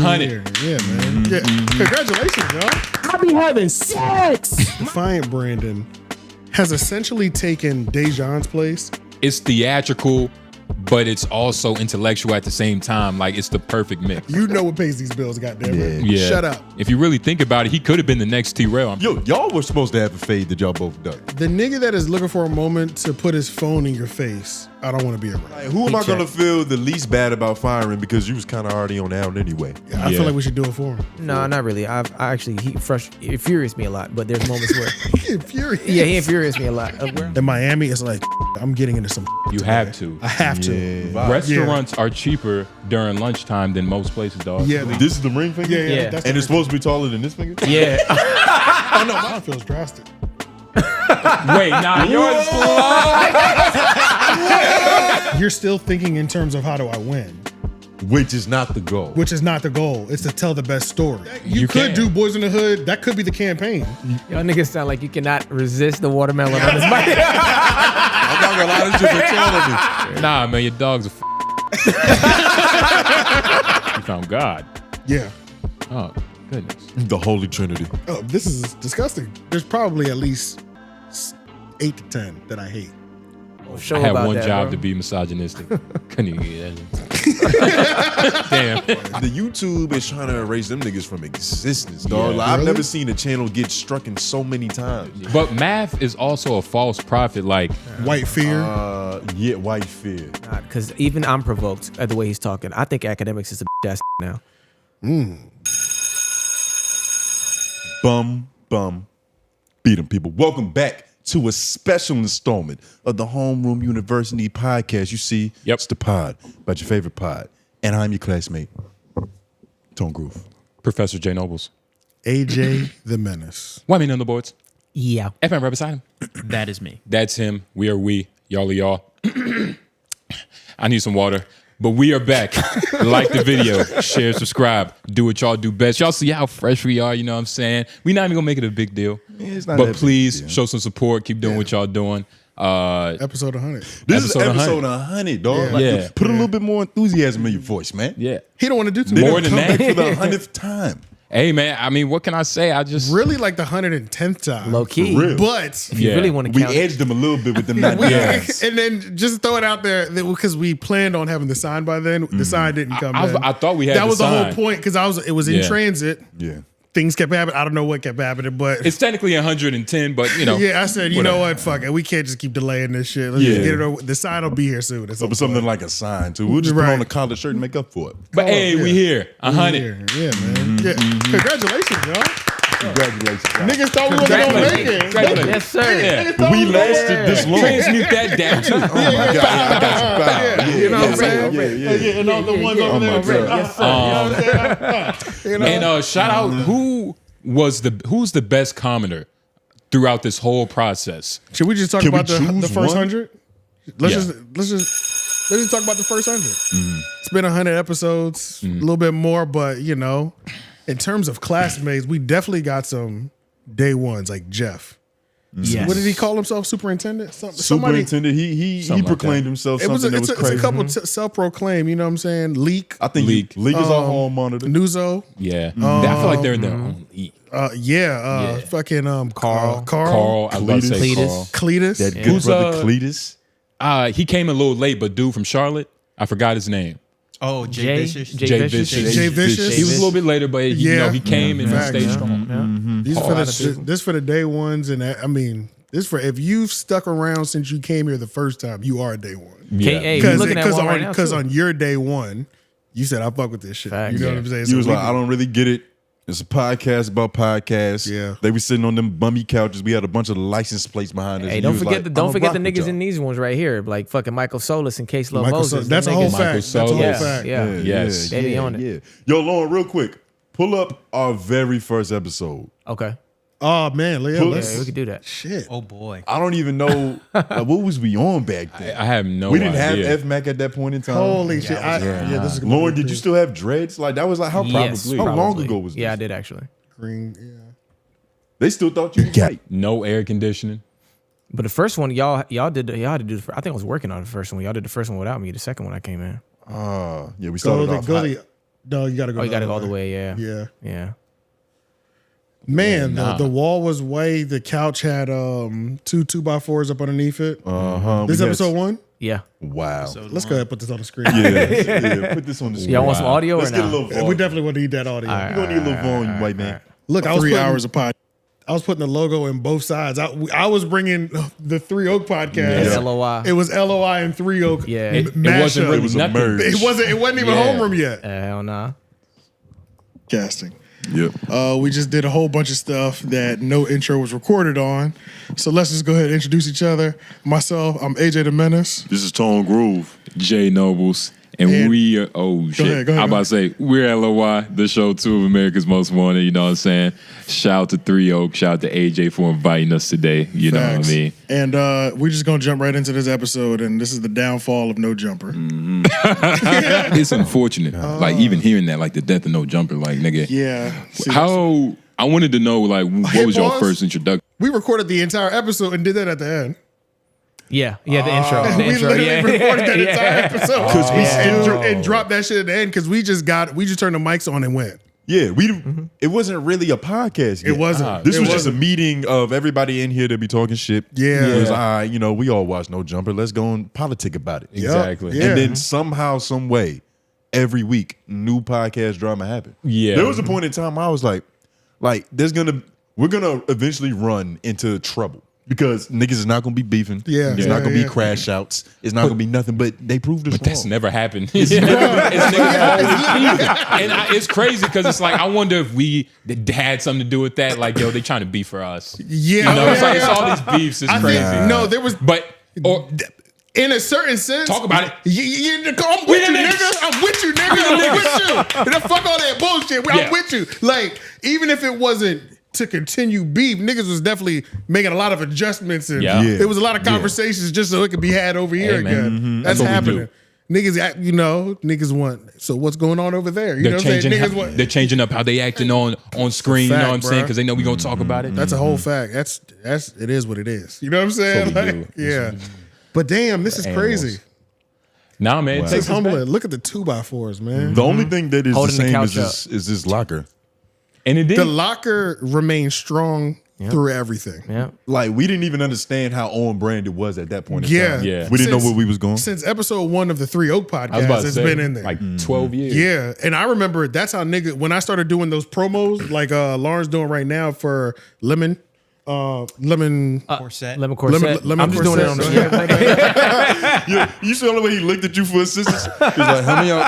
100. Yeah, man. Yeah. Congratulations, y'all. I be having sex. Defiant Brandon has essentially taken 𝙿𝙻𝙰𝚃's place. It's theatrical, but it's also intellectual at the same time. Like, it's the perfect mix. You know what pays these bills, goddammit. Yeah. Shut up. If you really think about it, he could have been the next T-Rail. Yo, y'all were supposed to have a fade that y'all both done. The nigga that is looking for a moment to put his phone in your face, I don't want to be around. Like, who am I gonna feel the least bad about firing because you was kind of already on out anyway? I feel like we should do it for him. No, not really. I actually, he infuriates me a lot, but there's moments where He infuriates. yeah, he infuriates me a lot. In Miami, it's like, I'm getting into some. You have to. I have to. Restaurants are cheaper during lunchtime than most places, dog. Yeah. This is the ring finger? Yeah. That's And it's supposed to be taller than this finger? Yeah. Oh, no, mine feels drastic. Wait, nah, yours You're still thinking in terms of how do I win, Which is not the goal. which is not the goal. It's to tell the best story. You could can. do Boys in the Hood. That could be the campaign. Y'all niggas sound like you cannot resist the watermelon on this mic. I'm not gonna lie, this shit been killing me. Nah, man, your dog's a You found God. Yeah. Oh, goodness. The Holy Trinity. Oh, this is disgusting. There's probably at least 8 to 10 that I hate. Show I had about one that, job bro. to be misogynistic. Couldn't even get that. Damn. The YouTube is trying to erase them niggas from existence, dog. Yeah. Like, I've Really? never seen a channel get struck in so many times. But math is also a false prophet. Like, White fear. Yeah, white fear. Because even I'm provoked at the way he's talking. I think Akademiks is a ass now. Bum, beat 'em, people. Welcome back to a special installment of the Homeroom University podcast. You see, it's the pod, about your favorite pod. And I'm your classmate, Tone Groove. Professor J. Noblez. AJ the Menace. Why me on the boards? Yeah. FM right beside him. That is me. That's him. We are we. Y'all are y'all. I need some water. But we are back. Like the video, share, subscribe, do what y'all do best. Y'all see how fresh we are, you know what I'm saying? We're not even gonna make it a big deal. It's not But that please big, show some support. Keep doing what y'all doing. Episode 100. This is Episode episode 100, dog. Yeah. Like, Yeah. Put a little bit more enthusiasm in your voice, man. Yeah. He don't want to do too More much. than that. For the 100th time. Hey man, I mean, what can I say? I just Really like the 110th time. Low key. For real. But If you really want to We count. edged them a little bit with them we, 90s. and then just throw it out there because we planned on having the sign by then. The sign didn't come in. I thought we had that the was the sign. whole point because it was in Yeah. transit. Yeah. Things kept happening. I don't know what kept happening, but It's technically 110, but you know. yeah, I said, you know what? Fuck it. We can't just keep delaying this shit. Let's just get it over. The sign will be here soon. At some But something point. like a sign, too. We'll just put Right. on a collared shirt and make up for it. But hey, we here. 100. Yeah, man. Yeah. Congratulations, y'all. Congratulations. Niggas thought we wasn't gonna make it. Congratulations. Yes, sir. Yeah. We lasted this long. Transmute that down too. Oh my God. I got you. You know what I'm saying? Yeah. And all the ones over there. my God. Yes, sir. You know? And shout out who's the best commenter throughout this whole process? Should we just talk Can we about the choose first one? 100? Let's Yeah. just talk about the first 100. It's been 100 episodes, a little bit more, but you know, in terms of classmates, we definitely got some day ones like Jeff. Yes. What did he call himself? Superintendent? Somebody. Superintendent, he Something like proclaimed that. himself It was something that it's was a crazy. couple self-proclaimed. You know what I'm saying? Leak. I think Leak. Leak is our home monitor. Nuzo. Yeah. I feel like they're in their own league. Fucking Carl. Carl, I was about to say Cletus. Carl. Cletus. That good Who's, brother Cletus. He came a little late, but dude from Charlotte, I forgot his name. Oh, Jay Vicious. Jay Vicious. Jay Vicious. He was a little bit later, but he came and facts. stayed strong. These for this for the day ones, and I mean, this for if you've stuck around since you came here the first time, you are a day one. Hey, we're looking at one right now, Because too. on your day one, you said I fuck with this shit. Facts. You know what I'm saying? He was we- like, I don't really get it. It's a podcast about podcasts. Yeah. They was sitting on them bummy couches. We had a bunch of license plates behind us. Hey, and don't he was forget like, the "I'ma rock with niggas y'all." in these ones right here, like fucking Michael Solis and Case Love Michael Moses. That's a Them whole niggas- fact. That's a whole Yeah, fact. yeah. Yes. They be on it. Yeah. Yo, Lauren, real quick, pull up our very first episode. Okay. Oh man, Leo, Put- let's Yeah, we could do that. shit. Oh boy. I don't even know what was we on back then. I have no we didn't idea. have FMAC at that point in time. Holy shit! This is gonna Lauren, be did you still have dreads? Like that was like how Yes, how long probably. ago was this? Yeah, I did actually. green? Yeah. They still thought you got No air conditioning. But the first one, y'all had to do. I think I was working on the first one. Y'all did the first one without me. The second one I came in. yeah, we started off hot. No, you gotta go. Oh, you got to go all the way. Yeah. Yeah. Yeah. Man, Yeah, nah. the wall was way. The couch had 2 2x4s up underneath it. This episode 1. Yeah. Wow. Let's go ahead and put this on the screen. Yeah, put this on the screen. Y'all want some audio Let's or get a no? little volume. We definitely want to need that audio. We're going to need a little volume, white man. Look, I was 3 putting, hours of pod. I was putting the logo in both sides. I was bringing the 3 Oak podcast. It's LOI. It was LOI and 3 Oak. Yeah. It wasn't really It was a nothing. merge. It wasn't even Yeah. homeroom yet. Hell nah. Casting. Yep. We just did a whole bunch of stuff that no intro was recorded on. So let's just go ahead and introduce each other. Myself, I'm AJ the Menace. This is Tone Groove. J Noblez. And And- we are, oh shit. ahead, go ahead, I'm about to say, we're LOY, the show 2 of America's Most Wanted, you know what I'm saying? Shout out to 3 Oak, shout out to AJ for inviting us today, you know what I Facts. mean? And we're just gonna jump right into this episode, and this is the downfall of No Jumper. It's unfortunate, like even hearing that, like the death of No Jumper, like nigga. Yeah. How, I wanted to know, like, what Hey, was your boss. first introduction? We recorded the entire episode and did that at the end. Yeah. Yeah. The intro. The We intro. literally Yeah. recorded that entire episode we and dropped that shit at the end because we just turned the mics on and went. Yeah, it wasn't really a podcast yet. It wasn't. This It was just a wasn't. meeting of everybody in here to be talking shit. Yeah. It was, all right, we all watch No Jumper. Let's go and politic about it. Exactly. Yeah. And then somehow, some way, every week, new podcast drama happened. Yeah. There was a point in time I was like, we're gonna eventually run into trouble. Because niggas is not gonna be beefing. Yeah. It's Yeah, not gonna yeah. be crash outs. It's not gonna be nothing. But they proved us That's wrong. never happened. It's niggas always beefing. And it's crazy because it's like, I wonder if we had something to do with that. Like, yo, they trying to beef for us. Yeah. You know, it's like, it's yeah. all these beefs. It's I crazy. think, no, there was, But, or, in a certain sense, Talk about it. I'm with you, the niggas. nigga. I'm with you, nigga. I'm with you. And fuck all that bullshit. Yeah. I'm with you. Like, even if it wasn't to continue beef, niggas was definitely making a lot of adjustments, and Yeah. Yeah. there was a lot of conversations just so it could be had over here Hey, man. again. That's That's what we happening. do. Niggas want. So what's going on over there? You know they're what I'm saying? changing, Niggas want. they're changing up how they acting on screen. You know fact, what I'm saying? bruh. Because they know we gonna talk about it. That's a whole fact. That's it is what it is. You know what I'm saying? That's what we Like, yeah. But damn, this is crazy. Nah, man. It It's takes us humbling. back. Look at the 2x4s, man. The only thing that is Holding the the same couch is this locker. And it did. The locker remains strong through everything. Yeah. Like, we didn't even understand how on brand it was at that point in Yeah. time. Yeah. We didn't know Since- where we was going. Since episode 1 of the 3 Oak I was podcast, about to it's say, been in there. like 12 years. Yeah. And I remember that's how nigga, when I started doing those promos, like Lauren's doing right now for Lemon. Corset. Lemon corset. Lemon I'm just doing it on the You see the only way he looked at you for assistance? He was like, how many y'all?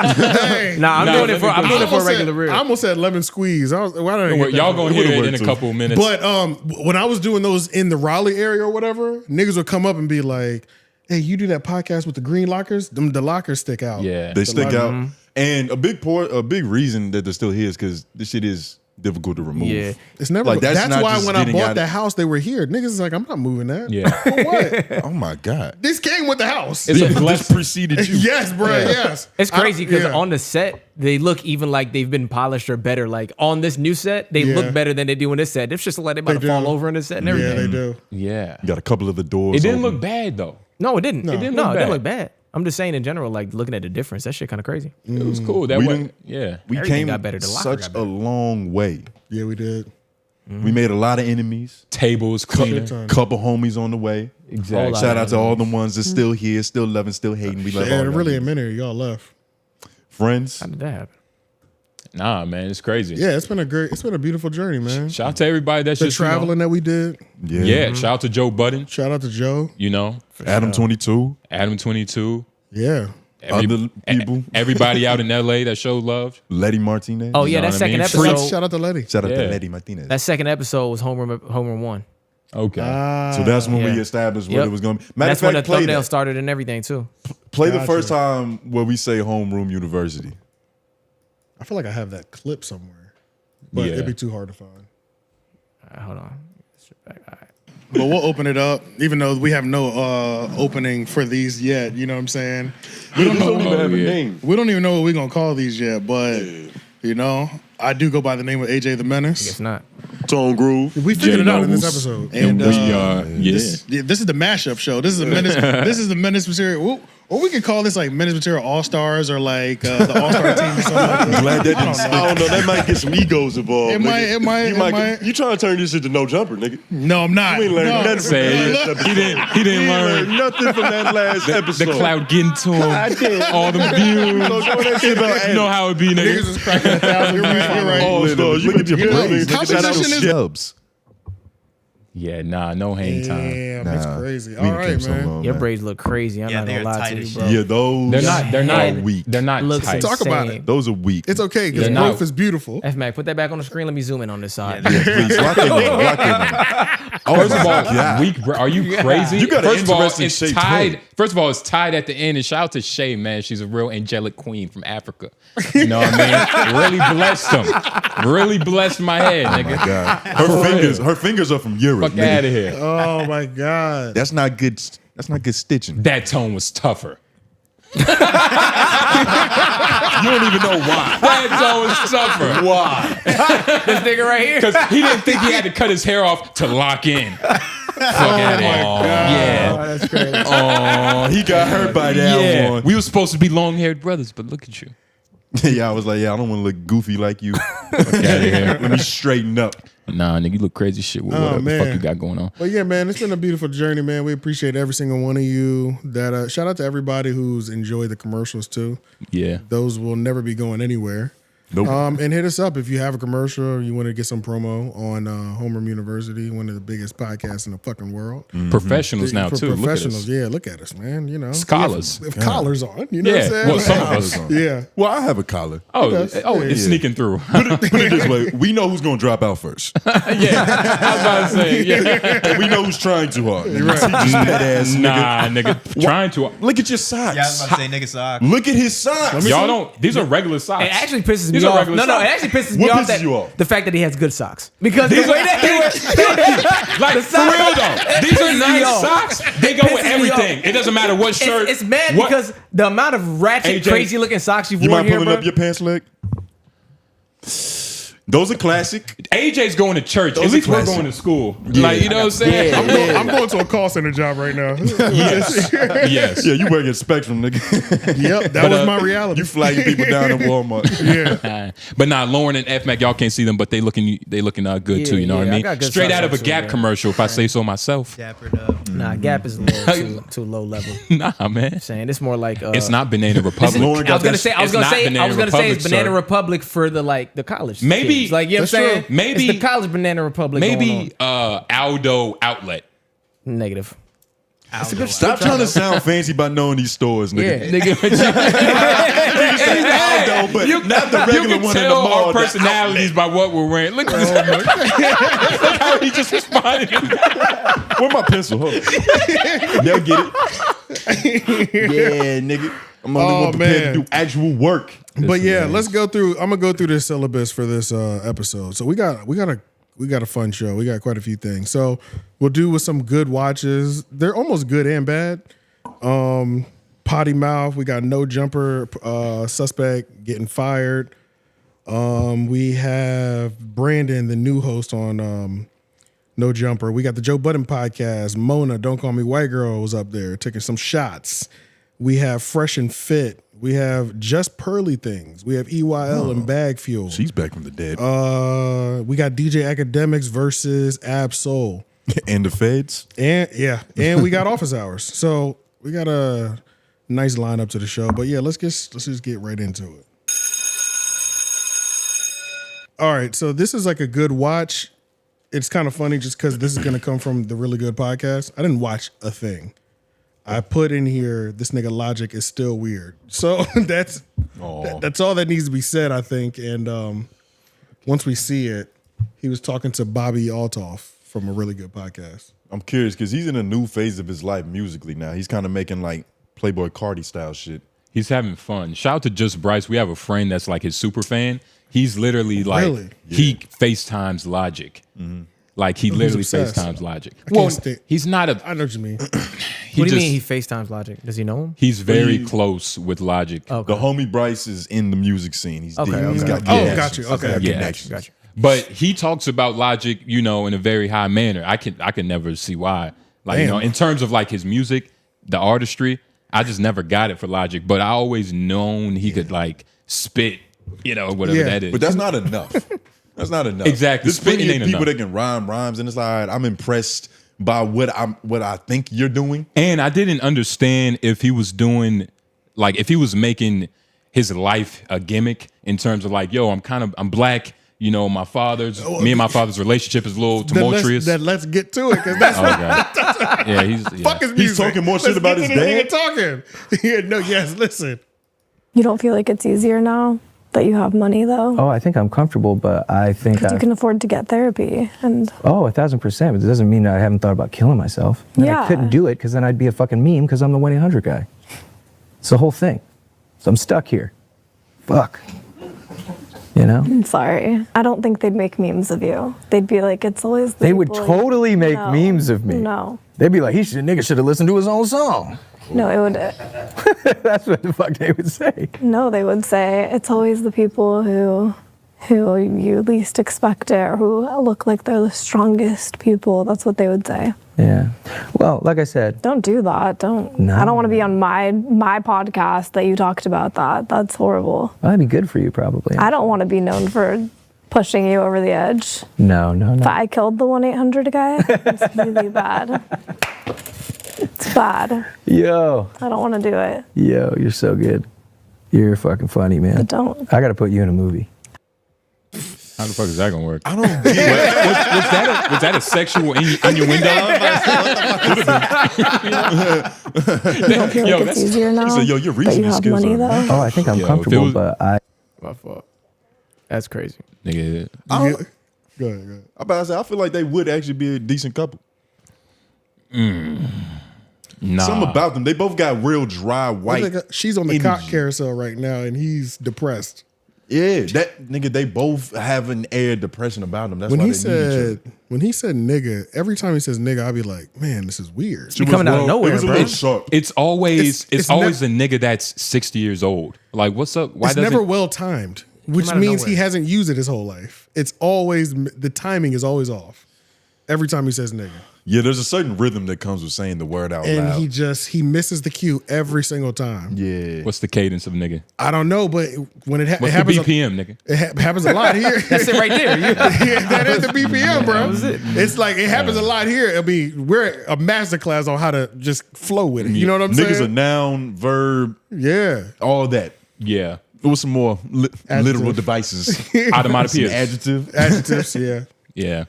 Hey, Nah, I'm Nah, doing it for lemon I'm doing it for a almost regular said- rib. I almost said lemon squeeze. Why did I Don't get worry, that y'all wrong? gonna It hear would've it in a worked, couple minutes. But when I was doing those in the Raleigh area or whatever, niggas would come up and be like, "Hey, you do that podcast with the green lockers? The lockers stick out." Yeah. They stick locker. out. And a big reason that they're still here is because this shit is difficult to remove. Yeah. It's never. Like, that's that's not why just when I getting bought out- the house, they were here. Niggas is like, I'm not moving that. Yeah. For what? Oh my God. This came with the house. It's a This blessing. preceded you. Yes, bro. Yes. It's crazy because Yeah. on the set, they look even like they've been polished or better. Like on this new set, they Yeah. look better than they do on this set. It's just like they about They to fall do. over in the set and Yeah, everything. they do. Yeah. You got a couple of the doors. It didn't open. look bad though. No, it didn't. No. It didn't. No, look it didn't bad. look bad. I'm just saying in general, like looking at the difference, that shit kind of crazy. It was cool. That We way. didn't- Yeah. We Everything came got better. The locker such got a better. long way. Yeah, we did. We made a lot of enemies. Tables cleaner. Shit ton. Couple homies on the way. Exactly. Shout out to all the ones that's still here, still loving, still hating. We love all Yeah, y'all really a niggas. minute y'all left. Friends. How did that happen? Nah, man, it's crazy. Yeah, it's been a beautiful journey, man. Shout out to everybody that's The just you know- traveling that we did. Yeah. Yeah. Shout out to Joe Budden. Shout out to Joe. You know, Adam 22. Adam 22. Yeah. Other people. Everybody out in LA that showed love. Letty Martinez. Oh yeah, know that what I mean? second Prince, episode. shout out to Letty. Shout out Yeah. to Letty Martinez. That second episode was Homer 1. Okay. So that's when Yeah. we established what Yep. it was going to be. Matter That's of when the fact, play thumbnail that. started and everything too. Play the Gotcha. first time where we say homeroom university. I feel like I have that clip somewhere, but Yeah. it'd be too hard to find. All right, hold on. All right. But we'll open it up, even though we have no opening for these yet. You know what I'm saying? We don't know. even have a name. We don't even know what we're gonna call these yet. But you know, I do go by the name of AJ the Menace. It's not. Tone Groove. We figured it out in this Noblez. episode. And we uh, are, yeah. this is the mashup show. This is a Menace. This is the Menace material. Or we could call this like Menace Material All Stars or like the All Star team or something like that. Glad that didn't stick. I don't know. That might get some egos involved. It might. You trying to turn this into no jumper, nigga? No, I'm not. You ain't learned nothing from that last episode. He didn't learn nothing from that last episode. the cloud getting to him. All them views. You know how it be, Niggas nigga. is cracking 1,000. You're right. All stars. Look at your Pearly. Composition is- Dubs. Yeah, nah, no hang time. Damn, that's crazy. We All done right, came so man. long, Your man. braids look crazy. I'm Yeah, not they're gonna lie tight to you, as bro. Yeah, those. They're not are weak. They're not Looks tight. Talk about insane. it. Those are weak. It's okay because They're growth not- is beautiful. F Mac, put that back on the screen. Let me zoom in on this side. Please, rock it on. Rock it on. First of all, God. weak. Are you crazy? You got an First of all, interesting it's shaped tied. head. First of all, it's tied at the end. And shout out to Shay, man. She's a real angelic queen from Africa. You know what I mean? Really blessed him. Really blessed my head, nigga. God. Her fingers are from Europe. Fuck nigga. out of here. Oh my God. That's not good. That's not good stitching. That tone was tougher. You don't even know why. That tone was tougher. Why? This nigga right here. Because he didn't think he had to cut his hair off to lock in. Fuck out of here. Yeah. Oh, that's crazy. Oh, he got hurt by that Yeah. one. We were supposed to be long-haired brothers, but look at you. Yeah, I was like, yeah, I don't want to look goofy like you. Fuck out of here. Let me straighten up. Nah, nigga, you look crazy shit. Whatever the fuck man. you got going on. Well, yeah, man, it's been a beautiful journey, man. We appreciate every single one of you. That shout out to everybody who's enjoyed the commercials too. Yeah. Those will never be going anywhere. Nope. And hit us up if you have a commercial or you want to get some promo on Homeroom University, one of the biggest podcasts in the fucking world. Professionals now, For too. Look at professionals, us. yeah, look at us, man. You know, Scholars. If collars on, you know Yeah. what I'm Well, saying? some of us. Yeah. Well, I have a collar. Oh, does. it's Yeah. sneaking through. Put it this way: we know who's going to drop out first, Yeah. I was about to say, yeah. and we know who's trying too hard. Right. Pet ass nigga. Nah, nigga. Trying to. Look at your socks. Yeah, I was about to say nigga sock. Look at his socks. Y'all don't. These are regular socks. It actually pisses me These are off. regular No, it socks. actually pisses me What off. pisses you off? The fact that he has good socks. Because the These way are, that he wears, like, for real though. These are pisses me nice off. socks. They go with Pisses me everything. off. It doesn't matter what shirt. it's mad what- because the amount of ratchet, AJ, crazy looking socks you've You worn mind here, pulling bro. up your pants leg? Those are classic. AJ's going to church. Those At least are we're classic. going to school. Like, you know what I'm saying? I'm going to a call center job right now. Yes. Yes. Yeah, you work at Spectrum, nigga. Yep, that was my reality. You flagging people down at Walmart. Yeah. But nah, Lauren and F Mac, y'all can't see them, but they looking good too. You know Yeah, what I I mean? got good Straight socks out of a too, Gap yeah. commercial, if I say so myself. Dappered up. Nah, Gap is a little too low level. Nah, man. Saying it's more like It's not Banana Republic. Lauren got I was gonna that say, It's not Banana it's Banana sir. Republic for the college. Maybe- kids. Like you know what That's I'm saying. true. Maybe- it's the college Banana Republic. going Maybe Aldo Outlet. on. Negative. Stop trying to sound fancy by knowing these stores, Yeah, nigga. nigga. Aldo, but not the You regular can one in the tell mall. our the personalities by what we're wearing. Look at this. Look how he just responded. Where my pencil? Hold on. They'll get it. Yeah, nigga. I'm only one prepared man. to do actual work. But yeah, let's go through. I'm gonna go through this syllabus for this episode. So we got a fun show. We got quite a few things. So we'll do with some good watches. They're almost good and bad. Potty mouth. We got no jumper suspect getting fired. We have Brandon, the new host on No Jumper. We got the Joe Budden podcast. Mona, Don't Call Me White Girl, was up there taking some shots. We have Fresh and Fit. We have Just Pearly Things. We have EYL and Bag Fuel. She's back from the dead. We got DJ Akademiks versus Ab Soul. And the feds. And we got Office Hours. So we got a nice lineup to the show. But yeah, let's just get right into it. All right, so this is like a good watch. It's kind of funny just because this is gonna come from the Really Good podcast. I didn't watch a thing. I put in here, this nigga Logic is still weird. So that's all that needs to be said, I think. And once we see it, he was talking to Bobby Altoff from a Really Good podcast. I'm curious because he's in a new phase of his life musically now. He's kind of making like Playboy Cardi style shit. He's having fun. Shout out to Just Bryce. We have a friend that's like his super fan. He's literally like, Really? he FaceTimes Logic. Like he literally obsessed. FaceTimes Logic. can't Well, stay- he's not a. I know what you mean. What do you mean he FaceTimes Logic? Does he know him? He's very He- close with Logic. Okay. The homie Bryce is in the music scene. He's Okay, he's okay. got Oh, connections. got you. Okay. He's got Yeah. connections. Gotcha. But he talks about Logic, you know, in a very high manner. I can never see why. Like, you Damn. know, in terms of like his music, the artistry, I just never got it for Logic, but I always known he could like spit, you know, whatever Yeah. that is. But that's not enough. That's not enough. Exactly. There's plenty Spitting of ain't people enough. that can rhyme rhymes, and it's like I'm impressed by what I think you're doing. And I didn't understand if he was doing, like, if he was making his life a gimmick in terms of like, yo, I'm black. You know, me and my father's relationship is a little tumultuous. Let's get to it because that's God. Yeah, yeah. fuck his music. He's talking more shit about his dad. Talking. Yeah, no, yes. Listen. You don't feel like it's easier now that you have money, though? Oh, I think I'm comfortable, but I think Because you can afford to get therapy. And 1,000%, but it doesn't mean that I haven't thought about killing myself. And Yeah. I couldn't do it because then I'd be a fucking meme because I'm the 1-800 guy. It's the whole thing. So I'm stuck here. Fuck. You know? I'm sorry. I don't think they'd make memes of you. They'd be like, it's always the They would people- totally make No. memes of me. No. They'd be like, nigga should have listened to his own song. No, it would. That's what the fuck they would say. No, they would say it's always the people who you least expect it or who look like they're the strongest people. That's what they would say. Yeah. Well, like I said, Don't do that. Don't. No. I don't want to be on my podcast that you talked about that. That's horrible. that'd be good for you probably. I don't want to be known for pushing you over the edge. No. If I killed the 1-800 guy, it's really bad. It's bad. Yo, I don't want to do it. you're so good. You're fucking funny, man. But don't. I got to put you in a movie. How the fuck is that gonna work? I don't get Was that a sexual innuendo? You don't feel Yo, like it's that's- easier now said, yo, your that reasoning you have skills money, are- though? Oh, I think I'm Yo, if it comfortable, was- but I My fault. That's crazy. Nigga, I don't- Go ahead. I'm about to say, I feel like they would actually be a decent couple. nah. Something about them. They both got real dry white. She's on the cock energy. carousel right now, and he's depressed. Yeah, that nigga. They both have an air depression about them. That's When why he they need each other. when he said nigga, every time he says nigga, I'd be like, man, this is weird. She was coming out of well- nowhere, It was a bro. little sharp. It's always It's always a nigga that's 60 years old. Like, what's up? Why It's doesn't never well timed, which out of means he nowhere. hasn't used it his whole life. It's always the timing is always off. Every time he says nigga, Yeah, there's a certain rhythm that comes with saying the word out and loud. he misses the cue every single time. Yeah. what's the cadence of nigga? I don't know, but when it, it What's the happens, BPM, nigga? it happens a lot here. That's it right there. You- Yeah, that is the BPM, bro. That was it. It's like it happens a lot here. It'll be we're a masterclass on how to just flow with it. You know what I'm Niggas a saying? noun, verb, Yeah. all that. Yeah. It was some more literal devices. Some Automatopoeias. adjective. Adjectives, yeah. Yeah.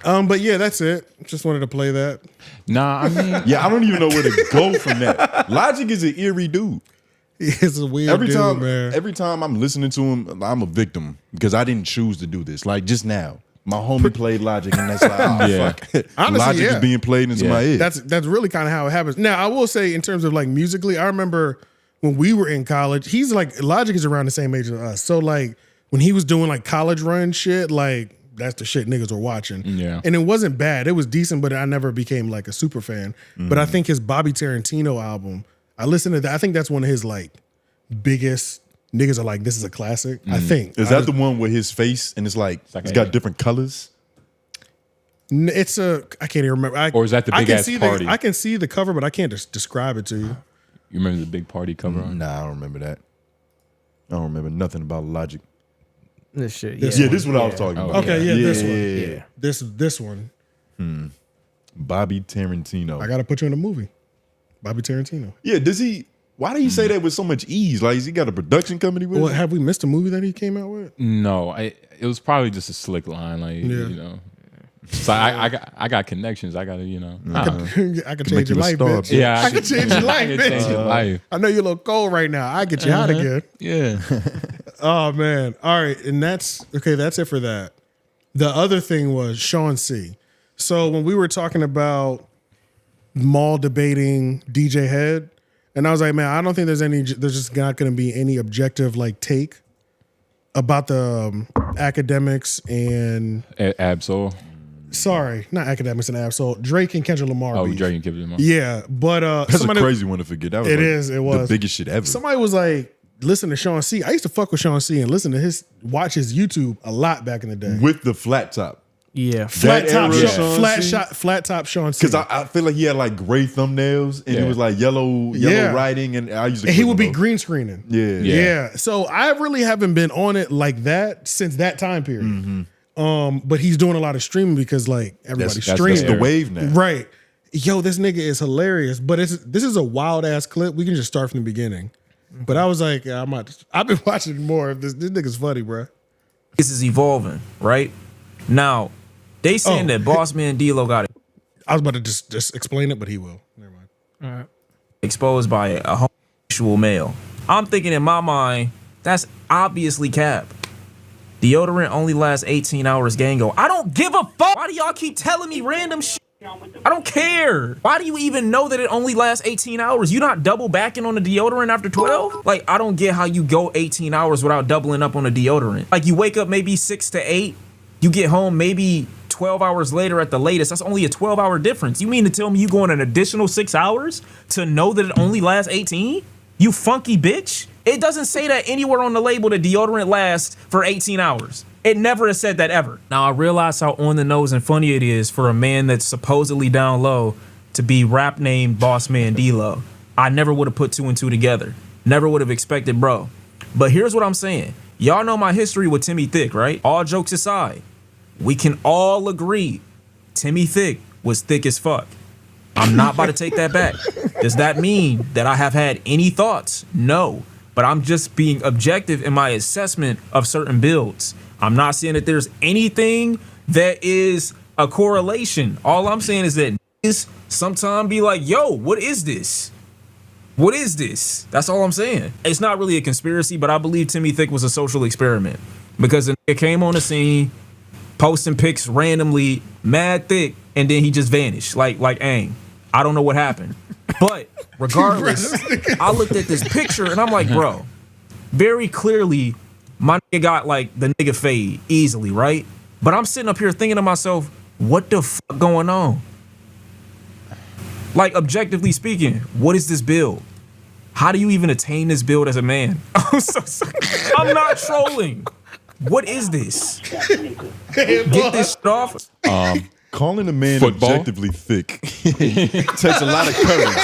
But yeah, that's it. Just wanted to play that. Nah, I mean, Yeah, I don't even know where to go from that. Logic is an eerie dude. It's a weird Every dude, time, man. every time I'm listening to him, I'm a victim because I didn't choose to do this. Like just now, my homie played Logic, and that's like, oh, Yeah. fuck. Honestly, Logic yeah. is being played into Yeah. my ear. That's really kind of how it happens. Now, I will say, in terms of like musically, I remember when we were in college. He's like Logic is around the same age as us. So like when he was doing like college run shit, like that's the shit niggas were watching. Yeah. And it wasn't bad. It was decent, but I never became like a super fan. But I think his Bobby Tarantino album, I listened to that. I think that's one of his like biggest niggas are like, this is a classic. I think. Is that the one with his face and it's like like it's a- got different colors? It's a, I can't even remember. Or is that the I big can ass see party? I can see the cover, but I can't just describe it to you. you remember the big party cover on? Nah, I don't remember that. I don't remember nothing about Logic. This shit. Yeah, this is what I was talking about. Okay, yeah, this one. Yeah. This one. Bobby Tarantino. I got to put you in a movie. Bobby Tarantino. Yeah, does he? Why do you say that with so much ease? Like, has he got a production company with Well, him? have we missed a movie that he came out with? No, it was probably just a slick line, like you know. So I got connections. I got to, you know. I can change make your you a life, star, bitch. bro. Yeah, I can change your I life, can change your bitch. life. I know you're a little cold right now. I get you hot again. Yeah. Oh man. All right, and that's okay. That's it for that. The other thing was ShawCee. So when we were talking about Maul debating DJ Head, and I was like, man, I don't think there's just not going to be any objective like take about the Akademiks and Absol. sorry, not Akademiks and Absol, Drake and Kendrick Lamar. Oh, beef. Drake and Kendrick Lamar. Yeah, but That's somebody, a crazy one to forget. That was It like is, it was. the biggest shit ever. somebody was like, listen to ShawCee. I used to fuck with ShawCee and listen to watch his YouTube a lot back in the day. With the flat top. Yeah. Flat top, era Sean, Sean C? flat top Sean C. Because I feel like he had like gray thumbnails and it was like yellow writing, and I used to. And he would be green screening. Yeah. So I really haven't been on it like that since that time period. But he's doing a lot of streaming because like everybody's streaming. That's the wave now, right? Yo, this nigga is hilarious. But this is a wild ass clip. We can just start from the beginning. But I was like, I've been watching more of this. This nigga's funny, bro. This is evolving, right? Now, they saying that Boss Man D-Lo got it. I was about to just explain it, but he will. Never mind. All right. Exposed by a homosexual male. I'm thinking in my mind, that's obviously cap. Deodorant only lasts 18 hours, Gango. I don't give a fuck. Why do y'all keep telling me random shit? I don't care. Why do you even know that it only lasts 18 hours? You not double backing on the deodorant after 12? Like, I don't get how you go 18 hours without doubling up on the deodorant. Like, you wake up maybe 6 to 8. You get home maybe 12 hours later at the latest. That's only a 12-hour difference. You mean to tell me you going an additional 6 hours to know that it only lasts 18? You funky bitch. It doesn't say that anywhere on the label that deodorant lasts for 18 hours. It never has said that ever. Now, I realize how on the nose and funny it is for a man that's supposedly down low to be rap named Boss Man D-Lo. I never would have put 2 and 2 together. Never would have expected bro. But here's what I'm saying. Y'all know my history with 𝙼𝙃, right? All jokes aside, we can all agree 𝙼𝙃 was thick as fuck. I'm not about to take that back. Does that mean that I have had any thoughts? No. But I'm just being objective in my assessment of certain builds. I'm not saying that there's anything that is a correlation. All I'm saying is that niggas sometimes be like, yo, what is this? What is this? That's all I'm saying. It's not really a conspiracy, but I believe 𝙼𝙃 was a social experiment because the nigga came on the scene, posting pics randomly, mad thick, and then he just vanished like Aang. I don't know what happened. But regardless, I looked at this picture and I'm like, bro, very clearly, my nigga got like the nigga fade easily, right? But I'm sitting up here thinking to myself, what the fuck going on? Like, objectively speaking, what is this build? How do you even attain this build as a man? I'm so sorry. I'm not trolling. What is this? Get this shit off. Calling a man Football? objectively thick takes a lot of courage.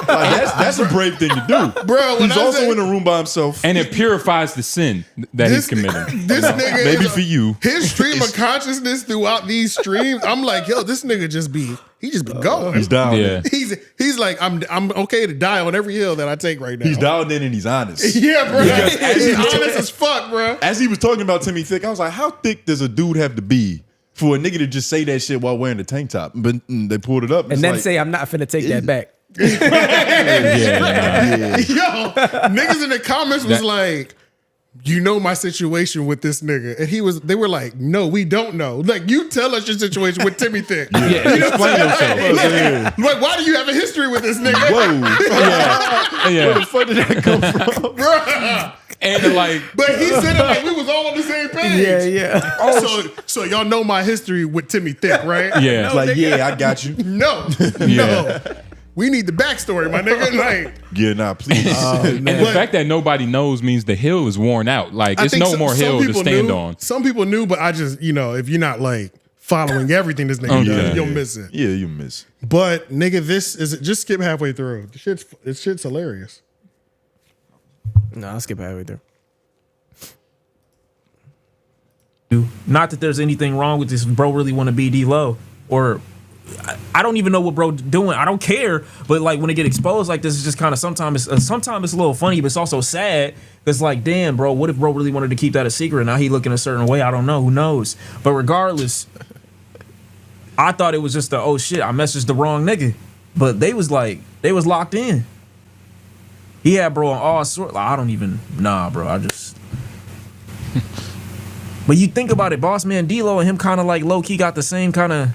Like, that's a brave thing to do, Bro, when He's I also say- in a room by himself. And it purifies the sin that he's committing. This nigga Maybe is for you. His stream of consciousness throughout these streams, I'm like, yo, this nigga just be going. He's dialed Yeah. in. He's like, I'm okay to die on every hill that I take right now. He's dialed in and he's honest. Yeah, bro. Because as He's he was honest as fuck, bro. As he was talking about 𝙼𝙃, I was like, how thick does a dude have to be for a nigga to just say that shit while wearing a tank top? But they pulled it up. And then say, I'm not finna take that back. Yo, niggas in the comments was like, you know my situation with this nigga. And they were like, no, we don't know. Like, you tell us your situation with 𝙼𝙃. Yeah, explain yourself. Like, why do you have a history with this nigga? whoa. Yeah. Where the fuck did that come from? Bruh. And like, But he said it like we was all on the same page. Yeah. So y'all know my history with 𝙼𝙃, right? yeah. It's like, yeah, I got you. No. Yeah. No. We need the backstory, my nigga. Like, Yeah, nah, please. And the fact that nobody knows means the hill is worn out. Like, I it's think no more some hill to people stand knew, on. Some people knew, but I just, if you're not like following everything this nigga does, you'll miss it. Yeah, you miss. But nigga, just skip halfway through. This shit's hilarious. No, I'll skip halfway there. Not that there's anything wrong with this. Bro really want to be D-Lo, or I don't even know what bro doing. I don't care. But like when it get exposed like this, it's just kind of sometimes it's a little funny, but it's also sad. It's like, damn, bro, what if bro really wanted to keep that a secret? Now he looking a certain way. I don't know. Who knows? But regardless, I thought it was just oh shit, I messaged the wrong nigga. But they was locked in. He had bro on all sorts. Like, I don't even bro. I just. But you think about it, Boss Man D-Lo and him kind of like low key got the same kind of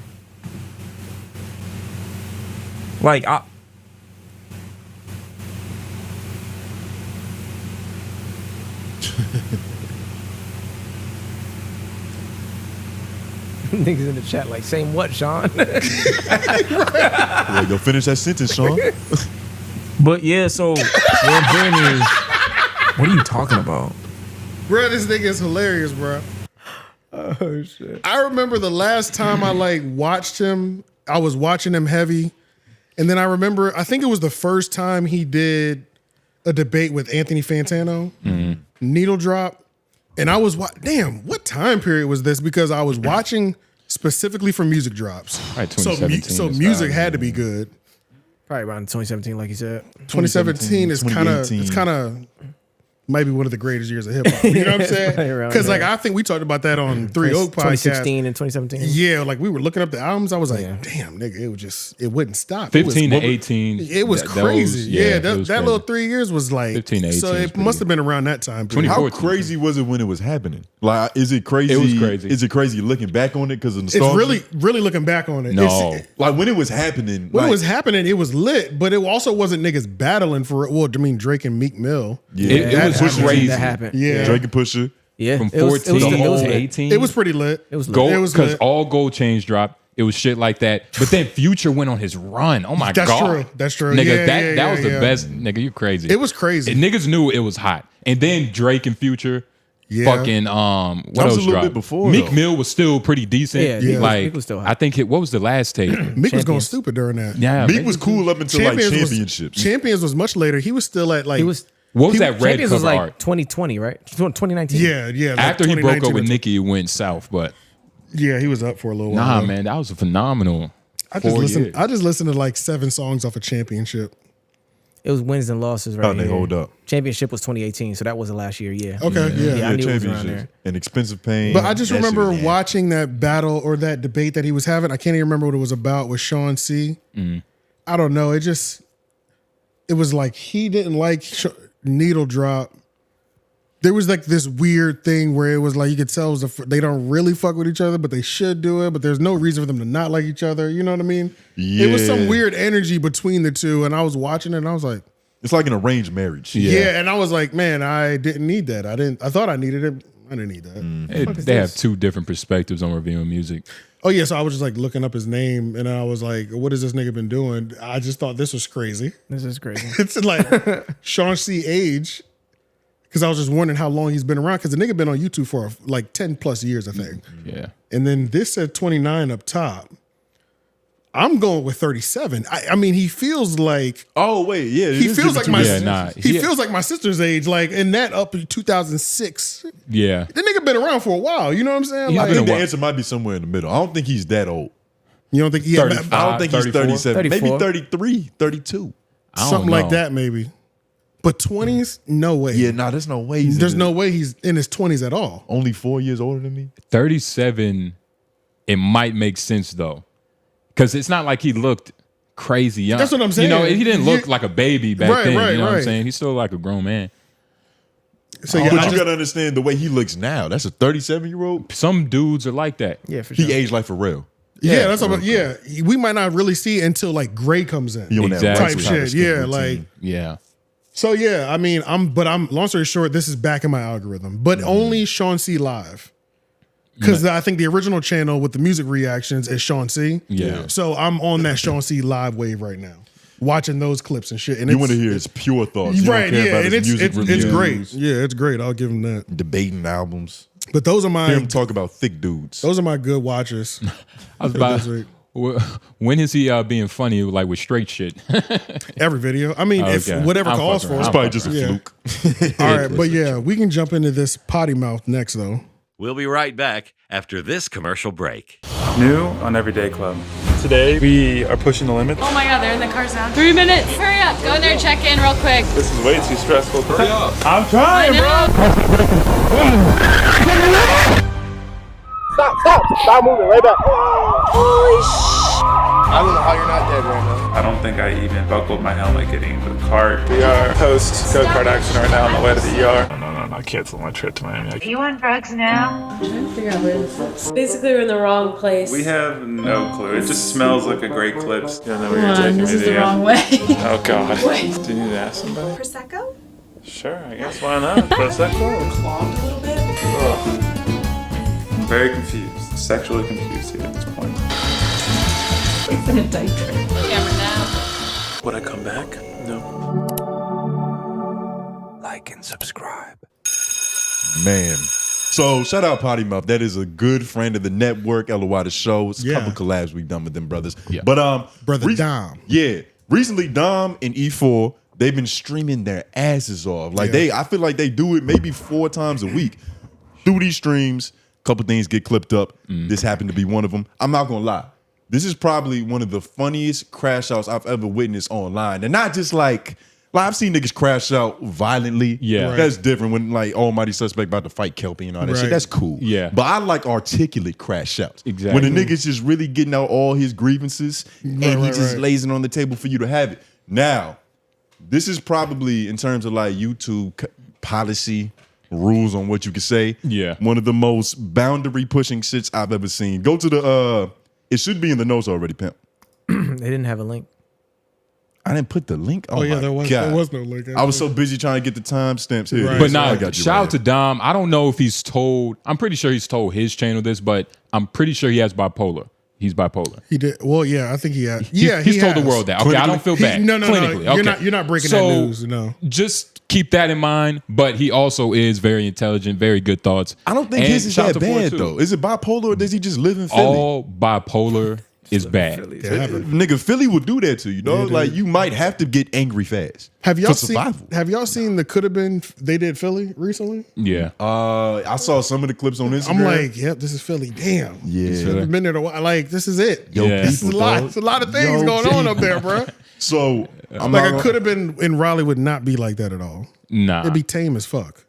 like Niggas in the chat like, same what, Sean? Yeah, go finish that sentence, Sean. But yeah, so what I'm saying is, what are you talking about? Bro, this nigga is hilarious, bro. Oh shit. I remember the last time I like watched him, I was watching him heavy. And then I remember, I think it was the first time he did a debate with Anthony Fantano, Needle Drop. And I was, damn, what time period was this? Because I was watching specifically for music drops. Right, So 2017 so is music fine. had to be good. Probably around 2017, like you said. 2017 is kind of, 2018. it's kind of maybe one of the greatest years of hip hop. You know what I'm saying? Right around Because like there. I think we talked about that on Three Oak podcast. 2016 and 2017. Yeah, like we were looking up the albums. I was like, Yeah. damn, nigga, it wouldn't stop. 15 it to was, 18. It was those- crazy. it That was that crazy. little 3 years was like 15 to 18 So is it pretty must have been around that time period. 24. How crazy was it when it was happening? Like, is it crazy? It was crazy. Is it crazy looking back on it because of It's nostalgia? really looking back on it. No. It's- like when it was happening. when like, it was happening, it was lit, but it also wasn't niggas battling for it. Well, I mean, Drake and Meek Mill. yeah, It was happened. crazy. That happened. Yeah. Drake and Pusha. Yeah. From It was- 14 it was to lit. 18. It was pretty lit. It was lit. Gold, It was because lit. all gold chains dropped. It was shit like that. But then Future went on his run. Oh my That's God. true. That's true. Nigga, Yeah, that yeah, was yeah, the yeah. best. Nigga, you crazy. It was crazy. And niggas knew it was hot. And then Drake and Future. Yeah. Fucking what was else a little dropped? bit before, Meek though. Mill was still pretty decent. Yeah, Meek was- like Meek was still hot. I think what was the last tape? Meek was going Champions. stupid during that. Yeah, Meek was cool up until like championships. Champions was much later. He was still at like. He was. What was that red Champions was cover like art? 2020, right? 2019. Yeah. Like After he broke up 2019 with or Nicki, it went south. But Yeah, he was up for a little while. nah, though. man, that was a phenomenal. I just 4 listened. years. I just listened to like 7 songs off a Championship. It was wins and losses, right? Oh, they here. hold up. Championship was 2018, so that was the last year. Yeah. Okay, yeah. Yeah, I knew it was around championships. there. And Expensive Pain. But I just That shit remember was ass. watching that battle or that debate that he was having. I can't even remember what it was about with ShawCee. I don't know. It was like he didn't like Needle Drop. There was like this weird thing where it was like you could tell it was they don't really fuck with each other, but they should do it. But there's no reason for them to not like each other. You know what I mean? It was some Yeah. weird energy between the two, and I was watching it, and I was like, It's like an arranged marriage. yeah. And I was like, man, I didn't need that. I thought I needed it. I didn't need that. They have two different perspectives on reviewing music. Oh yeah, so I was just like looking up his name, and I was like, "What has this nigga been doing?" I just thought this was crazy. This is crazy. It's like ShawCee age, because I was just wondering how long he's been around. Because the nigga been on YouTube for like 10 plus years, I think. Yeah. And then this said 29 up top. I'm going with 37. I mean, he feels like Oh wait, yeah. it he is feels giving like two my years. he feels like my sister's age. Like in that up in 2006, Yeah. the nigga been around for a while. You know what I'm saying? He's Like, I think been the a answer might be somewhere in the middle. I don't think he's that old. you don't think? Yeah, 35. I don't think he's 34? 37. Maybe 34. 33, 32. I don't something like know. that maybe. But 20s, no way. Yeah, nah, there's no way. There's no way he's in his 20s at all. Only 4 years older than me. 37, it might make sense though. Because it's not like he looked crazy young. That's what I'm saying. You know, he didn't look Yeah. like a baby back Right, then. right, you know what I'm right. saying? He's still like a grown man. So But yeah, I you just- gotta understand the way he looks now. That's a 37-year-old. Some dudes are like that. Yeah, for sure. He aged like for real. yeah, that's what. Yeah, we might not really see it until like Gray comes in. He on that Exactly. Rice Type Krispies shit. Yeah, routine. like Yeah. so. Yeah, I mean, I'm. Long story short, this is back in my algorithm, but only ShawCee live. Because I think the original channel with the music reactions is ShawCee. Yeah. So I'm on that ShawCee live wave right now, watching those clips and shit. And You it's- want to hear his pure thoughts. You right? don't care Yeah, about and his music it's reviews, great. Yeah, it's great. I'll give him that. Debating albums. But those are Hear my him talk about thick dudes. those are my good watchers. I was about, This week. when is he being funny like with straight shit? Every video. I mean, if Okay. whatever I'm calls fucking for. around. it. It's probably just a Yeah. fluke. All right, but yeah, we can jump into this potty mouth next though. We'll be right back after this commercial break. New on Everyday Club. Today we are pushing the limits. Oh my god, they're in the cars now. 3 minutes. Hurry up. Go in there, check in real quick. This is way too stressful. Hurry up. I'm trying, bro. Stop moving, right back. Holy sh! I don't know how you're not dead right now. I don't think I even buckled my helmet getting into the cart. We are post go-kart accident right now on the way to the ER. No, I canceled my trip to Miami. Are you on drugs now? I'm trying to figure out where this is. Basically, we're in the wrong place. We have no clue. It just smells like a Great Clips. You don't know where Come you're on, taking this me is to. the wrong way. Oh God. Wait. Do you need to ask somebody? Prosecco? Sure, I guess. Why not? Prosecco. Clogged a little bit. Ugh. I'm very confused. Sexually confused here at this point. It's in a diaper. Camera now. Would I come back? No. Like and subscribe. Man, So shout out Potty Mouth. That is a good friend of the network, LOY the show. It's a Yeah. couple collabs we've done with them brothers. Yeah. But Brother Dom. Yeah. Recently, Dom and E4, they've been streaming their asses off. Like I feel like they do it maybe 4 times a week. Through these streams, a couple things get clipped up. This happened to be one of them. I'm not gonna lie. This is probably one of the funniest crash outs I've ever witnessed online. And not just like I've seen niggas crash out violently. Yeah. Right. That's different when like almighty suspect about to fight 𝔬𝚃 and all that shit. That's cool. Yeah. But I like articulate crash outs. Exactly. When the nigga's just really getting out all his grievances and he just lays it on the table for you to have it. Now, this is probably in terms of like YouTube policy, rules on what you can say. Yeah. One of the most boundary pushing shits I've ever seen. Go to the it should be in the notes already, pimp. They didn't have a link. I didn't put the link. Oh, yeah, my there was no link. I was so busy trying to get the timestamps here. Right. But I now, got you shout right out to Dom. I don't know if he's told. I'm pretty sure he's told his channel this, but I'm pretty sure he has bipolar. He's bipolar. He did. Well, yeah, I think he had. Yeah, he's told has. the world that. Okay, I don't feel bad. No. Clinically, okay. You're not breaking So, that news. No. Just keep that in mind. But he also is very intelligent, very good thoughts. I don't think And his is shout out that to Ford, bad too. though. Is it bipolar or does he just live in Philly? All bipolar is bad. Nigga, Philly will do that to you, dog. Yeah, like you might have to get angry fast. Have y'all for seen? survival. Have y'all seen the could have been? They did Philly recently. Yeah. I saw some of the clips on Instagram. I'm like, yep, this is Philly. Damn. Yeah. I've been there a while. Like, this is it. Yo, Yeah. This is a lot. It's a lot of things going on up there, bro. So I'm Like, not it could have been in Raleigh would not be like that at all. Nah. It'd be tame as fuck.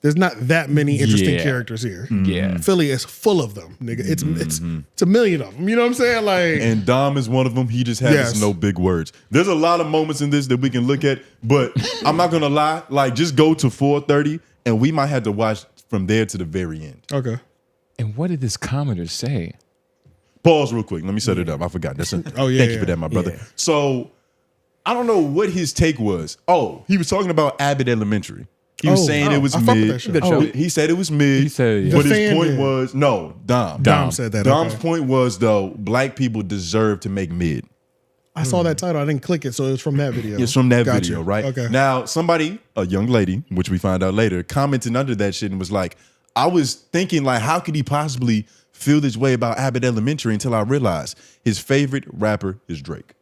There's not that many interesting Yeah. characters here. Yeah. Philly is full of them, nigga. It's a million of them. You know what I'm saying? Like, And Dom is one of them. He just has Yes. no big words. There's a lot of moments in this that we can look at, but I'm not gonna lie. Like, just go to 4:30, and we might have to watch from there to the very end. okay. And what did this commenter say? Pause real quick. Let me set it up. I forgot. That's Oh, yeah, Thank you yeah. for that, my brother. Yeah. So I don't know what his take was. Oh, he was talking about Abbott Elementary. He was saying it was I fuck with mid. that shit. Good show. He said it was mid. He said, yeah. But his Defiant point did. was Dom. Dom said that. Dom's okay. point was though, black people deserve to make mid. I saw that title. I didn't click it, so it was from that video. It's from that Got video, you. right? Okay. Now, somebody, a young lady, which we find out later, commented under that shit and was like, I was thinking like, how could he possibly feel this way about Abbott Elementary until I realized his favorite rapper is Drake.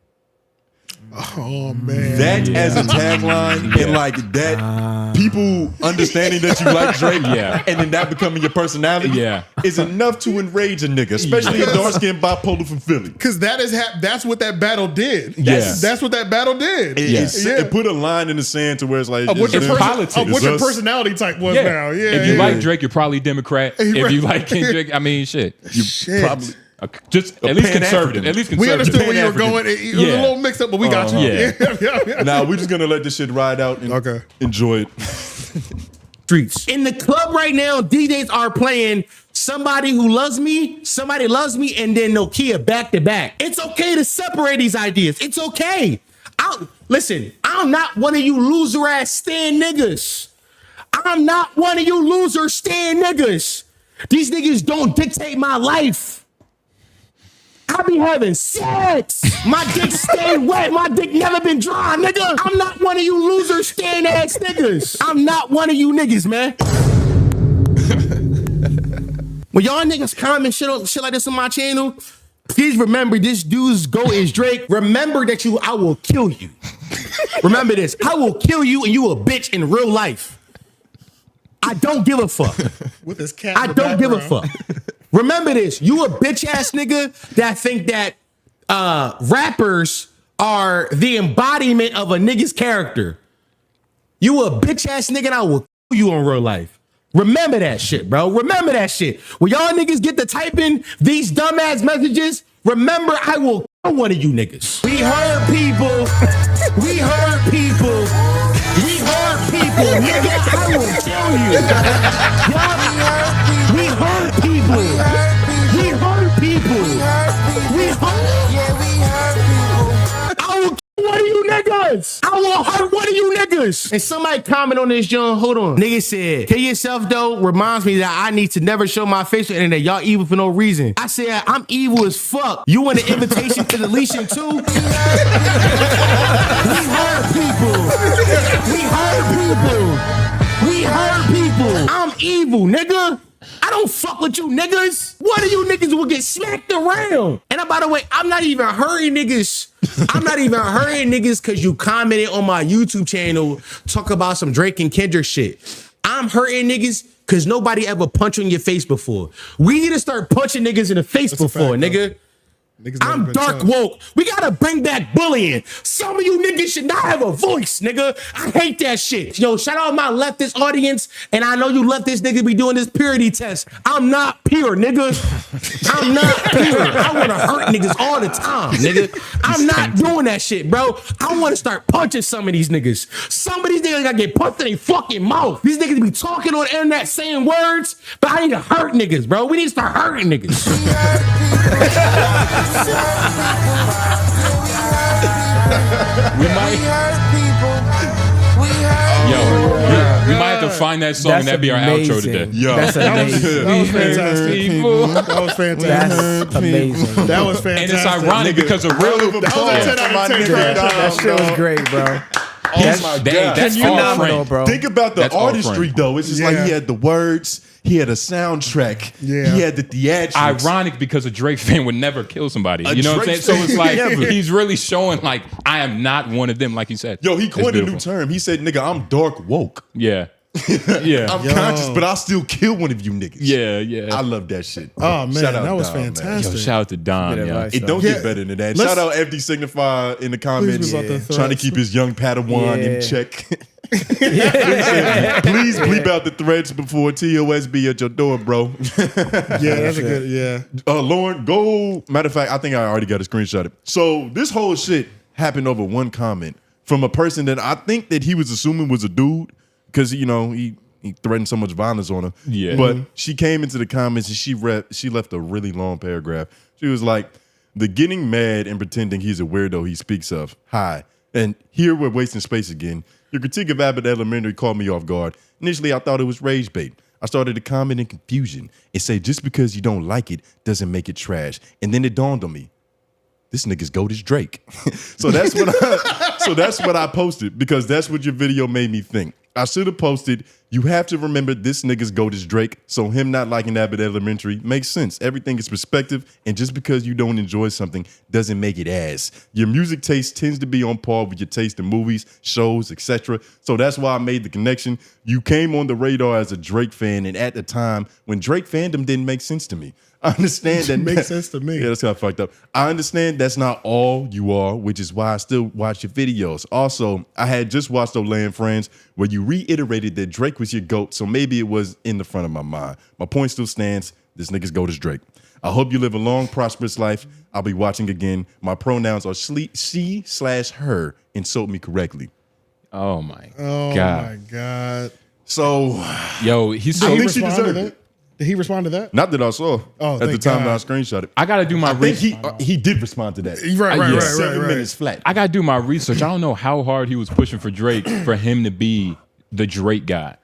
Oh man. That as a tagline and like that, people understanding that you like Drake, Yeah. and then that becoming your personality, Yeah. is enough to enrage a nigga, especially a dark skinned bipolar from Philly. Because that's what that battle did. Yes. That's what that battle did. It put a line in the sand to where it's like Of what, it's your, politics. of what It's your us. personality type was now. Yeah. If you yeah. like Drake, you're probably Democrat. If you like Kendrick, I mean, shit. You Shit. probably just at least Pan-African. conservative. At least We conservative. understood where you were going. It was a Yeah. little mixed up, but we got you. Yeah. Now we're just gonna let this shit ride out and Okay. enjoy it. Streets. In the club right now, DJs are playing Somebody Who Loves Me, Somebody Loves Me, and then Nokia back to back. It's okay to separate these ideas. It's okay. Listen, I'm not one of you loser ass stan niggas. I'm not one of you loser stan niggas. These niggas don't dictate my life. I be having sex. My dick stay wet. My dick never been dry, nigga. I'm not one of you loser stan ass niggas. I'm not one of you niggas, man. When y'all niggas comment shit like this on my channel, please remember this dude's goal is Drake. Remember that I will kill you. Remember this. I will kill you and you a bitch in real life. I don't give a fuck. With his cat. I don't give a fuck. Remember this. You a bitch ass nigga that think that rappers are the embodiment of a nigga's character. You a bitch ass nigga and I will kill you in real life. Remember that shit, bro. Remember that shit. When y'all niggas get to typing these dumbass messages, remember I will kill one of you niggas. We heard people. We heard people. We heard people. Nigga, I will kill you. We heard people. We heard people. We heard people. I will kill one of you niggas. I will hurt one of you niggas. And somebody comment on this, John. Hold on. Nigga said, kill yourself though reminds me that I need to never show my face and that y'all evil for no reason. I said, I'm evil as fuck. You want an invitation to deletion too? We heard people. We heard people. We heard people. I'm evil, nigga. I don't fuck with you niggas. One of you niggas will get smacked around. And by the way, I'm not even hurting niggas. I'm not even hurting niggas because you commented on my YouTube channel talk about some Drake and Kendrick shit. I'm hurting niggas because nobody ever punched you in your face before. We need to start punching niggas in the face before, nigga. I'm dark woke. We gotta bring back bullying. Some of you niggas should not have a voice, nigga. I hate that shit. Yo, shout out my leftist audience. And I know you leftist niggas be doing this purity test. I'm not pure, nigga. I'm not pure. I wanna hurt niggas all the time, nigga. I'm not doing that shit, bro. I wanna start punching some of these niggas. Some of these niggas gotta get punched in their fucking mouth. These niggas be talking on the internet saying words, but I need to hurt niggas, bro. We need to start hurting niggas. We might have to find that song and that'd be our outro today. Yo, that was fantastic. That was fantastic. That's amazing. That was fantastic. And it's ironic because a real that was a 10 out of 10 crash out. That shit was great, bro. Oh my God. That's phenomenal, bro. Think about the That's all artistry, framed. though. It's just like he had the words, he had a soundtrack, he had the theatrics. Ironic because a Drake fan would never kill somebody. You know what I'm saying? So it's like he's really showing like I am not one of them, like he said. Yo, he coined a new term. He said, "Nigga, I'm dark woke." Yeah. Yeah. I'm conscious, but I'll still kill one of you niggas. Yeah, yeah. I love that shit. Oh man, Shout out that was Dom, man. fantastic. Yo, shout out to Don, yo. It don't get better than that. Shout out FD Signify in the comments, trying to keep his young Padawan in check. Please bleep out the threads before TOS be at your door, bro. That's a good, Lauren, go. Matter of fact, I think I already got a screenshot. So this whole shit happened over one comment from a person that I think that he was assuming was a dude because, you know, he threatened so much violence on her. Yeah. But she came into the comments and she left a really long paragraph. She was like, the getting mad and pretending he's a weirdo he speaks of. Hi. And here we're wasting space again. Your critique of Abbott Elementary caught me off guard. Initially, I thought it was rage bait. I started to comment in confusion and say, just because you don't like it doesn't make it trash. And then it dawned on me, this nigga's GOAT is Drake. So that's what I posted because that's what your video made me think. I should have posted, you have to remember this nigga's GOAT is Drake, so him not liking Abbott Elementary makes sense. Everything is perspective, and just because you don't enjoy something doesn't make it ass. Your music taste tends to be on par with your taste in movies, shows, etc. So that's why I made the connection. You came on the radar as a Drake fan, and at the time, when Drake fandom didn't make sense to me. I understand that makes sense to me. Yeah, that's kind of fucked up. I understand that's not all you are, which is why I still watch your videos. Also, I had just watched Olay and Friends where you reiterated that Drake was your GOAT, so maybe it was in the front of my mind. My point still stands. This nigga's GOAT is Drake. I hope you live a long, prosperous life. I'll be watching again. My pronouns are she/her. Insult me correctly. Oh my God. Oh my God. So, yo, he's I so think she deserved it. Did he respond to that? Not that I saw. Oh, at the thank time God. that I screenshot it. I gotta do my I think he did respond to that. Right. 7 minutes flat. I gotta do my research. I don't know how hard he was pushing for Drake for him to be the Drake guy.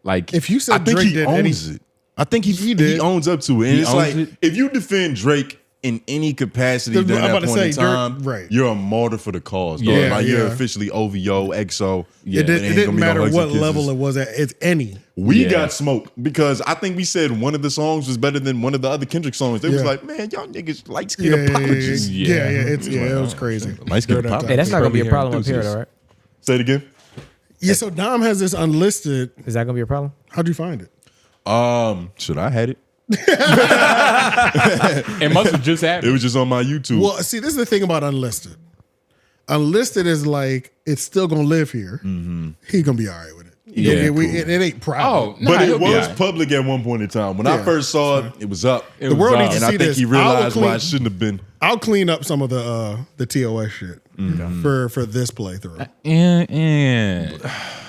Like, If you I said think Drake he did owns it. I think he owns up to it. And He it's owns like, it? if you defend Drake in any capacity I'm during that about to point in say, time, right. you're a martyr for the cause. Dog. Yeah, like, you're yeah. officially OVO, XO. It didn't matter what level it was at. It's any. We got smoked because I think we said one of the songs was better than one of the other Kendrick songs. They was like, man, y'all niggas light-skinned apologists. It was crazy. Light-skinned apologists. Hey, that's not gonna be a problem up here, though, right? Say it again. Yeah, so Dom has this unlisted. Is that gonna be a problem? How'd you find it? Should I had it? it must have just happened. It was just on my YouTube. Well, see, this is the thing about unlisted. Unlisted is like, it's still gonna live here. He's gonna be all right with it. It ain't private. Oh, but it was public at one point in time. When I first saw it, it was up. The world needs to see and I think this. he realized why it shouldn't have been. I'll clean up some of the TOS shit for this playthrough.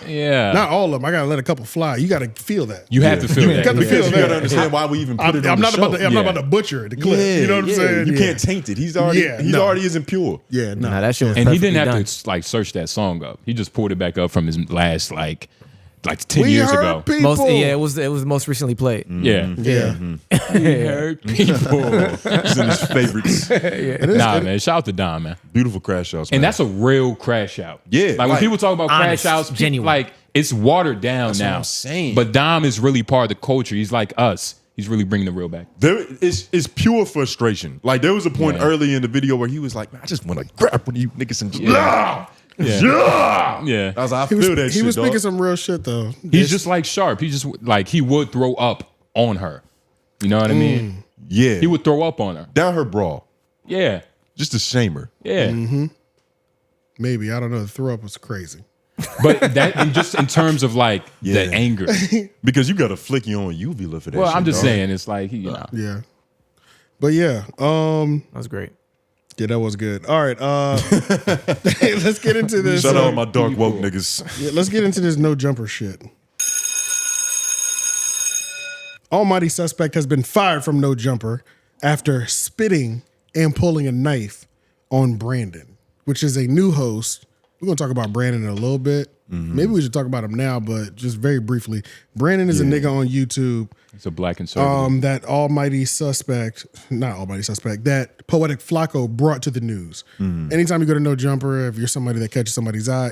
Yeah. Not all of them. I gotta let a couple fly. You gotta feel that. You have to feel that. You gotta feel You that. gotta understand why we even put it on I'm the not show. about to. I'm not about to butcher it. The clip. You know what I'm saying? You can't taint it. He's already. Already isn't pure. Yeah. No. Nah, that shit was And he didn't have perfectly to like search that song up. He just pulled it back up from his last like 10 years ago. It was most recently played. Yeah. We heard people. It's in his favorites. Nah, man. Shout out to Don, man. Beautiful crash outs. And that's a real crash out. Yeah. Like when people talk about honest, crash outs, genuine. like it's watered down That's now. what I'm saying. But Dom is really part of the culture. He's like us. He's really bringing the real back. It's pure frustration. Like there was a point early in the video where he was like, I just want to grab one of you niggas and Yeah. I was like, I feel that shit. He was dog. speaking some real shit though. He's just like Sharp. He just like he would throw up on her. You know what I mean? Yeah. He would throw up on her. Down her bra. Yeah. Just to shame her. Yeah. Maybe, I don't know. The throw up was crazy. But that and just in terms of like the anger. Because you got to flick your own uvula for that Well, shit, I'm just dog. saying it's like you know. Yeah. But yeah, That's great. yeah, that was good. All right, let's get into this. Shout out my dark woke niggas. Yeah, let's get into this no jumper shit. Almighty suspect has been fired from No Jumper after spitting and pulling a knife on Brandon, which is a new host. We're going to talk about Brandon in a little bit. Maybe we should talk about him now, but just very briefly. Brandon is a nigga on YouTube. It's a black conservative. That that Poetic Flacco brought to the news. Anytime you go to No Jumper, if you're somebody that catches somebody's eye,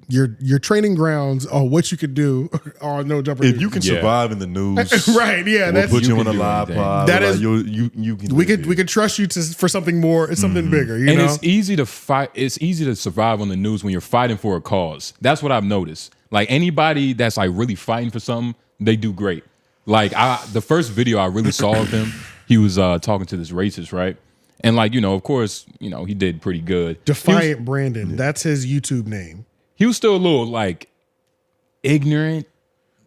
your training grounds on what you could do are No Jumper. If you can survive in the news, right? Yeah, we'll put you on a live pod. That is, you can. We could trust you for something more. It's something bigger. You know, it's easy to fight. It's easy to survive on the news when you're fighting for a cause. That's what I've noticed. Like anybody that's like really fighting for something, they do great. Like the first video I really saw of him, he was talking to this racist, right? And like, you know, of course, you know, he did pretty good. Defiant Brandon, that's his YouTube name. He was still a little like ignorant.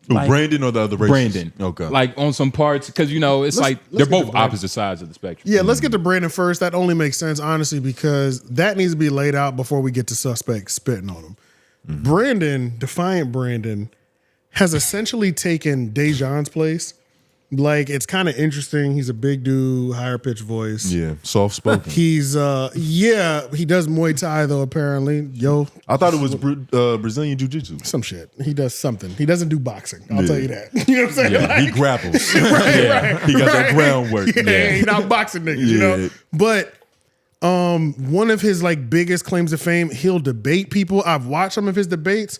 Who, Like, Brandon or the other racist? Brandon. Okay. Like on some parts, because you know, it's like they're both opposite sides of the spectrum. Yeah, let's get to Brandon first. That only makes sense, honestly, because that needs to be laid out before we get to suspect spitting on him. Brandon, Defiant Brandon, has essentially taken 𝙿𝙻𝙰𝚃's place. Like, it's kind of interesting. He's a big dude, higher pitched voice. Yeah, soft spoken. He's he does Muay Thai though, apparently. I thought it was Brazilian Jiu-Jitsu. Some shit. He does something. He doesn't do boxing. I'll tell you that. You know what I'm saying? Yeah, Like, he grapples. right. He got that groundwork. Yeah, he not boxing niggas, you know? But one of his like biggest claims to fame, he'll debate people. I've watched some of his debates.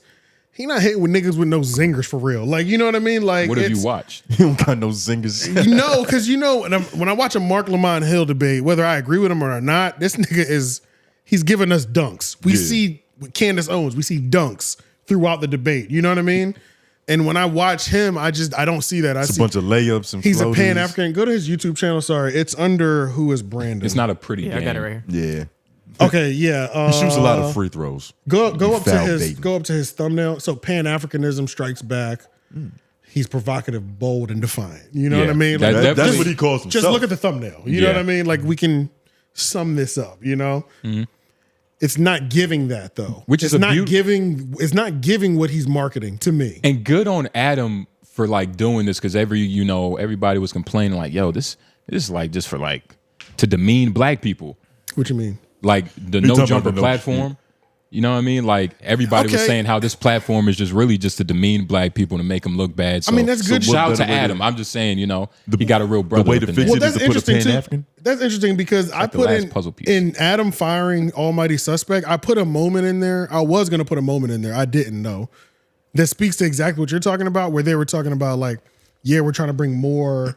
He not hitting with niggas with no zingers for real. Like, you know what I mean? Like, What have you watched? He don't got no zingers. No, because you know, when I watch a Mark Lamont Hill debate, whether I agree with him or not, this nigga he's giving us dunks. We see with Candace Owens, we see dunks throughout the debate. You know what I mean? And when I watch him, I don't see that. I It's see a bunch of layups and he's floaters. a Pan-African. Go to his YouTube channel. Sorry, it's under Who Is Brandon. It's not a pretty game. I got it right here. Yeah. Okay, yeah. He shoots a lot of free throws. Go up to foul his thumbnail. So Pan-Africanism strikes back. He's provocative, bold, and defiant. You know what I mean? Like, that's what he calls himself. Just look at the thumbnail. You know what I mean? Like, we can sum this up. You know, it's not giving that though. Which is it's not giving. It's not giving what he's marketing to me. And good on Adam for like doing this, because everybody was complaining like, yo, this is like just for like to demean black people. What you mean? Like the You No talking Jumper about the platform. You know what I mean? Like everybody was Okay. saying how this platform is just really just to demean black people to make them look bad. So, I mean, that's good. Shout out better to way to- Adam. I'm just saying, he got a real brother. way up to in fix there. it That's is to put a interesting too. Pan-African? That's interesting because I the put last puzzle piece. in Adam firing Almighty Suspect. I put a moment in there. I was gonna put a moment in there. I didn't know. That speaks to exactly what you're talking about. Where they were talking about like, yeah, we're trying to bring more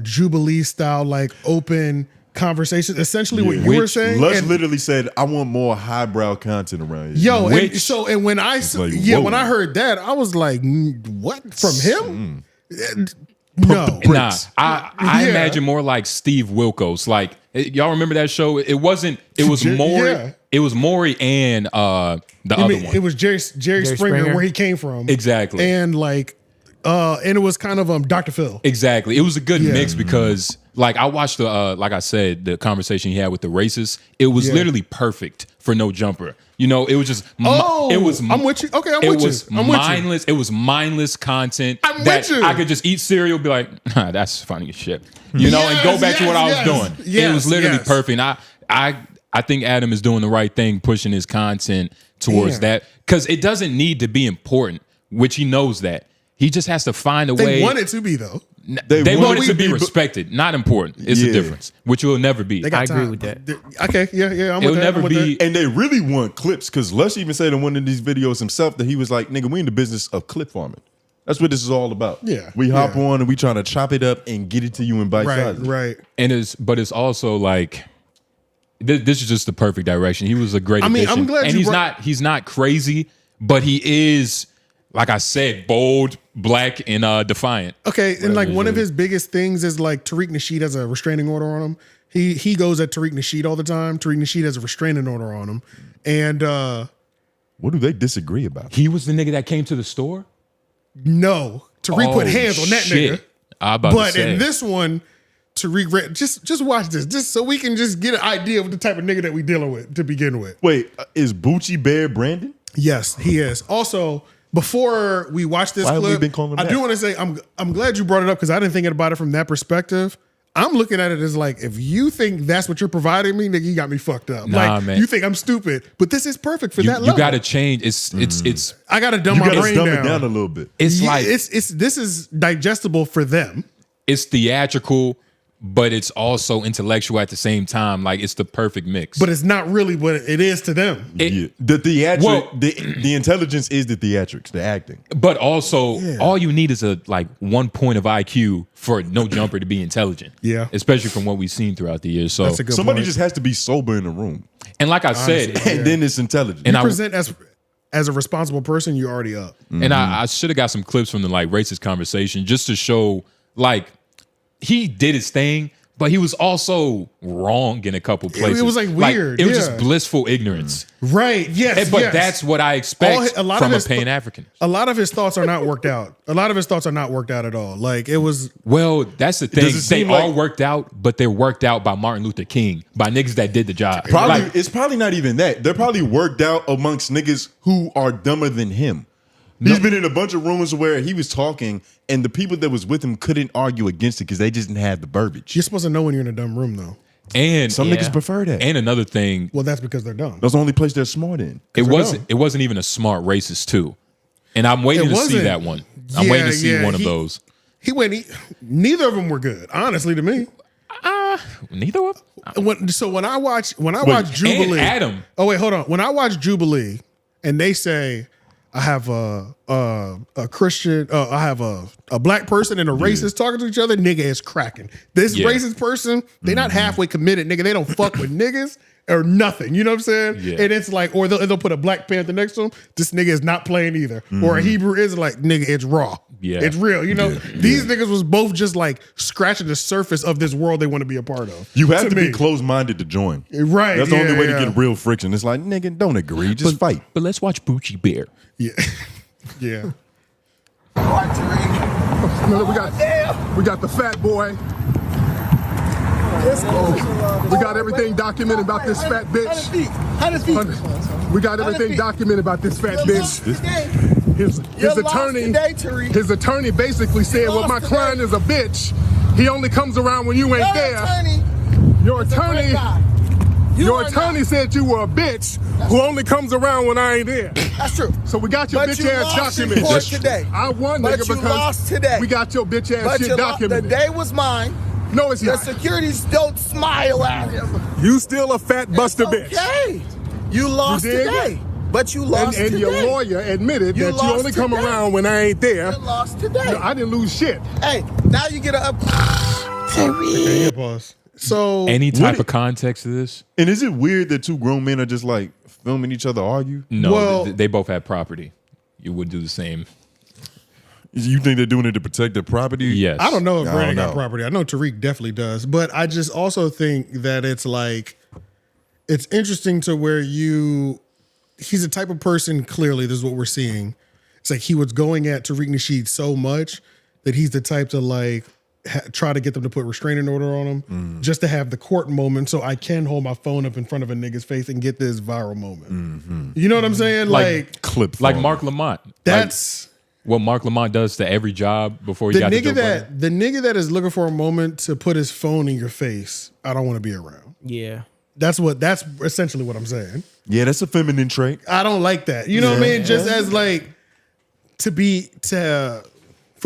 Jubilee style like open conversations. Essentially, what you were saying. Lush And- literally said, I want more highbrow content around here. Yo, and when I like, when whoa. I heard that, I was like, what from him? No, Nah, I Yeah. imagine more like Steve Wilkos. Like y'all remember that show? It wasn't. It was Maury. Yeah. It was Maury and the You other mean, one. it was Jerry Springer, where he came from. Exactly. And like, and it was kind of Dr. Phil. Exactly. It was a good Yeah. mix because, like, I watched like I said, the conversation he had with the racists. It was literally perfect for No Jumper. You know, it was just. I'm with you. Okay, I'm with you. I'm with you. mindless. It was mindless content. I'm that with you. I could just eat cereal, be like, that's funny as shit. You know, and go back to what I was doing. It was literally perfect. And I think Adam is doing the right thing, pushing his content towards that, because it doesn't need to be important, which he knows that. He just has to find a way. They want it to be though. They want it to be respected, not important. It's a difference, which will never be. I agree with that. Okay, yeah. It'll never be. And they really want clips because Lush even said in one of these videos himself that he was like, nigga, we in the business of clip farming. That's what this is all about. Yeah. We hop on and we trying to chop it up and get it to you in bite sizes. Right. And it's also like, this is just the perfect direction. He was a great addition. I'm glad and he's not crazy, but he is, like I said, bold, black, and defiant. Okay, and like one of his biggest things is like 𝷖𝚃 Nasheed has a restraining order on him. He goes at 𝷖𝚃 Nasheed all the time. 𝷖𝚃 Nasheed has a restraining order on him. And what do they disagree about? He was the nigga that came to the store? No. 𝷖𝚃 put hands on that nigga. But in this one, 𝷖𝚃 just watch this, just so we can just get an idea of the type of nigga that we dealing with to begin with. Wait, is Bucci Bear Brandon? Yes, he is. Also, before we watch this clip, I do want to say I'm glad you brought it up because I didn't think about it from that perspective. I'm looking at it as like, if you think that's what you're providing me, nigga, you got me fucked up. Nah, like, man. you think I'm stupid, but this is perfect for that level. You got to change. It's. I got to dumb my brain dumb down. it down a little bit. It's like this is digestible for them. It's theatrical, but it's also intellectual at the same time. Like, it's the perfect mix. But it's not really what it is to them. The the intelligence is the theatrics, the acting. But also, all you need is a 1 point of IQ for no jumper to be intelligent. Yeah. Especially from what we've seen throughout the years. So Somebody just has to be sober in the room. And like I said, and then it's intelligent. And you present as a responsible person, you're already up. And I should have got some clips from the racist conversation just to show he did his thing, but he was also wrong in a couple places. It was weird. It was just blissful ignorance. Right. Yes. But that's what I expect from a Pan-African. A lot of his thoughts are not worked out. A lot of his thoughts are not worked out at all. Like it was. Well, that's the thing. They all worked out, but they're worked out by Martin Luther King, by niggas that did the job. It's probably not even that. They're probably worked out amongst niggas who are dumber than him. He's been in a bunch of rooms where he was talking and the people that was with him couldn't argue against it because they just didn't have the verbiage. You're supposed to know when you're in a dumb room, though. And some niggas prefer that. And another thing. Well, that's because they're dumb. That's the only place they're smart in. It wasn't even a smart racist too. And I'm waiting to see that one. I'm waiting to see one of those. Neither of them were good, honestly, to me. Neither of them. When I watch Jubilee, Adam. Oh wait, hold on. When I watch Jubilee, and they say, I have a Christian, I have a black person and a racist talking to each other, nigga is cracking. This racist person, they not halfway committed, nigga. They don't fuck with niggas or nothing. You know what I'm saying? Yeah. And it's like, or they'll put a Black Panther next to him. This nigga is not playing either. Or a Hebrew is like, nigga, it's raw. Yeah. It's real. You know, these niggas was both just like scratching the surface of this world they want to be a part of. You have to be closed-minded to join. Right. That's the only way to get real friction. It's like, nigga, don't agree. Just fight. But let's watch Bucci Bear. Yeah. Yeah. We got the fat boy. We got everything documented about this fat bitch. We got everything documented about this fat bitch. His attorney basically said, well, my client is a bitch. He only comes around when you ain't there. Your attorney said you were a bitch who only comes around when I ain't there. That's true. So we got your bitch ass documented. But today. I won, nigga, because lost today. we got your bitch ass shit documented. The day was mine. No, it's not. The securities don't smile at him. You still a fat buster bitch. Okay. You lost today. But you lost and today. your lawyer admitted that you only come around when I ain't there. You lost today. No, I didn't lose shit. Hey, now you get a pause. So any type of context to this? And is it weird that two grown men are just like filming each other argue? No, they both have property. You would do the same. You think they're doing it to protect their property? Yes. I don't know if Brandon got property. I know 𝷖𝚃 definitely does. But I just also think that it's like, it's interesting to where he's a type of person, clearly, this is what we're seeing. It's like he was going at 𝷖𝚃 Nasheed so much that he's the type to like try to get them to put restraining order on him just to have the court moment so I can hold my phone up in front of a nigga's face and get this viral moment. You know what I'm saying? Like clip, like Mark Lamont. That's what Mark Lamont does to every job before he got the nigga that is looking for a moment to put his phone in your face. I don't want to be around. Yeah. That's essentially what I'm saying. Yeah, that's a feminine trait. I don't like that. You know what I mean? Just as like for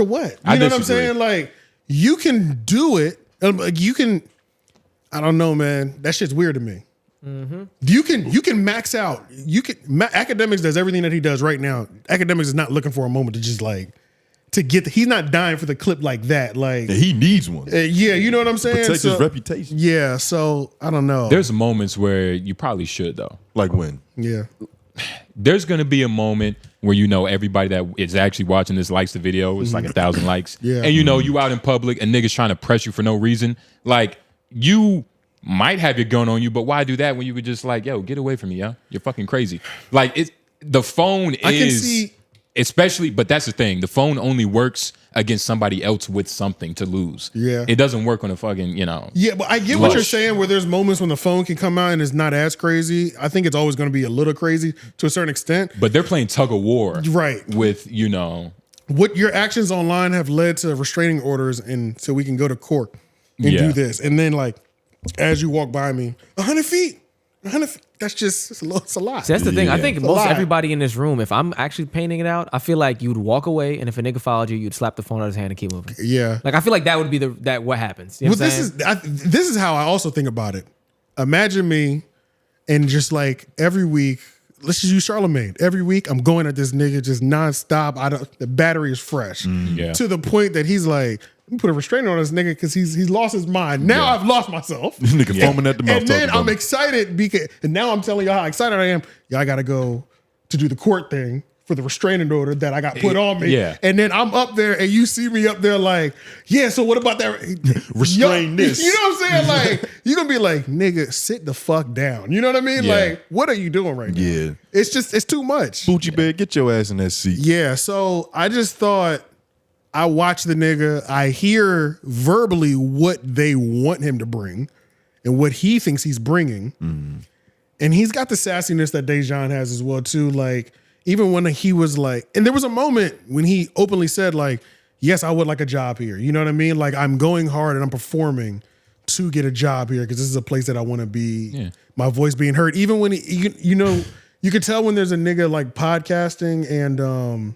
what? You know what I'm saying? Like you can do it. You can. I don't know, man. That shit's weird to me. You can max out. Akademiks does everything that he does right now. Akademiks is not looking for a moment to just like to get. He's not dying for the clip like that. Like he needs one. Yeah, you know what I'm saying. Protect his reputation. Yeah, so I don't know. There's moments where you probably should though. Like when? Yeah. There's gonna be a moment where you know everybody that is actually watching this likes the video. It's like 1,000 likes. Yeah. And you know you out in public and niggas trying to press you for no reason. Like you might have your gun on you, but why do that when you could just like, yo, get away from me, yo? You're fucking crazy. Like the phone is, I can see, especially, but that's the thing. The phone only works against somebody else with something to lose. Yeah. It doesn't work on a fucking, you know. Yeah, but I get what you're saying where there's moments when the phone can come out and it's not as crazy. I think it's always going to be a little crazy to a certain extent. But they're playing tug of war. Right. With, you know. What your actions online have led to restraining orders and so we can go to court and do this. And then like, as you walk by me, 100 feet, 100 feet. That's just, it's a lot. So that's the thing. I think It's a most lot. everybody in this room, if I'm actually painting it out, I feel like you'd walk away, and if a nigga followed you, you'd slap the phone out of his hand and keep moving. Yeah. Like I feel like that would be what happens. You know Well, what I'm saying? this is how I also think about it. Imagine me and just like every week, let's just use 𝔓𝔦𝔑. Every week I'm going at this nigga just nonstop. The battery is fresh to the point that he's like, let me put a restraint on this nigga because he's lost his mind. Now I've lost myself. This nigga foaming at the mouth. And then I'm excited because, and now I'm telling y'all how excited I am. Yeah, I gotta go to do the court thing for the restraining order that I got put on me. Yeah. And then I'm up there and you see me up there like, yeah, so what about that? Restrain this. You know what I'm saying? Like, you're gonna be like, nigga, sit the fuck down. You know what I mean? Yeah. Like, what are you doing right now? Yeah. It's just, it's too much. Boochie Bear, get your ass in that seat. Yeah, so I just thought, I watch the nigga, I hear verbally what they want him to bring and what he thinks he's bringing. And he's got the sassiness that 𝙿𝙾𝚃 has as well too. Like, even when he was like, and there was a moment when he openly said like, yes, I would like a job here. You know what I mean? Like I'm going hard and I'm performing to get a job here because this is a place that I want to be, my voice being heard. Even when you know, you could tell when there's a nigga like podcasting and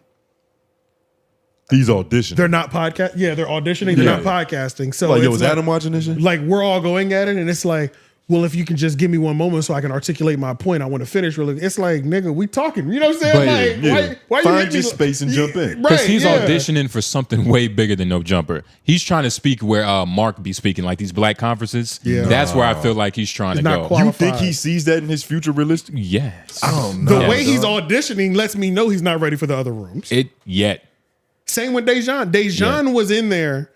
he's auditioning. They're not podcast. Yeah, they're auditioning. They're not podcasting. So like, yo, it's was Adam watching this shit? Like we're all going at it, and it's like, well, if you can just give me one moment so I can articulate my point, I want to finish. Really, it's like, nigga, we talking. You know what I'm saying? But, like, why you find hitting your me space and jump in. Because Right, he's yeah. auditioning for something way bigger than No Jumper. He's trying to speak where Mark be speaking, like these black conferences. Yeah. That's where I feel like he's trying to not go. You think he sees that in his future realistic? Yes. I don't know. The way he's auditioning lets me know he's not ready for the other rooms. Same with 𝙿𝙾𝚃. 𝙿𝙾𝚃 was in there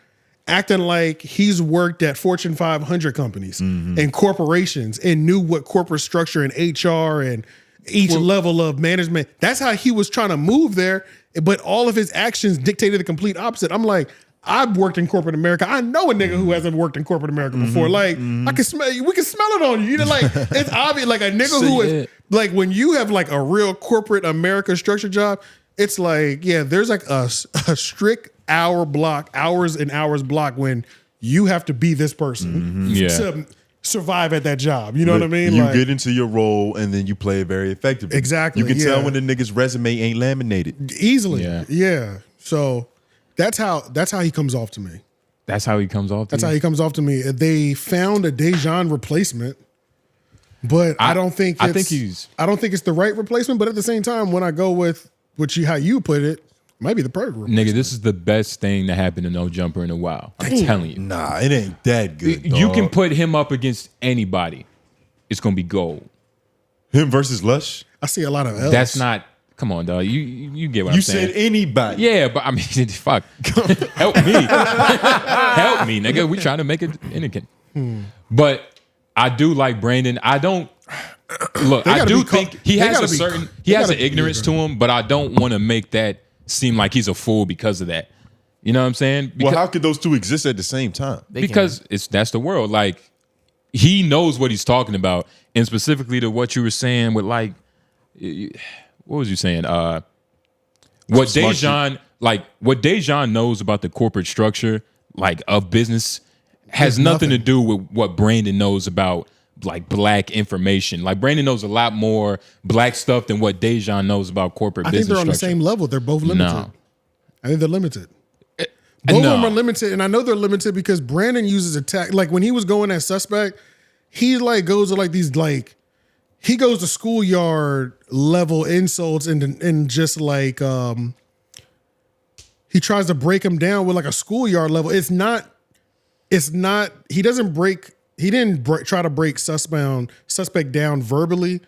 acting like he's worked at Fortune 500 companies and corporations and knew what corporate structure and HR and each level of management. That's how he was trying to move there. But all of his actions dictated the complete opposite. I'm like, I've worked in corporate America. I know a nigga who hasn't worked in corporate America before. Like, I can smell you. We can smell it on you. You know, like, it's obvious. Like a nigga who is like, when you have like a real corporate America structured job, it's like, yeah, there's like a strict hours and hours block when you have to be this person to survive at that job. You know what I mean? You like, get into your role and then you play it very effectively. Exactly. You can tell when the nigga's resume ain't laminated. Easily. Yeah. So that's how he comes off to me. That's how he comes off to That's how he comes off to me. They found a 𝙿𝙾𝚃 replacement, but I don't think it's the right replacement. But at the same time, when I go with how you put it, might be the perfect replacement. Nigga, this is the best thing that happened to No Jumper in a while. I'm telling you. Nah, it ain't that good. You can put him up against anybody. It's gonna be gold. Him versus Lush? I see a lot of L's. That's not. Come on, dog. You get what I'm saying. You said anybody. Yeah, but I mean, fuck. Help me. Help me, nigga. We trying to make it innocent. But I do like Brandon. I don't. Look, I do think he has a certain. He has an ignorance to him, but I don't want to make that seem like he's a fool because of that. You know what I'm saying? Well, how could those two exist at the same time? Because that's the world. Like, he knows what he's talking about, and specifically to what you were saying with like, what was you saying? What 𝙿𝙾𝚃 knows about the corporate structure, like of business, has nothing to do with what Brandon knows about like black information. Like Brandon knows a lot more black stuff than what 𝙿𝙾𝚃 knows about corporate business. I think they're on the structure. same level. They're both limited. No. I think they're limited. Both of them are limited, and I know they're limited because Brandon uses attack. Like when he was going as suspect, he like goes to like these like he goes to schoolyard level insults and just like he tries to break him down with like a schoolyard level. It's not. He doesn't break. He didn't try to break suspect down verbally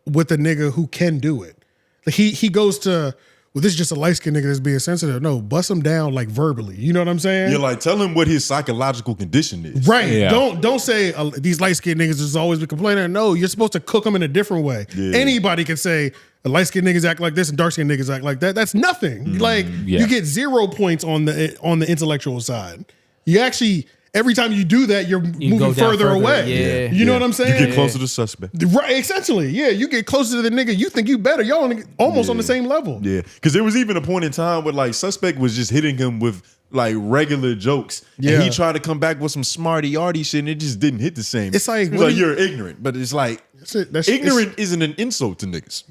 with a nigga who can do it. Like he goes to. Well, this is just a light-skinned nigga that's being sensitive. No, bust him down like verbally. You know what I'm saying? You're like, tell him what his psychological condition is. Right. Yeah. Don't say these light-skinned niggas just always be complaining. No, you're supposed to cook them in a different way. Yeah. Anybody can say light-skinned niggas act like this and dark-skinned niggas act like that. That's nothing. Like you get 0 points on the intellectual side. You actually every time you do that, you're moving further away. Yeah. You know what I'm saying? You get closer to the suspect. Right, essentially. Yeah, you get closer to the nigga. You think you better. Y'all almost on the same level. Yeah, because there was even a point in time where like suspect was just hitting him with like regular jokes. Yeah. And he tried to come back with some smarty-arty shit and it just didn't hit the same. It's like, you're ignorant, but it's like ignorant isn't an insult to niggas.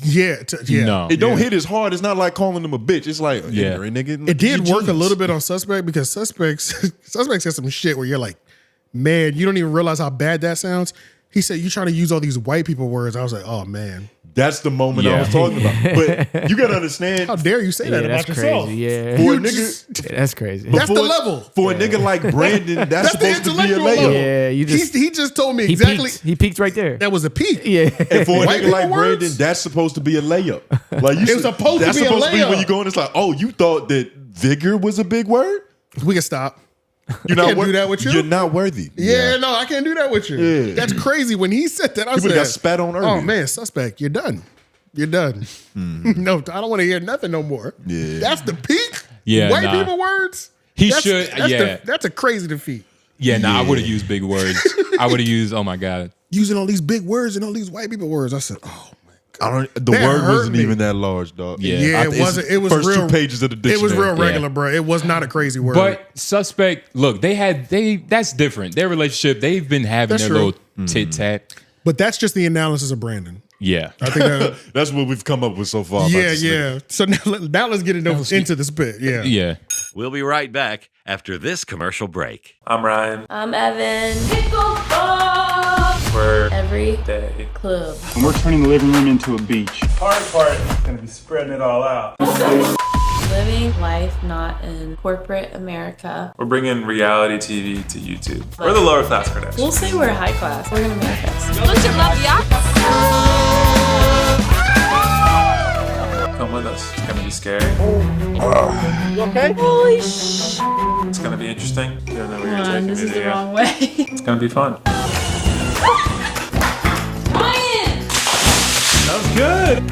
Yeah. No. It don't hit as hard. It's not like calling them a bitch. It's like ignorant nigga. It did work a little bit on suspect because suspects said some shit where you're like, man, you don't even realize how bad that sounds. He said, you trying to use all these white people words. I was like, oh man. That's the moment I was talking about. But you gotta understand. How dare you say that about yourself? Yeah. For a nigga, that's crazy. That's the level. For a nigga like Brandon, that's supposed to be a layup. Yeah, he just told me exactly. He peaked right there. That was a peak. Yeah. And for a nigga like Brandon, that's supposed to be a layup. Like It was supposed to be a That's supposed to be layup. when you go in. It's like, oh, you thought that vigor was a big word? We can stop. You're I not can't do that with you. You're not worthy. Yeah, no, I can't do that with you. Yeah. That's crazy. When he said that, I You said, got spat on earlier. oh man, suspect, you're done. You're done. No, I don't want to hear nothing no more. Yeah. That's the peak. Yeah, White nah. people words. He That's- should. that's that's a crazy defeat. Yeah, I would have used big words. I would have used, oh my God. Using all these big words and all these white people words. I said, oh The That word hurt wasn't me. even that large, dog. yeah, it wasn't. It was first real. 2 pages of the dictionary. It was real regular, bro. It was not a crazy word. But suspect, look, that's different. Their relationship, they've been having That's their true. little tit-tat. But that's just the analysis of Brandon. Yeah. I think that. That's what we've come up with so far. about Yeah, this yeah. So now let's get into the spit. Yeah. Yeah. We'll be right back after this commercial break. I'm Ryan. I'm Evan. Pickleball. We're Every day. club. And we're turning the living room into a beach. Hard part is gonna be spreading it all out. Living life not in corporate America. We're bringing reality TV to YouTube. We're the lower class Kardashians. We'll say we're high class. We're gonna manifest. Come with us. It's gonna be scary. You okay? Holy sh! It's gonna be interesting. You don't know where you're Come on, taking this me is the to. wrong way. It's gonna be fun. Ryan! That was good.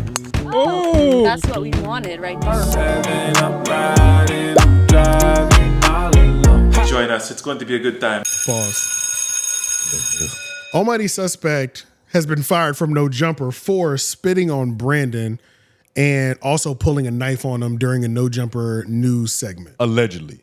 Oh, that's what we wanted right there. Join us. It's going to be a good time. Pause. Almighty suspect has been fired from No Jumper for spitting on Brandon and also pulling a knife on him during a No Jumper news segment. Allegedly.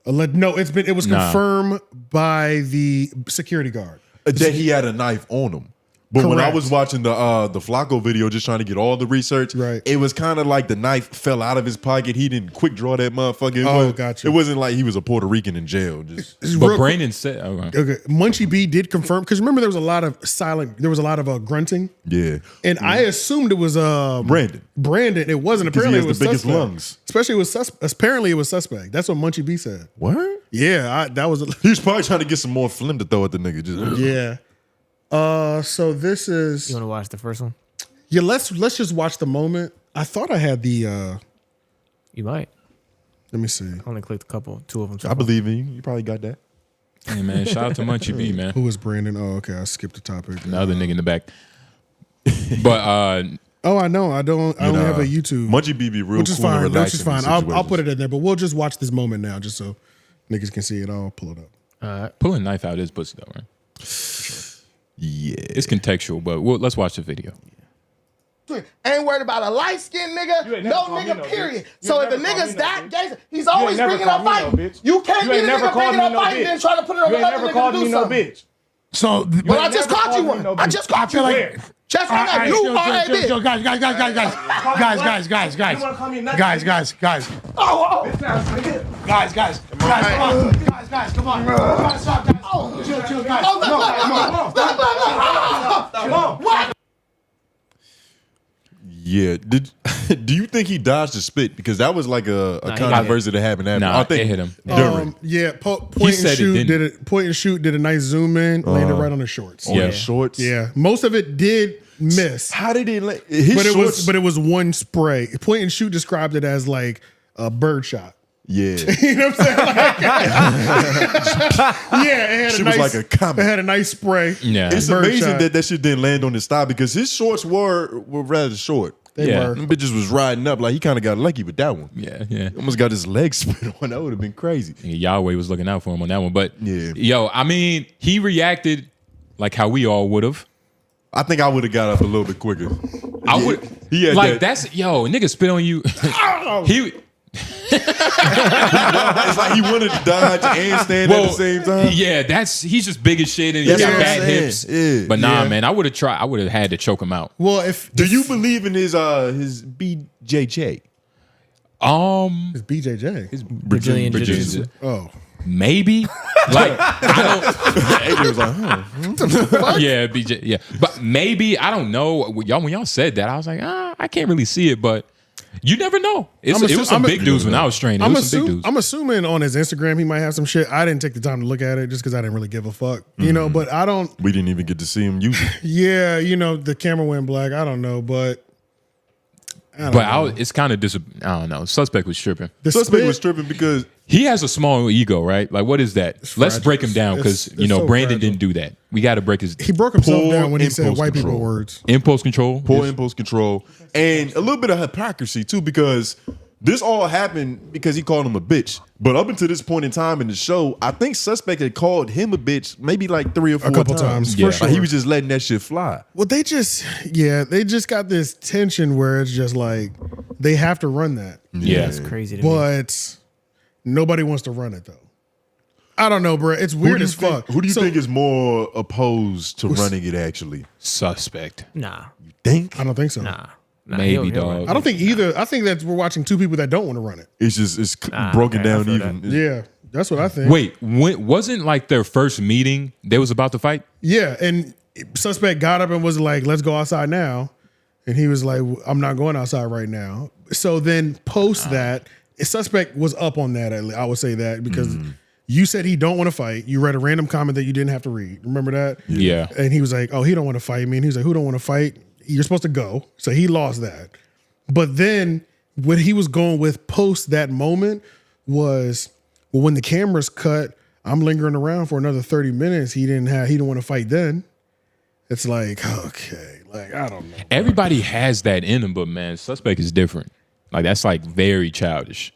No, it was confirmed by the security guard That he had a knife on him. But when I Correct. was watching the Flacco video, just trying to get all the research, it was kind of like the knife fell out of his pocket. He didn't quick draw that motherfucker. Gotcha. It wasn't like he was a Puerto Rican in jail. But Brandon said, okay, Munchie B did confirm because remember there was a lot of grunting. Yeah, and I assumed it was Brandon. Brandon, it wasn't. Because he Apparently, has it was the biggest suspect. lungs. Especially apparently it was suspect. That's what Munchie B said. What? Yeah, that was. He was probably trying to get some more phlegm to throw at the nigga. Just Yeah. So this is. You want to watch the first one? Yeah, let's just watch the moment. I thought I had the. You might. Let me see. I only clicked two of them. I believe in you. You probably got that. Hey man, shout out to Munchie B, man. Who was Brandon? Oh, okay. I skipped the topic. Another nigga in the back. But oh, I know. I only have a YouTube. Munchie B be real which is cool and fine. Which relaxing is fine. in I'll situations. put it in there, but we'll just watch this moment now, just so niggas can see it. I'll pull it up. Pulling a knife out is pussy though, right? Yeah, it's contextual, but let's watch the video. Ain't worried about a light-skinned nigga, no nigga, period. So if the nigga's that gay, he's always bringing up fighting. You can't get a nigga bringing up fighting and try to put it on another nigga to do something. So, But I just caught you one. I just caught you one. Chest right now. You are a bitch. Guys. Oh. Guys, come on. Stop, guys. Oh, chill, guys. Come on. What? Yeah. Do you think he dodged the spit? Because that was like a controversy that happened after. I think it hit him. Yeah, point and shoot did a nice zoom in, landed right on the shorts. On the shorts? Yeah. Most of it did miss. How did it land? But it was one spray. Point and shoot described it as like a bird shot. Yeah. You know what I'm saying? Yeah, She was like a comet. It had a nice spray. Yeah. It's amazing that shit didn't land on his thigh because his shorts were rather short. They were. Them bitches was riding up. Like, he kind of got lucky with that one. Yeah. Almost got his legs split on. That would have been crazy. Yahweh was looking out for him on that one. But, yo, I mean, he reacted like how we all would have. I think I would have got up a little bit quicker. I would. Yeah, like, nigga spit on you. It's like he wanted to dodge and stand at the same time. Yeah, he's just big as shit and he got bad hips. Yeah. But nah, man, I would have had to choke him out. Well, do you believe in his BJJ? His BJJ. His Brazilian Jiu-Jitsu. Oh. Maybe. Like, I don't. was like, yeah, BJ. Yeah, but maybe, I don't know. When y'all said that, I was like, I can't really see it, but you never know. It was some big dudes when I was training. It was some big dudes. I'm assuming on his Instagram he might have some shit. I didn't take the time to look at it just because I didn't really give a fuck. You know, but I don't. We didn't even get to see him use it. Yeah, you know, the camera went black. I don't know, but. It's kind of I don't know. Suspect was tripping. The suspect was tripping because he has a small ego, right? Like, what is that? Let's break him down because so Brandon fragile. didn't do that. We got to break his. He broke himself down when he said white people words. Impulse control. Poor impulse control, and a little bit of hypocrisy too, because this all happened because he called him a bitch. But up until this point in time in the show, I think Suspect had called him a bitch maybe like 3 or 4 couple times, for Like, sure. he was just letting that shit fly. Well, they just got this tension where it's just like they have to run that. Yeah, it's crazy to me. But nobody wants to run it though. I don't know, bro. It's weird as fuck. Who do you think is more opposed to running it actually? Suspect. Nah. You think? I don't think so. Nah. Maybe, dog. I don't think either. I think that we're watching two people that don't want to run it. It's broken down even. Yeah, that's what I think. Wait, wasn't like their first meeting they was about to fight? Yeah, and Suspect got up and was like, "Let's go outside now," and he was like, "I'm not going outside right now." So then post that, Suspect was up on that. I would say that because you said he don't want to fight. You read a random comment that you didn't have to read. Remember that? Yeah. And he was like, "Oh, he don't want to fight me." And he was like, "Who don't want to fight?" You're supposed to go. So he lost that. But then what he was going with post that moment was, well, when the cameras cut, I'm lingering around for another 30 minutes. He didn't want to fight then. It's like, okay, like, I don't know. Everybody has that in them, but man, Suspect is different. Like, that's like very childish.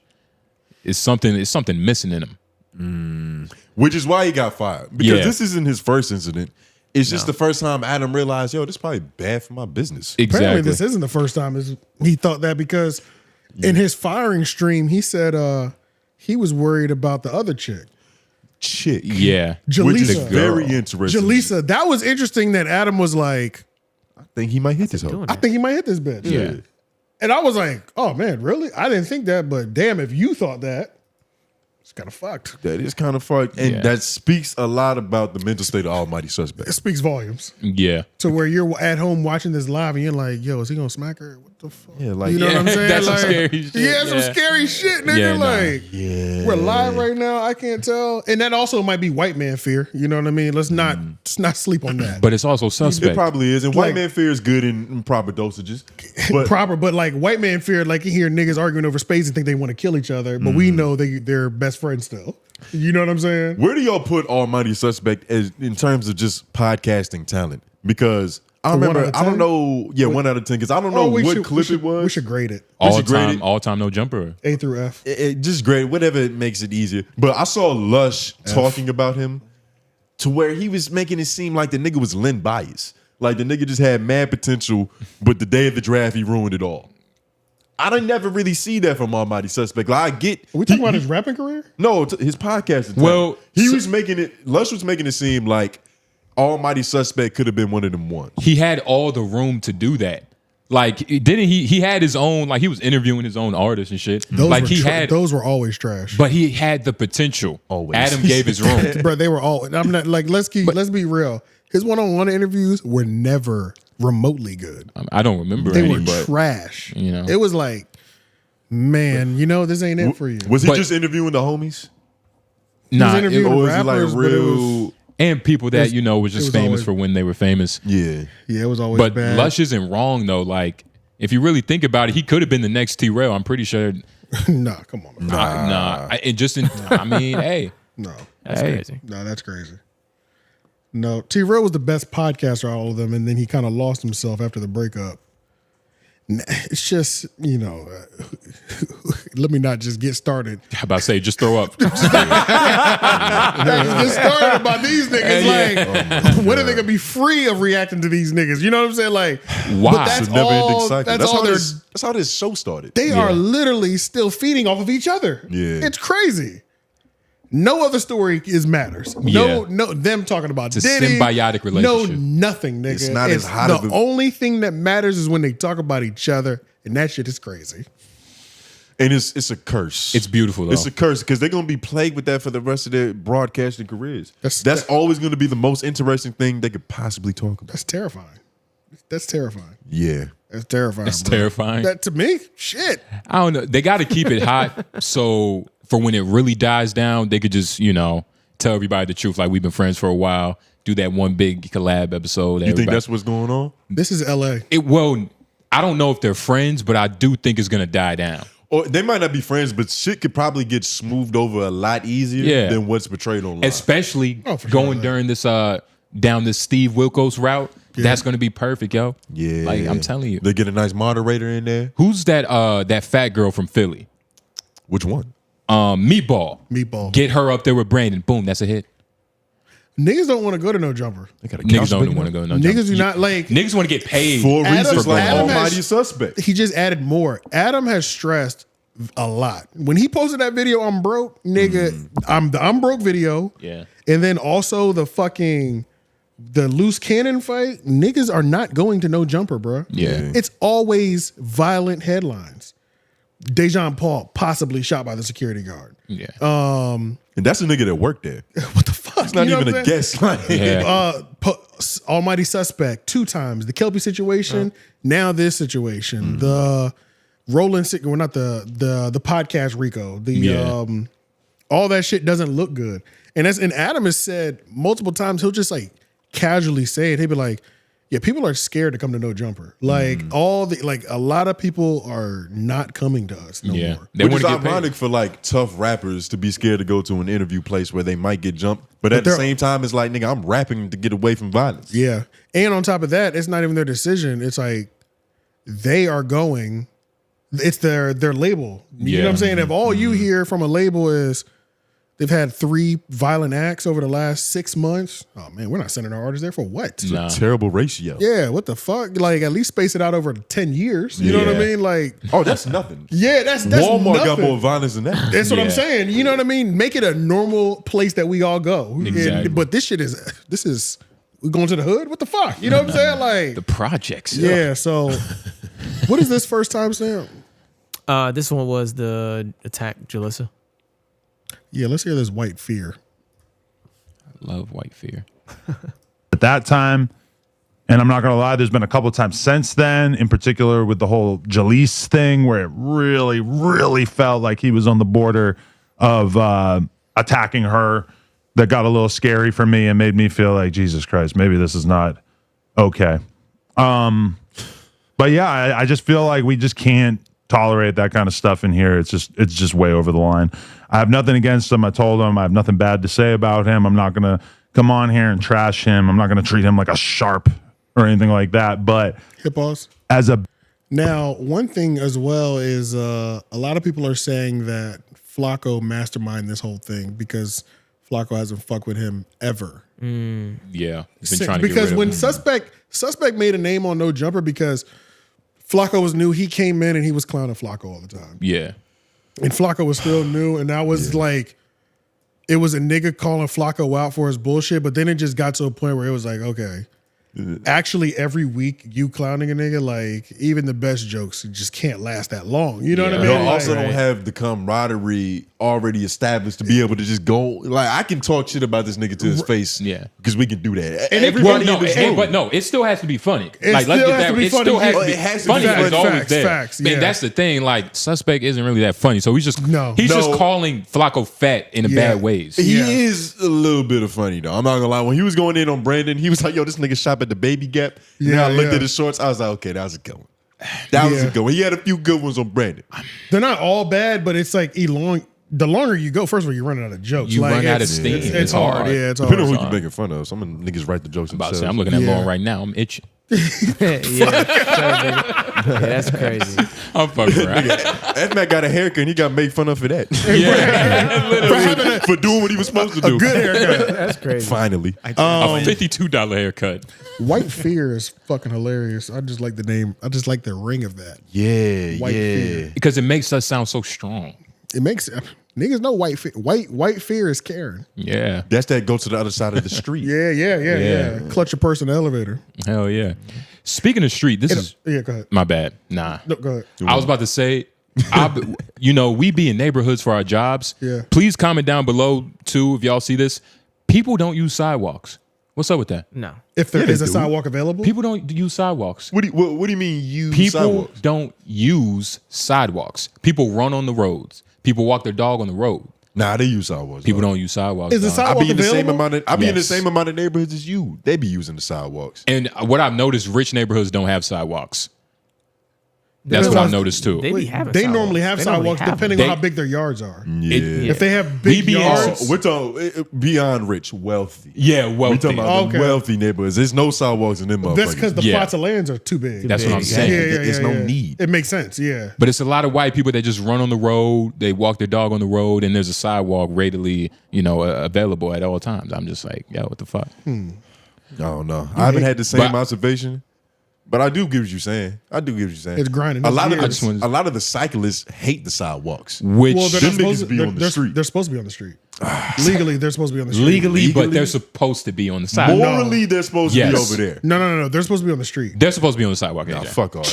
It's something missing in him. Which is why he got fired. Because this isn't his first incident. It's just the first time Adam realized, yo, this is probably bad for my business. Exactly. Apparently this isn't the first time he thought that because in his firing stream, he said he was worried about the other chick. Yeah. Jaleesa. Which is very interesting. Jaleesa. That was interesting that Adam was like, I think he might hit this hoe. I think he might hit this bitch. Yeah. And I was like, oh man, really? I didn't think that, but damn, if you thought that, it's kind of fucked. That is kind of fucked. And that speaks a lot about the mental state of Almighty Suspect. It speaks volumes. Yeah. To where you're at home watching this live and you're like, yo, is he gonna smack her? What the fuck? Yeah, like, you know what I'm saying? That's like, some scary shit. Yeah, some scary shit, nigga. We're live right now. I can't tell. And that also might be white man fear. You know what I mean? Let's not sleep on that. But it's also Suspect. It probably is. And white man fear is good in proper dosages. But but like white man fear, like you hear niggas arguing over space and think they want to kill each other, but we know they're best friends still. You know what I'm saying? Where do y'all put Almighty Suspect in terms of just podcasting talent? Because I remember, I don't know, 1 out of 10, because I don't know what clip it was. We should grade it. All time, no jumper. A through F. It just grade whatever makes it easier. But I saw Lush talking about him to where he was making it seem like the nigga was Lynn Bias. Like the nigga just had mad potential, but the day of the draft, he ruined it all. I didn't never really see that from Almighty Suspect. Like, I get. Are we talking about his rapping career? No, his podcasting. Well, he was making it. Lush was making it seem like Almighty Suspect could have been one of them ones. He had all the room to do that. Like, didn't he? He had his own. Like, he was interviewing his own artists and shit. Those were always trash. But he had the potential. Always. Adam gave his room. Bro, they were all. I'm not like. Let's be real. His one-on-one interviews were never remotely good. I don't remember. They were trash. You know, it was like, man, this ain't it for you. Was he just interviewing the homies? Nah, he was interviewing like rappers, real and people that was just famous always, for when they were famous. Yeah, it was always. But bad. Lush isn't wrong though. Like, if you really think about it, he could have been the next T-Rail. I'm pretty sure. Nah, come on. Nah. I mean, hey, no, that's crazy. No, that's crazy. No, T-Rail was the best podcaster out of all of them, and then he kind of lost himself after the breakup. It's just, let me not just get started. How about say, just throw up. Get started about these niggas. When are they gonna be free of reacting to these niggas? You know what I'm saying? Like, wow, but that's all. That's how this show started. They are literally still feeding off of each other. Yeah, it's crazy. No other story matters. No, them talking about it's a Diddy, symbiotic relationship. No, nothing, nigga. It's not as hot. The only thing that matters is when they talk about each other, and that shit is crazy. And it's a curse. It's beautiful though. It's a curse because they're gonna be plagued with that for the rest of their broadcasting careers. That's always gonna be the most interesting thing they could possibly talk about. That's terrifying. That's terrifying. Yeah. That's terrifying. That's bro. terrifying. That to me, shit. I don't know. They got to keep it hot so for when it really dies down, they could just, tell everybody the truth. Like, we've been friends for a while. Do that one big collab episode. You think that's what's going on? This is LA. I don't know if they're friends, but I do think it's going to die down. Or they might not be friends, but shit could probably get smoothed over a lot easier than what's portrayed online. Especially going during this down this Steve Wilkos route. Yeah. That's going to be perfect, yo. Yeah. Like, I'm telling you. They get a nice moderator in there. Who's that fat girl from Philly? Which one? Meatball. Get her up there with Brandon. Boom, that's a hit. Niggas don't want to go to No Jumper. Niggas don't want to go to No Jumper. Niggas do not like. Niggas want to get paid for reasons like Adam Almighty Suspect. He just added more. Adam has stressed a lot. When he posted that video, I'm broke, nigga. I'm broke video. Yeah. And then also the loose cannon fight. Niggas are not going to No Jumper, bro. Yeah. It's always violent headlines. 𝙿𝙾𝚃 possibly shot by the security guard. Yeah. And that's a nigga that worked there. What the fuck? It's not even a guess. Almighty Suspect 2 times. The Kelpie situation. Now this situation. The Roland, well, not the podcast Rico. All that shit doesn't look good. And Adam has said multiple times, he'll just like casually say it. He'll be like, yeah, people are scared to come to No Jumper. Like a lot of people are not coming to us no more. Which is ironic for like tough rappers to be scared to go to an interview place where they might get jumped. But at the same time, it's like, nigga, I'm rapping to get away from violence. Yeah. And on top of that, it's not even their decision. It's like they are going, it's their label. You know what I'm saying? If all you hear from a label is they've had 3 violent acts over the last 6 months. Oh man, we're not sending our artists there for what? It's a terrible ratio. Yeah, what the fuck? Like at least space it out over 10 years. You know what I mean? Like, oh, that's nothing. Yeah, that's Walmart nothing. got more violence than that. That's what I'm saying. You know what I mean? Make it a normal place that we all go. Exactly. But this is we going to the hood? What the fuck? You know what I'm saying? Like the projects. Yeah. So what is this first time stamp? This one was the attack Jalissa. Yeah, let's hear this White Fear. I love White Fear. At that time, and I'm not going to lie, there's been a couple of times since then, in particular with the whole Jalisse thing, where it really, really felt like he was on the border of attacking her. That got a little scary for me and made me feel like, Jesus Christ, maybe this is not okay. But yeah, I just feel like we just can't tolerate that kind of stuff in here. It's just way over the line. I have nothing against him. I told him I have nothing bad to say about him. I'm not going to come on here and trash him. I'm not going to treat him like a sharp or anything like that. But Hippos. Now, one thing as well is a lot of people are saying that Flacco masterminded this whole thing because Flacco hasn't fucked with him ever. Yeah, he's been trying to because get rid of when him. Suspect made a name on No Jumper because Flacco was new. He came in and he was clowning Flacco all the time. Yeah. And Flacco was still new, and that was like it was a nigga calling Flacco out for his bullshit, but then it just got to a point where it was like, okay, actually every week you clowning a nigga, like even the best jokes just can't last that long. You know what I mean? You also don't have the camaraderie already established to be able to just go. Like I can talk shit about this nigga to his face, because we can do that. And everybody in this room. But no, it still has to be funny. It Like let's still get has that. to be It funny. still has to It be has to be funny. facts, Is always facts, there. facts, Man, yeah. that's the thing. Like Suspect isn't really that funny, so he's just calling Flacco fat in a bad ways. He is a little bit of funny though. I'm not gonna lie. When he was going in on Brandon, he was like, "Yo, this nigga shop at the Baby Gap." And then I looked at his shorts. I was like, "Okay, that was a good one. That was a good one." He had a few good ones on Brandon. They're not all bad, but it's like the longer you go, first of all, you're running out of jokes. You like, run out of steam. It's hard. Yeah, it's hard. Depending on who you're making fun of. Some niggas write the jokes themselves. I'm looking at Lauren right now. I'm itching. That's crazy. I'm fucking right. That man got a haircut and he got made fun of for that. for doing what he was supposed to do. A good haircut. That's crazy. Finally. A $52 haircut. White Fear is fucking hilarious. I just like the name. I just like the ring of that. Yeah, White Fear. Because it makes us sound so strong. It makes niggas know White Fear. White Fear is Karen. Yeah. That's that go to the other side of the street. Yeah. Clutch your purse in the elevator. Hell yeah. Speaking of street, this is go ahead. my bad. Nah. No, go ahead. I was about to say, we be in neighborhoods for our jobs. Yeah. Please comment down below too if y'all see this. People don't use sidewalks. What's up with that? No. If there is a sidewalk available, People don't use sidewalks. What do you mean use People sidewalks? don't use sidewalks. People run on the roads. People walk their dog on the road. Nah, they use sidewalks. People don't use sidewalks. Is the dog. sidewalk I be in the same available? amount of in the Yes. same amount of neighborhoods as you. They be using the sidewalks. And what I've noticed, rich neighborhoods don't have sidewalks. That's what I've noticed too. They be having They sidewalks. normally have They normally sidewalks have depending them. on how big their yards are. Yeah. If they have big BBS. yards, We're talking beyond rich, wealthy. Yeah, We're wealthy. talking about the wealthy neighborhoods. There's no sidewalks in them motherfuckers. that's because the Yeah. plots of lands are too big. That's what I'm saying. There's no need. It makes sense. Yeah. But it's a lot of white people that just run on the road. They walk their dog on the road, and there's a sidewalk readily, available at all times. I'm just like, yo, what the fuck? I don't know. I haven't had the same But- observation, but I do get what you're saying. It's grinding. A lot Years. of the cyclists hate the sidewalks. Which Well, they're them not supposed niggas to be on the street. They're supposed to be on the street. Legally, they're supposed to be on the street. legally, but they're supposed to be on the sidewalk. Morally, they're supposed to be Yes. over there. No. They're supposed to be on the street. They're supposed to be on the sidewalk. Nah, AJ. fuck all.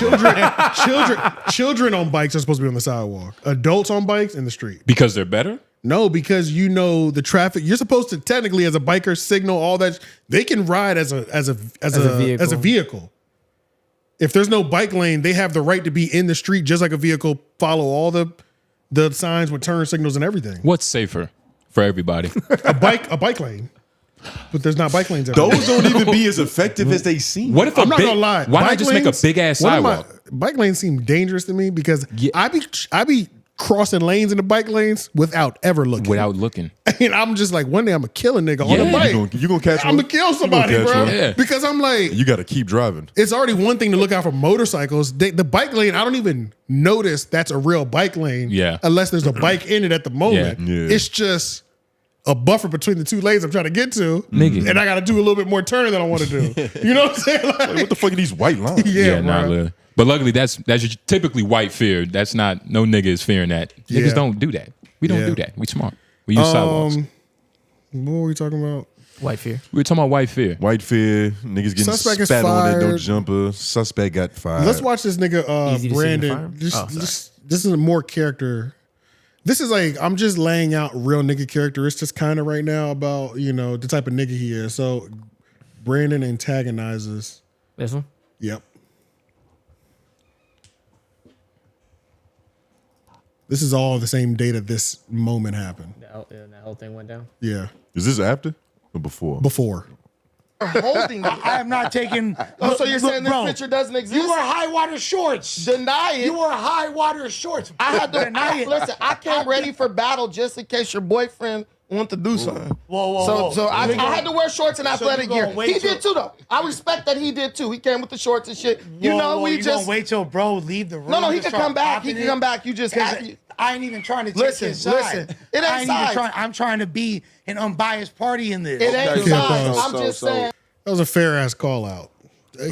Children on bikes are supposed to be on the sidewalk. Adults on bikes in the street. Because they're better? No, because the traffic. You're supposed to technically, as a biker, signal all that. They can ride as a vehicle. If there's no bike lane, they have the right to be in the street just like a vehicle. Follow all the signs with turn signals and everything. What's safer for everybody? A bike lane. But there's not bike lanes everywhere. Those don't even be as effective as they seem. What if I'm not gonna lie. Why not Bike just make a lanes- big ass one of my- sidewalk? Bike lanes seem dangerous to me because I be crossing lanes in the bike lanes without ever looking. Without looking. And I'm just like, one day I'm gonna kill a nigga on a bike. You gonna catch I'm one? gonna kill somebody, You gonna bro. catch one. Yeah. Because I'm like, You got to keep driving. it's already one thing to look out for motorcycles. The bike lane, I don't even notice that's a real bike lane. Yeah. Unless there's a bike in it at the moment. Yeah. Yeah. It's just a buffer between the two lanes I'm trying to get to. Nigga. And I got to do a little bit more turn than I want to do. You know what I'm saying? Like, Like, what the fuck are these white lines? yeah, not bro. really. But luckily, that's just typically white fear. That's not, no nigga is fearing that. Yeah. Niggas don't do that. We don't Yeah. do that. We smart. We use sidewalks. What were we talking about? White fear. We were talking about white fear. White fear, niggas getting Suspect is spat on at no fired. jumper. Suspect got fired. Let's watch this nigga Easy to see in the Brandon. fire? This is a more character. This is like, I'm just laying out real nigga characteristics kind of right now about, the type of nigga he is. So Brandon antagonizes. This one? Yep. This is all the same day that this moment happened. That whole thing went down? Yeah. Is this after or before? Before. Holding it. I am not taking. Oh, so you're saying this Bro, picture doesn't exist? You were high water shorts. Deny it. You were high water shorts. I had to Deny it. listen. I came ready for battle just in case your boyfriend wanted to do something. Whoa. So I had to wear shorts and athletic you gonna gear. wait He till- did too, though. I respect that he did too. He came with the shorts and shit. You we just just wait till bro leave the room. no. He to can start come back. He popping can it? come back. You just 'Cause I ain't even trying to take Listen, his side. listen. It ain't I ain't even sides. trying. I'm trying to be an unbiased party in this. It ain't Okay, sides. pause. I'm just saying. That was a fair ass call out.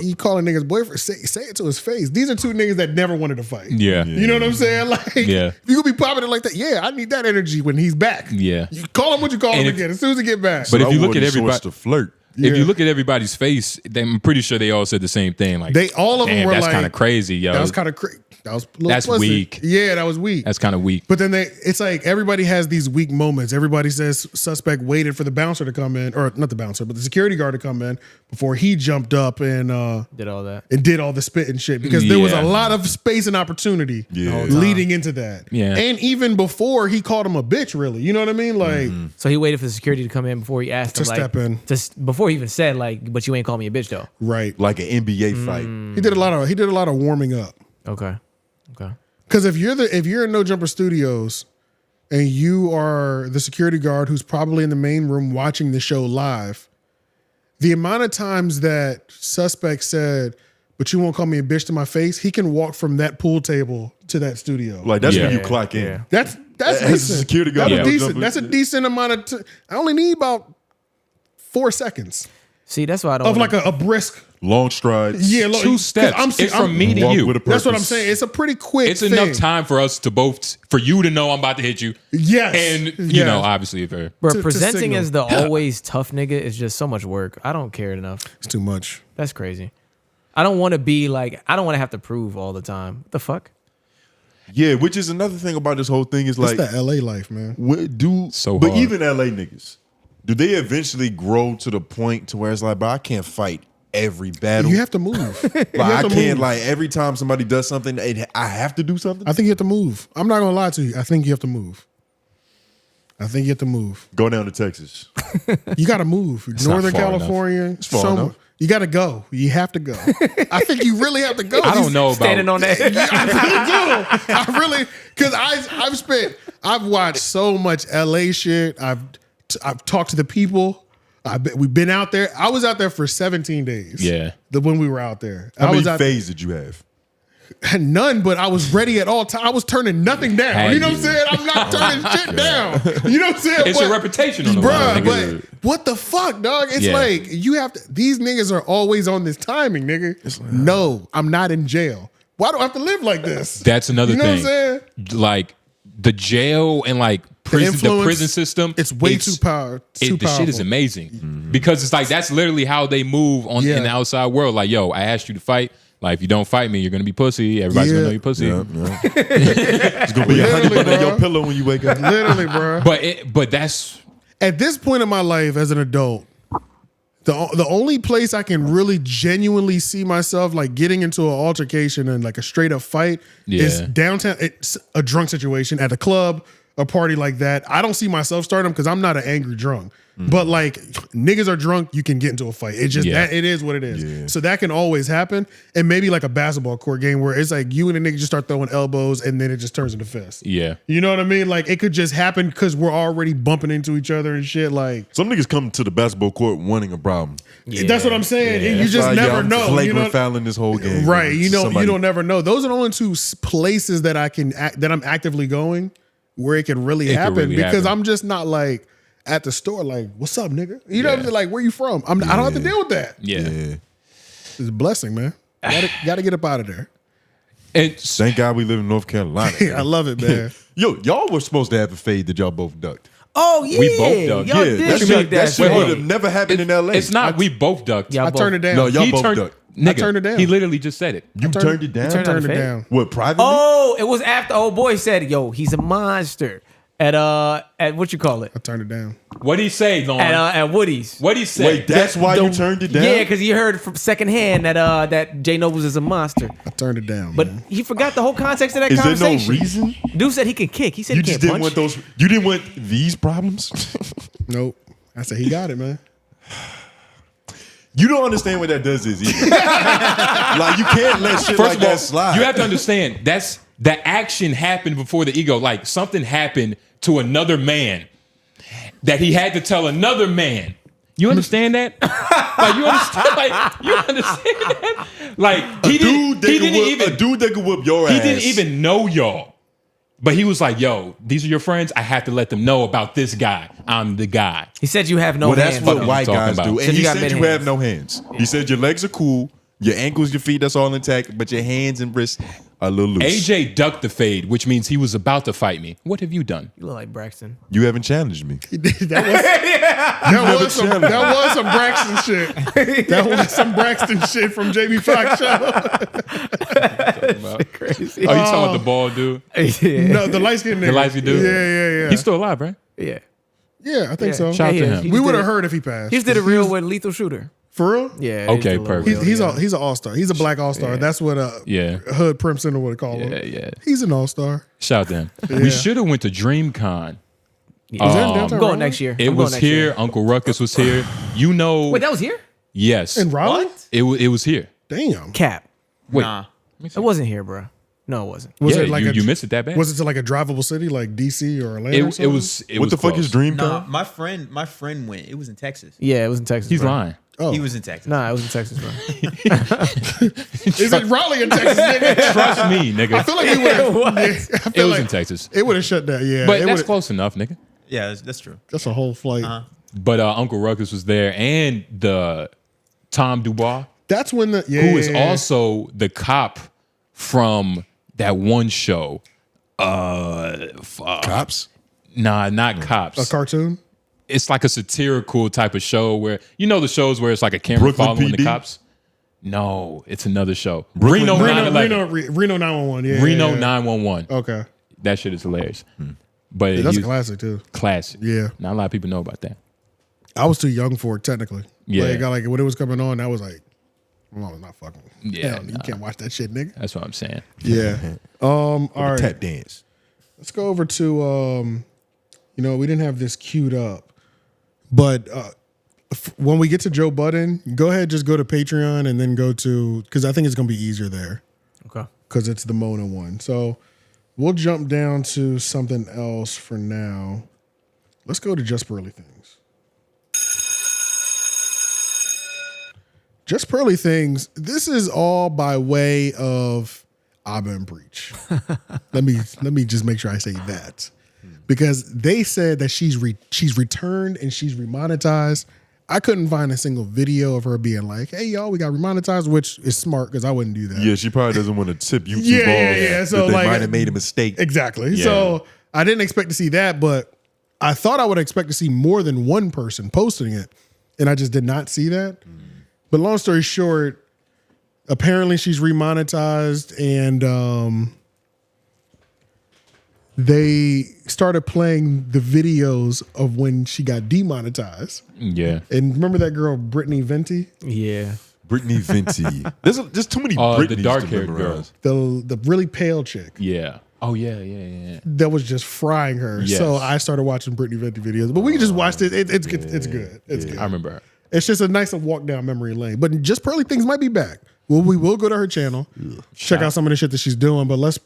he calling niggas boyfriend. Say it to his face. These are two niggas that never wanted to fight. Yeah. You know what I'm saying? Like, if you could be popping it like that, I need that energy when he's back. Yeah. You call him what you call him again as soon as he get back. But if you look at everybody, to flirt. If you look at everybody's face, I'm pretty sure they all said the same thing. Like all of them were that's like, kind of crazy, yo. That was kind of crazy. That's weak. Yeah, that was weak. That's kind of weak. But then it's like everybody has these weak moments. Everybody says suspect waited for the bouncer to come in, or not the bouncer, but the security guard to come in before he jumped up and did all that. And did all the spit and shit because there was a lot of space and opportunity leading into that. Yeah. And even before he called him a bitch, really. You know what I mean? Like, So he waited for the security to come in before he asked him To like, step in. before he even said like, but you ain't call me a bitch though. Right. Like an NBA fight. He did a lot of warming up. Okay. Because if you're in No Jumper Studios and you are the security guard who's probably in the main room watching the show live, the amount of times that suspect said, "But you won't call me a bitch to my face," he can walk from that pool table to that studio. Like that's when you clock in. That's As a decent. security guard, That's No decent. Jumper- That's a decent amount of. I only need about 4 seconds See, that's why I don't of wanna- like a brisk. Long strides. Yeah, Two steps. It's from me to you. That's what I'm saying. It's a pretty quick. It's enough time for us to for you to know I'm about to hit you. Yes. And, you know, obviously, if Bro, presenting as the always tough nigga is just so much work. I don't care enough. It's too much. That's crazy. I don't want to be like, I don't want to have to prove all the time. What the fuck? Yeah, which is another thing about this whole thing is like It's the LA life, man. But even LA niggas, do they eventually grow to the point to where it's like, bro, I can't fight every battle. You have to move. Like I can't like every time somebody does something, I have to do something. I think you have to move. I'm not gonna lie to you. I think you have to move. Go down to Texas. You got to move. Northern far enough. California. It's far enough. You got to go. You have to go. I think you really have to go. I don't know about standing on that. I really do. Because I've watched so much LA shit. I've talked to the people. We've been out there. I was out there for 17 days. Yeah. When we were out there. How I was many out phases did you have? None, but I was ready at all times. I was turning nothing down. You know what I'm saying? I'm not turning shit down. You know what I'm saying? It's a reputation on the line, Bruh, but what the fuck, dog? It's like you have to. These niggas are always on this timing, nigga. No, I'm not in jail. Why do I have to live like this? That's another You know thing. what I'm saying? Like the jail and like prison, the influence, prison system. It's way too powerful. The shit is amazing because it's like that's literally how they move on in the outside world. Like, yo, I asked you to fight. Like, if you don't fight me, you're gonna be pussy. Everybody's gonna know you pussy. It's gonna be a honey bun on your pillow when you wake up. Literally, bro. But that's at this point in my life as an adult. The only place I can really genuinely see myself like getting into an altercation and like a straight up fight is downtown. It's a drunk situation at a club, a party like that. I don't see myself starting them because I'm not an angry drunk. But like niggas are drunk, you can get into a fight. It's just that it is what it is. Yeah. So that can always happen. And maybe like a basketball court game where it's like you and a nigga just start throwing elbows and then it just turns into fists. Yeah. You know what I mean? Like it could just happen because we're already bumping into each other and shit. Like Some niggas come to the basketball court wanting a problem. that's what I'm saying. Yeah. You That's just like, never I'm know. flagrant You know? fouling this whole game. Right. You know, Somebody- you don't never know. Those are the only two places that that I'm actively going where it can really happen because I'm just not like at the store like, what's up, nigga? You know what I'm saying? Like, where you from? I don't have to deal with that. Yeah. It's a blessing, man. Gotta get up out of there. Thank God we live in North Carolina. I love it, man. Yo, y'all were supposed to have a fade that y'all both ducked. Oh yeah, We both ducked. Y'all Yeah, did that make shit- that shit shit. would have never happened in LA. It's not. We both ducked. Y'all I turned it down. No, y'all He both turned- ducked. Nigga, turned it down. He literally just said it. You turned it down? turned Turned it fade? down. What, privately? Oh, it was after old boy said, "Yo, he's a monster." At what you call it? I turned it down. What'd he say, Lauren? At Woody's. What'd he say? Wait, that's why you turned it down? Yeah, because he heard from secondhand that Jay Noblez is a monster. I turned it down. But man. he forgot the whole context of that Is there conversation. no reason? Dude said he can kick. He said You he just can't didn't punch. want those. You didn't want these problems. Nope. I said he got it, man. You don't understand what that does is either. Like you can't let shit First like of all, that slide. you have to understand that's the action happened before the ego. Like something happened to another man that he had to tell another man. You understand that? Like you understand? Like you understand that? Like a dude that could whoop your ass. He didn't even know y'all. But he was like, yo, these are your friends. I have to let them know about this guy. I'm the guy. He said you have no Well, hands. that's what though. white talking guys about. do. Said And you he got said mid you hands. have no hands. He said your legs are cool. Your ankles, your feet, that's all intact, but your hands and wrists are a little loose. AJ ducked the fade, which means he was about to fight me. What have you done? You look like Braxton. You haven't challenged me. That was some Braxton shit. That was some Braxton shit from JB Fox show. Crazy. Oh, you talking about the bald dude? No, the light skinned nigga. The light skinned dude? Yeah. He's still alive, right? Yeah. Yeah, I think so. Shout out to him. We would have heard if he passed. He just did a reel with Lethal Shooter. For real? Yeah. Okay, perfect. He's an all-star. He's a black all-star. That's what Hood Pimp Center would call him. Yeah. He's an all-star. Shout out to him. We should have went to DreamCon. I'm going next year. It was here. Uncle Ruckus was here. You know. Wait, that was here? Yes. In Raleigh? It was here. Damn. Cap. Wait. Nah. It wasn't here, bro. No, it wasn't. Was it like you missed it that bad? Was it to like a drivable city like DC or Atlanta? It was. What the fuck is DreamCon? Nah, my friend went. It was in Texas. Yeah, it was in Texas. He's bro. lying. Oh. He was in Texas. Nah, it was in Texas, bro. Is it Raleigh in Texas, nigga? Trust me, nigga. I feel like he would have. It was in Texas. It would have shut down. Yeah, But that's close enough, nigga. Yeah, that's true. That's a whole flight. But Uncle Ruckus was there, and the Tom Dubois, That's when the who is also the cop from that one show. Cops? Nah, not Cops. a cartoon. It's like a satirical type of show where the shows where it's like a camera Brooklyn following PD? the cops. No, it's another show. Brooklyn- Reno 911. Yeah, Reno yeah. 911. Okay, That shit is hilarious. But yeah, that's a classic too. classic. Yeah, Not a lot of people know about that. I was too young for it technically. Yeah. like when it was coming on, I was like, well, not fucking. Yeah, Hell, you can't watch that shit, nigga. That's what I'm saying. Yeah. All right. Tap dance. Let's go over to we didn't have this queued up. But when we get to Joe Budden, go ahead, just go to Patreon and then go to, because I think it's going to be easier there. Okay. Because it's the Mona one. So we'll jump down to something else for now. Let's go to Just Pearly Things. Just Pearly Things, this is all by way of Abba and Breach. Let me just make sure I say that. Because they said that she's returned and she's remonetized. I couldn't find a single video of her being like, "Hey y'all, we got remonetized," which is smart because I wouldn't do that. Yeah, she probably doesn't want to tip YouTube Yeah. off. So that they like, might have made a mistake. Exactly. Yeah. So I didn't expect to see that, but I thought I would expect to see more than one person posting it, and I just did not see that. But long story short, apparently she's remonetized, and they started playing the videos of when she got demonetized. Yeah. And remember that girl, Brittany Venti? Yeah. Brittany Venti. There's too many Britneys the dark to haired memorize. girl. The really pale chick. Yeah. Oh yeah. That was just frying her. Yes. So I started watching Brittany Venti videos. But we can just watch it. It's good. It's good. I remember her. It's just a nice walk down memory lane. But Just Pearly Things might be back. Well, we will go to her channel, check out some of the shit that she's doing. But let's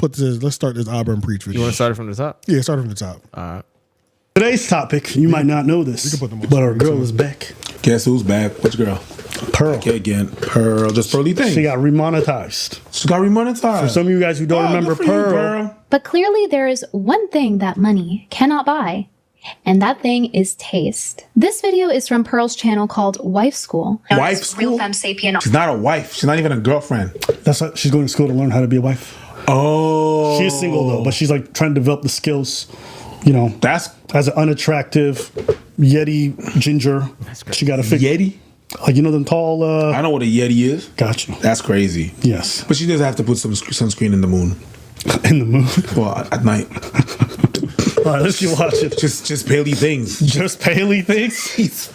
start this Auburn Preach video. You want to start it from the top? Yeah, start it from the top. All right. Today's topic, you might not know this, but our girl is back. Guess who's back? Which girl? Pearl. Okay, again, Pearl. Just Pearly thing. She got remonetized. She got remonetized. For some of you guys who don't remember good for you, Pearl. But clearly there is one thing that money cannot buy, and that thing is taste. This video is from Pearl's channel called Wife School. Wife School? She's not a wife. She's not even a girlfriend. That's what she's going to school to learn how to be a wife. Oh. She's single though, but she's like trying to develop the skills. That's as an unattractive Yeti ginger. She got to figure Yeti? Like them tall. I know what a Yeti is. Got you. That's crazy. Yes. But she does have to put some sunscreen in the moon. In the moon? Well, at night. All right, let's keep watching. Just Paley things. Just Paley things?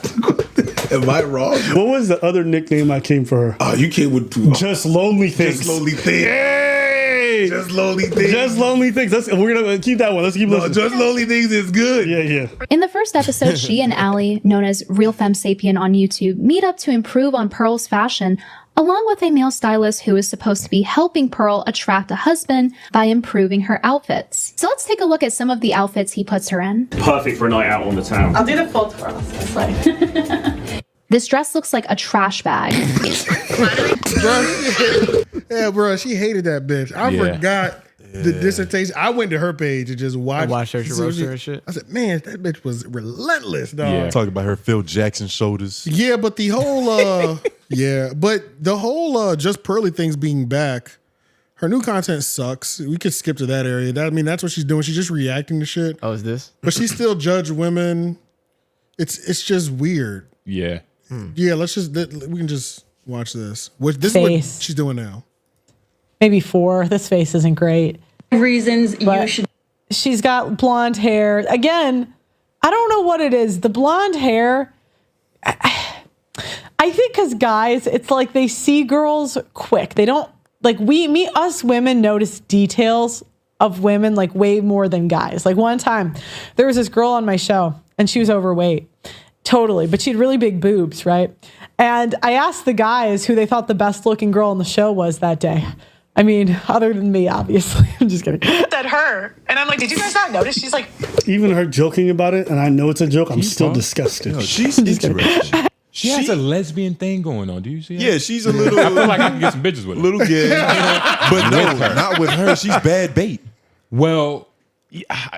Am I wrong? What was the other nickname I came for her? Oh, you came with Just Lonely Things. Just Lonely Things. Hey! Just Lonely Things. Just Lonely Things. We're going to keep that one. Let's keep listening. Just Lonely Things is good. Yeah. In the first episode, she and Allie, known as 𝙼𝚾𝚃𝚃 on YouTube, meet up to improve on Pearl's fashion, along with a male stylist who is supposed to be helping Pearl attract a husband by improving her outfits. So let's take a look at some of the outfits he puts her in. Perfect for a night out on the town. I'll do the full twirl. It's like This dress looks like a trash bag. Yeah, bro, she hated that bitch. I forgot the dissertation. I went to her page and just watched her roast her and shit. I said, man, that bitch was relentless, dog. Yeah. Talking about her Phil Jackson shoulders. Yeah, but the whole just Pearly things being back, her new content sucks. We could skip to that area. That's what she's doing. She's just reacting to shit. Oh, is this? But she still judge women. It's just weird. Yeah. Yeah, we can just watch this. This is what she's doing now. Maybe 4. This face isn't great. Reasons you should. She's got blonde hair. Again, I don't know what it is. The blonde hair, I think because guys, it's like they see girls quick. They don't, like us women notice details of women like way more than guys. Like one time, there was this girl on my show and she was overweight. Totally. But she had really big boobs, right? And I asked the guys who they thought the best looking girl on the show was that day. I mean, other than me, obviously. I'm just kidding. Said her. And I'm like, did you guys not notice? She's like... Even her joking about it, and I know it's a joke, I'm still disgusted. No, she's interesting. She has a lesbian thing going on. Do you see that? Yeah, she's a little... I feel like I can get some bitches with her. Little gay. But no, not with her. She's bad bait. Well,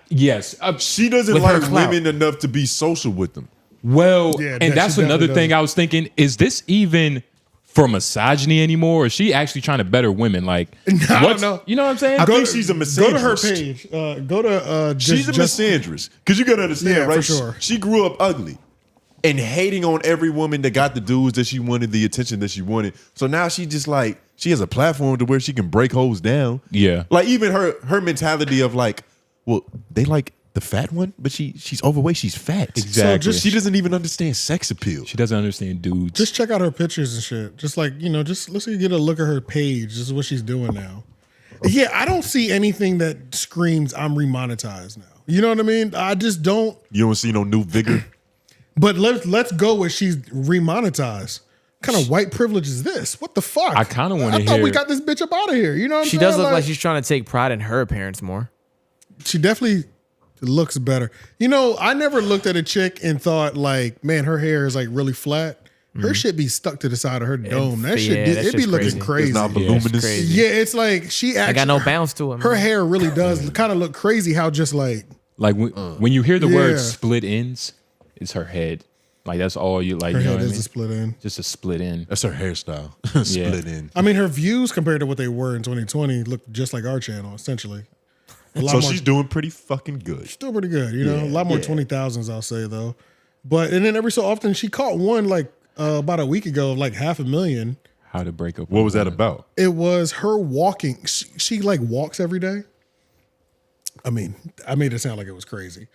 yes. She doesn't with her like clout. women enough to be social with them. Well, Yeah, and that's she another definitely thing does. I was thinking, is this even for misogyny anymore? Or is she actually trying to better women? Like, I don't know. You know what I'm saying? I think she's a misandrist. Go to her page. Go to She's a misandrist. Because you got to understand, Yeah, right? for sure. She grew up ugly and hating on every woman that got the dudes that she wanted, the attention that she wanted. So now she just like, she has a platform to where she can break hoes down. Yeah. Like even her mentality of like, well, they like the fat one, but she's overweight. She's fat. Exactly. She doesn't even understand sex appeal. She doesn't understand dudes. Just check out her pictures and shit. Just like, let's get a look at her page. This is what she's doing now. Yeah, I don't see anything that screams I'm remonetized now. You know what I mean? I just don't. You don't see no new vigor. But let's go with she's remonetized. What kind of white privilege is this? What the fuck? I kind of want to I thought hear. we got this bitch up out of here. You know what I'm She saying? does look like she's trying to take pride in her appearance more. She definitely looks better. I never looked at a chick and thought like, man, her hair is like really flat. Her shit be stuck to the side of her dome. That shit, it be looking crazy. It's not voluminous. Yeah, it's like she actually. I got no bounce to it. Her hair really does kind of look crazy. How just like when you hear the word split ends, it's her head. Like that's all you like. Her you know head what I is mean? a split end. Just a split end. That's her hairstyle. Split end. I mean, her views compared to what they were in 2020 look just like our channel, essentially. So she's doing pretty fucking good. Still pretty good, a lot more 20,000s, I'll say though. But and then every so often she caught one like about a week ago of like 500,000. How to break up. What was that about? It was her walking. She like walks every day. I mean, I made it sound like it was crazy.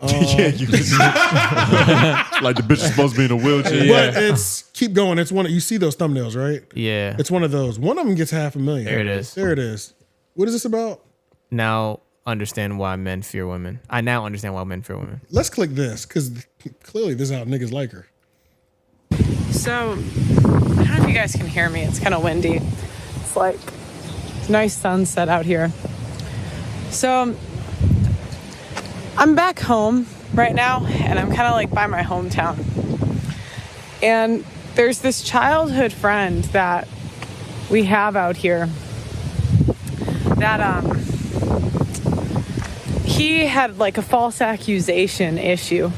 Yeah, you can see like the bitch is supposed to be in a wheelchair. But it's keep going. It's one. You see those thumbnails, right? Yeah. It's one of those. One of them gets 500,000. There it is. There it is. What is this about? Now understand why men fear women. I now understand why men fear women. Let's click this because clearly this is how niggas like her. So, I don't know if you guys can hear me. It's kind of windy. It's like nice sunset out here. So, I'm back home right now, and I'm kind of like by my hometown. And there's this childhood friend that we have out here that he had like a false accusation issue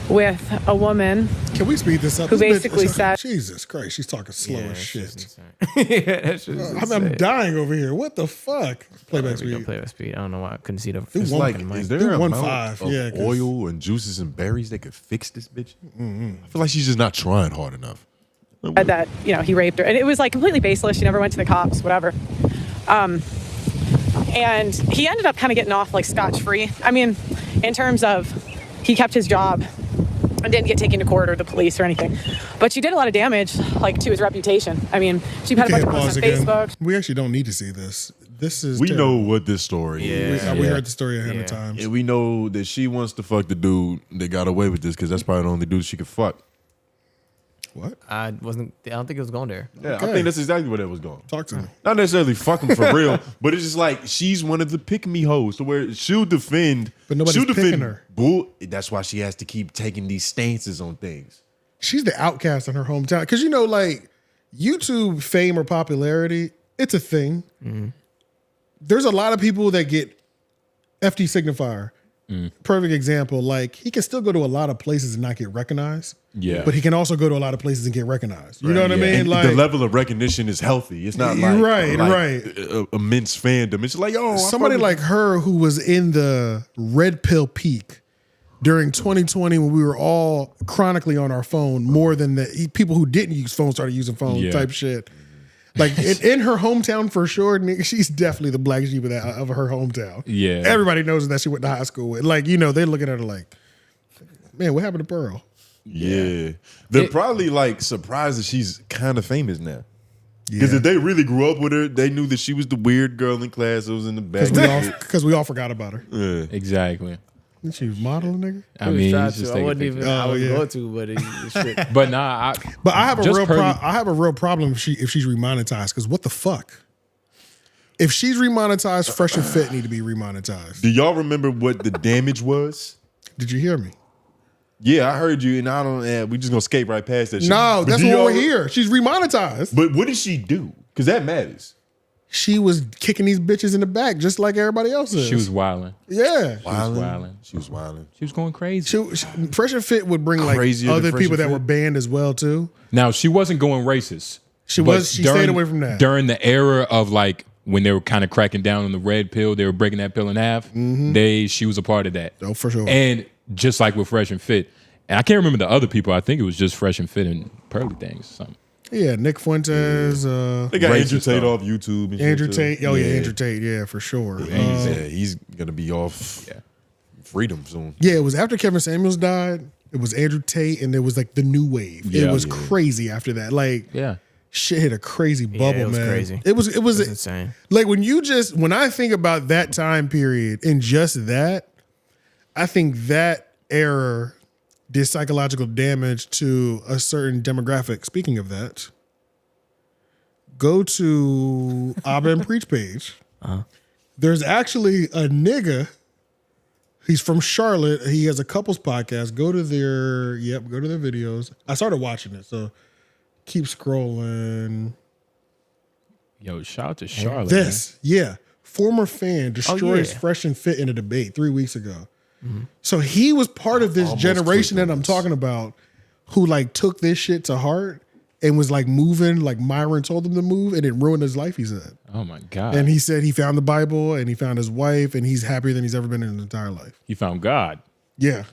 with a woman. Can we speed this up? Who This basically bitch- said, Jesus Christ, she's talking slow as shit. That's just I'm dying over here. What the fuck? Playback speed. Playback speed. I don't know why I couldn't see the. It's the like, fucking mic. is there Do a 1.5, of yeah, 'cause- oil and juices and berries that could fix this bitch? I feel like she's just not trying hard enough. that he raped her, and it was like completely baseless. She never went to the cops, whatever. And he ended up kind of getting off like scotch-free. I mean, in terms of he kept his job and didn't get taken to court or the police or anything. But she did a lot of damage, like to his reputation. I mean, she had a bunch of posts on Facebook. We actually don't need to see this. This is We terrible. know what this story is. We heard the story ahead of time. And we know that she wants to fuck the dude that got away with this because that's probably the only dude she could fuck. What? I don't think it was going there. Yeah, I think that's exactly where that was going. Talk to me. Not necessarily fucking for real, but it's just like she's one of the pick me hoes to where she'll defend. But nobody's she'll defend picking her. That's why she has to keep taking these stances on things. She's the outcast in her hometown. Because, like, YouTube fame or popularity, it's a thing. there's a lot of people that get FT signifier. Perfect example. Like he can still go to a lot of places and not get recognized. Yeah. But he can also go to a lot of places and get recognized. You know what I mean? And Like the level of recognition is healthy. It's not like right. Immense fandom. It's like, oh, somebody like her who was in the red pill peak during 2020 when we were all chronically on our phone more than the people who didn't use phones started using phones type shit. Like in her hometown for sure, nigga, she's definitely the black sheep of her hometown. Yeah. Everybody knows that she went to high school with. Like, you know, they're looking at her like, man, what happened to Pearl? Yeah. They're probably like surprised that she's kind of famous now. Because if they really grew up with her, they knew that she was the weird girl in class that was in the back. Because we all forgot about her. Yeah. Exactly. She was modeling, nigga. I mean, I he's just taking wasn't even. pictures. I was going to, but it's shit. But nah, I have a just real Pearly- I have a real problem if she's remonetized. Because what the fuck? If she's remonetized, Fresh and Fit need to be remonetized. Do y'all remember what the damage was? Did you hear me? Yeah, I heard you, and I don't. We just gonna skate right past that shit. No, But that's do what y'all we're here. She's remonetized. But what did she do? Because that matters. She was kicking these bitches in the back just like everybody else is. She was wilding. Yeah. She was wilding. She was going crazy. Fresh and Fit would bring like Crazier than other Fresh people and that Fit? were banned as well too. Now she wasn't going racist. She but stayed away from that. During the era of like when they were kind of cracking down on the red pill, they were breaking that pill in half. She was a part of that. Oh, for sure. And just like with Fresh and Fit, and I can't remember the other people. I think it was just Fresh and Fit and Pearly things. Something. Yeah, Nick Fuentes. They got Andrew Tate off YouTube. And Andrew shit, Tate. Oh yeah, Andrew Tate. Yeah, for sure. He's gonna be off freedom soon. Yeah, it was after Kevin Samuels died. It was Andrew Tate, and there was like the new wave. Yeah. It was crazy after that. Like, shit hit a crazy bubble, it was man. crazy. It was insane. Like when I think about that time period and just that, I think that era did psychological damage to a certain demographic. Speaking of that, go to Abba and Preach page. There's actually a nigga. He's from Charlotte. He has a couples podcast. Go to their videos. I started watching it, so keep scrolling. Yo, shout out to Charlotte. Former fan destroys Fresh and Fit in a debate 3 weeks ago. So he was part of this generation that I'm talking about who like took this shit to heart and was like moving like Myron told him to move, and it ruined his life, he said. Oh my God. And he said he found the Bible and he found his wife and he's happier than he's ever been in his entire life. He found God. Yeah.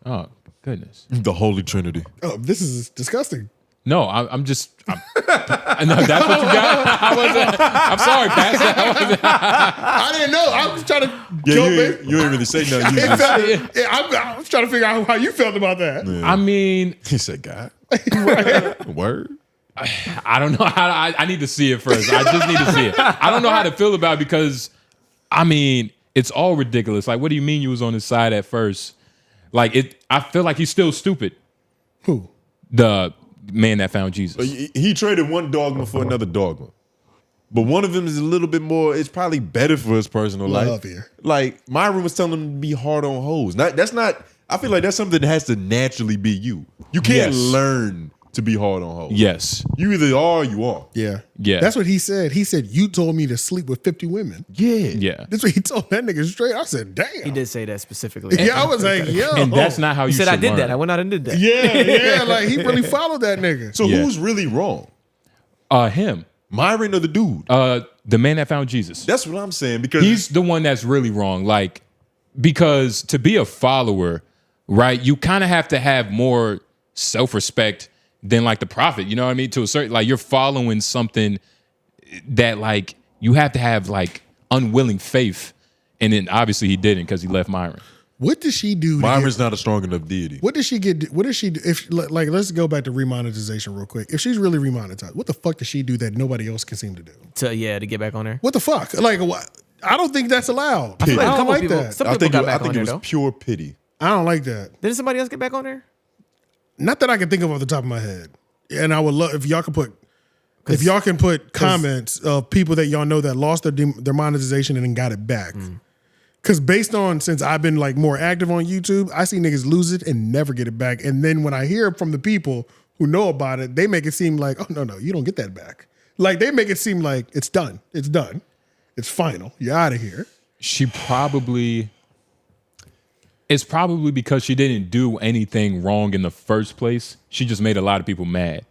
Oh, goodness. The Holy Trinity. Oh, this is disgusting. No, I'm just. No, that's what you got. I'm sorry, Pastor. I didn't know. I was trying to jump in. You ain't really say nothing. I was trying to figure out how you felt about that. Yeah. I mean, he said God. Word. I don't know how. I need to see it first. I just need to see it. I don't know how to feel about it because, I mean, it's all ridiculous. Like, what do you mean you was on his side at first? Like it. I feel like he's still stupid. Who? The man that found Jesus. He traded one dogma for another dogma. But one of them is a little bit more, it's probably better for his personal life. Here. Like, Myron was telling him to be hard on hoes. I feel like that's something that has to naturally be you. You can't learn to be hard on hoes. Yes. You either are or you are. Yeah. Yeah. That's what he said. He said, you told me to sleep with 50 women. Yeah. Yeah. That's what he told that nigga straight. I said, damn. He did say that specifically. Yeah, I was like, yo. And that's not how you He said, I should did learn. that. I went out and did that. Yeah, like he really followed that nigga. So who's really wrong? Him. Myron or the dude? The man that found Jesus. That's what I'm saying, because he's the one that's really wrong. Like, because to be a follower, right, you kind of have to have more self-respect than like the prophet. You know what I mean? To a certain, like, you're following something that like you have to have like unwilling faith. And then obviously he didn't because he left Myron. What does she do? Myron's not a strong enough deity. What does she get? What does she do? If like, let's go back to remonetization real quick. If she's really remonetized, what the fuck does she do that nobody else can seem to do? To get back on there. What the fuck? Like, what? I don't think that's allowed. I feel like a I don't couple like people- that. some people got back I think on it was there, though. pure pity. I don't like that. Didn't somebody else get back on there? Not that I can think of off the top of my head. And I would love if y'all can put comments of people that y'all know that lost their monetization and then got it back. Because based on, since I've been like more active on YouTube, I see niggas lose it and never get it back. And then when I hear from the people who know about it, they make it seem like, oh no, you don't get that back. Like they make it seem like it's done. It's done. It's final. You're out of here. It's probably because she didn't do anything wrong in the first place. She just made a lot of people mad.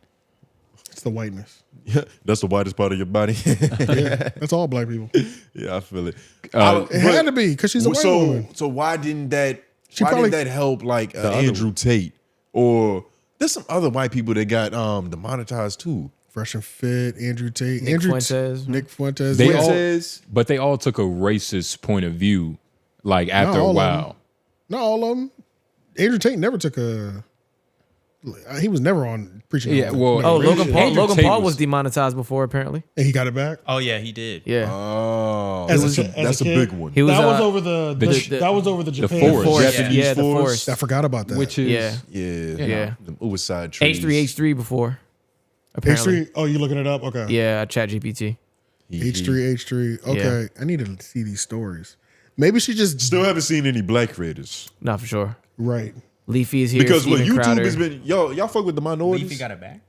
It's the whiteness. Yeah, that's the whitest part of your body. Yeah, that's all black people. Yeah, I feel it. It had to be because she's a white woman. So why didn't that? Probably- didn't that help like Andrew Tate or there's some other white people that got demonetized too? Fresh and Fit, Andrew Tate, Nick Fuentes. Nick Fuentes. But they all took a racist point of view, like after a while. Not all of them. Andrew Tate never took a. He was never on preaching. Yeah, well, Logan Paul was was demonetized before apparently. And he got it back. Oh yeah, he did. Yeah. Oh, As that's a big one. He was, that was over that was over the Japan. The forest. I forgot about that. Which is yeah. The suicide trees. H3 before. Apparently. H3. Oh, you looking it up? Okay. Yeah, ChatGPT. H3. Okay, I need to see these stories. Maybe she just still haven't seen any black creators. Not for sure. Right. Leafy is here. Because what Steven YouTube Crowder. has been, y'all fuck with the minorities. Leafy got it back.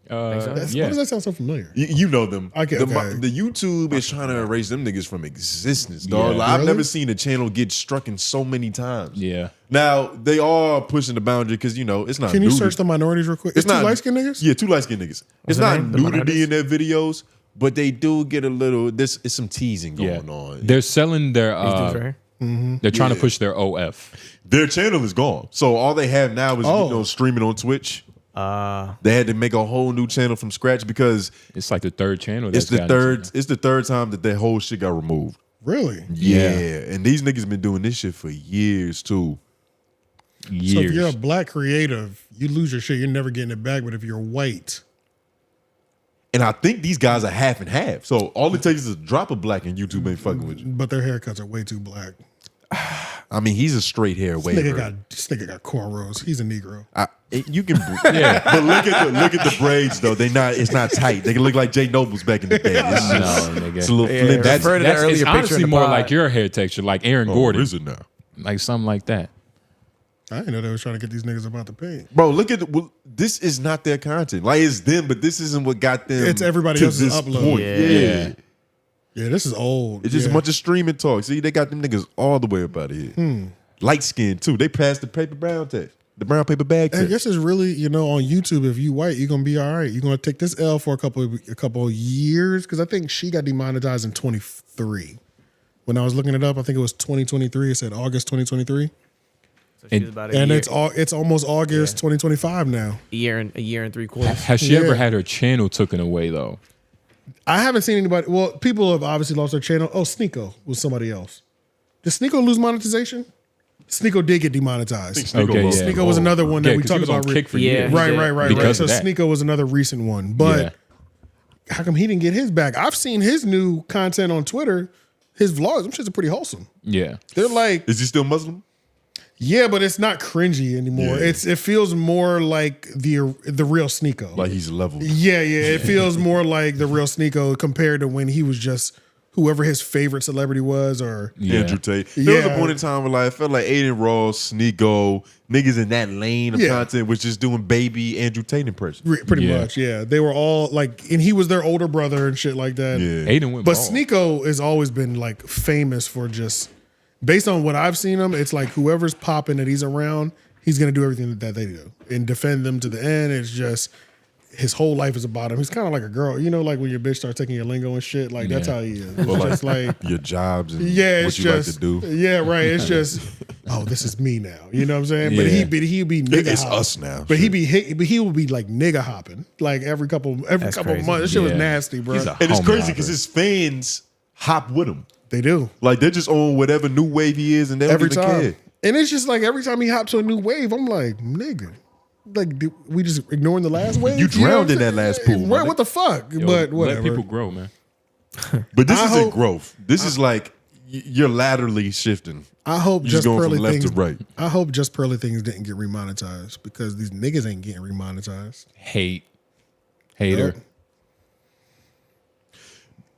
Why does that sound so familiar? You know them. Okay, the YouTube is trying to erase them niggas from existence, dog. Yeah. Like, I've Really? never seen a channel get struck in so many times. Yeah. Now they are pushing the boundary because it's not. Can you nudity. search the minorities real quick? It's not two light skinned niggas? Yeah, two light skinned niggas. It's the not name? The nudity minorities? in their videos, but they do get a little. It's some teasing going on. They're selling their. They're trying to Yeah. push their OF. Their channel is gone, so all they have now is streaming on Twitch. They had to make a whole new channel from scratch because it's like the third channel. It's the third. It's the third time that their whole shit got removed. Really? Yeah, and these niggas been doing this shit for years too. So if you're a black creative, you lose your shit. You're never getting it back. But if you're white, And I think these guys are half and half. So all it takes is a drop of black and YouTube ain't fucking with you. but their haircuts are way too black. I mean, he's a straight hair This waver. nigga got cornrows. He's a Negro. You can, but look at the braids though. It's not tight. They can look like Jay Nobles back in the day. It's a little flip. It's honestly more like your hair texture, like Aaron Gordon. Is it now? Like something like that. I didn't know they was trying to get these niggas about the paint. Bro, look at this is not their content. Like it's them, but this isn't what got them. It's everybody to else's this upload. point. Yeah. Yeah, this is old. It's just Yeah. a bunch of streaming talk. See, they got them niggas all the way up out of here. Light skin too. They passed the paper brown test, the brown paper bag I test. guess it's really, on YouTube, if you white, you're gonna be all right. You're gonna take this L for a couple of years. Because I think she got demonetized in 23. When I was looking it up, I think it was 2023. It said August 2023. So she was about a And year, it's almost August 2025 now. a year and 3/4. Has she ever had her channel taken away though? I haven't seen anybody. Well, people have obviously lost their channel. Oh, Sneeko was somebody else. Did Sneeko lose monetization? Sneeko did get demonetized. Sneeko was another one that we talked about. Kick for years. Right. Because So of that. Sneeko was another recent one. But how come he didn't get his back? I've seen his new content on Twitter. His vlogs, them shits are pretty wholesome. Yeah. They're like, is he still Muslim? Yeah, but it's not cringy anymore. Yeah. It feels more like the real Sneeko. Like he's leveled. Yeah. It feels more like the real Sneeko compared to when he was just whoever his favorite celebrity was, or Andrew Tate. There was a point in time where like I felt like Aiden Ross, Sneeko, niggas in that lane of content was just doing baby Andrew Tate impressions. Pretty much, yeah. They were all like, and he was their older brother and shit like that. Yeah. Aiden went But bald. Sneeko has always been like famous for just, based on what I've seen him, it's like whoever's popping that he's around, he's gonna do everything that they do and defend them to the end. It's just his whole life is about him. He's kind of like a girl, like when your bitch starts taking your lingo and shit. Like that's how he is. It's Or just like your jobs and it's what you just, like to do. Yeah, right. It's just, this is me now. You know what I'm saying? Yeah. But he'd be nigga It's hopping. us now. But he would be like nigga hopping like every couple months. This shit was nasty, bro. And it's crazy because his fans hop with him. They do. Like they're just on whatever new wave he is, and they don't Every even time. care. And it's just like every time he hopped to a new wave, I'm like, nigga. Like, we just ignoring the last wave? You know what drowned I'm in that saying? last pool. Right, what the fuck? Yo, but whatever. Let people grow, man. But this I isn't hope- growth. This is like you're laterally shifting. I hope You're just going Pearly from left things. to right. I hope just Pearly things didn't get remonetized because these niggas ain't getting remonetized. Hater.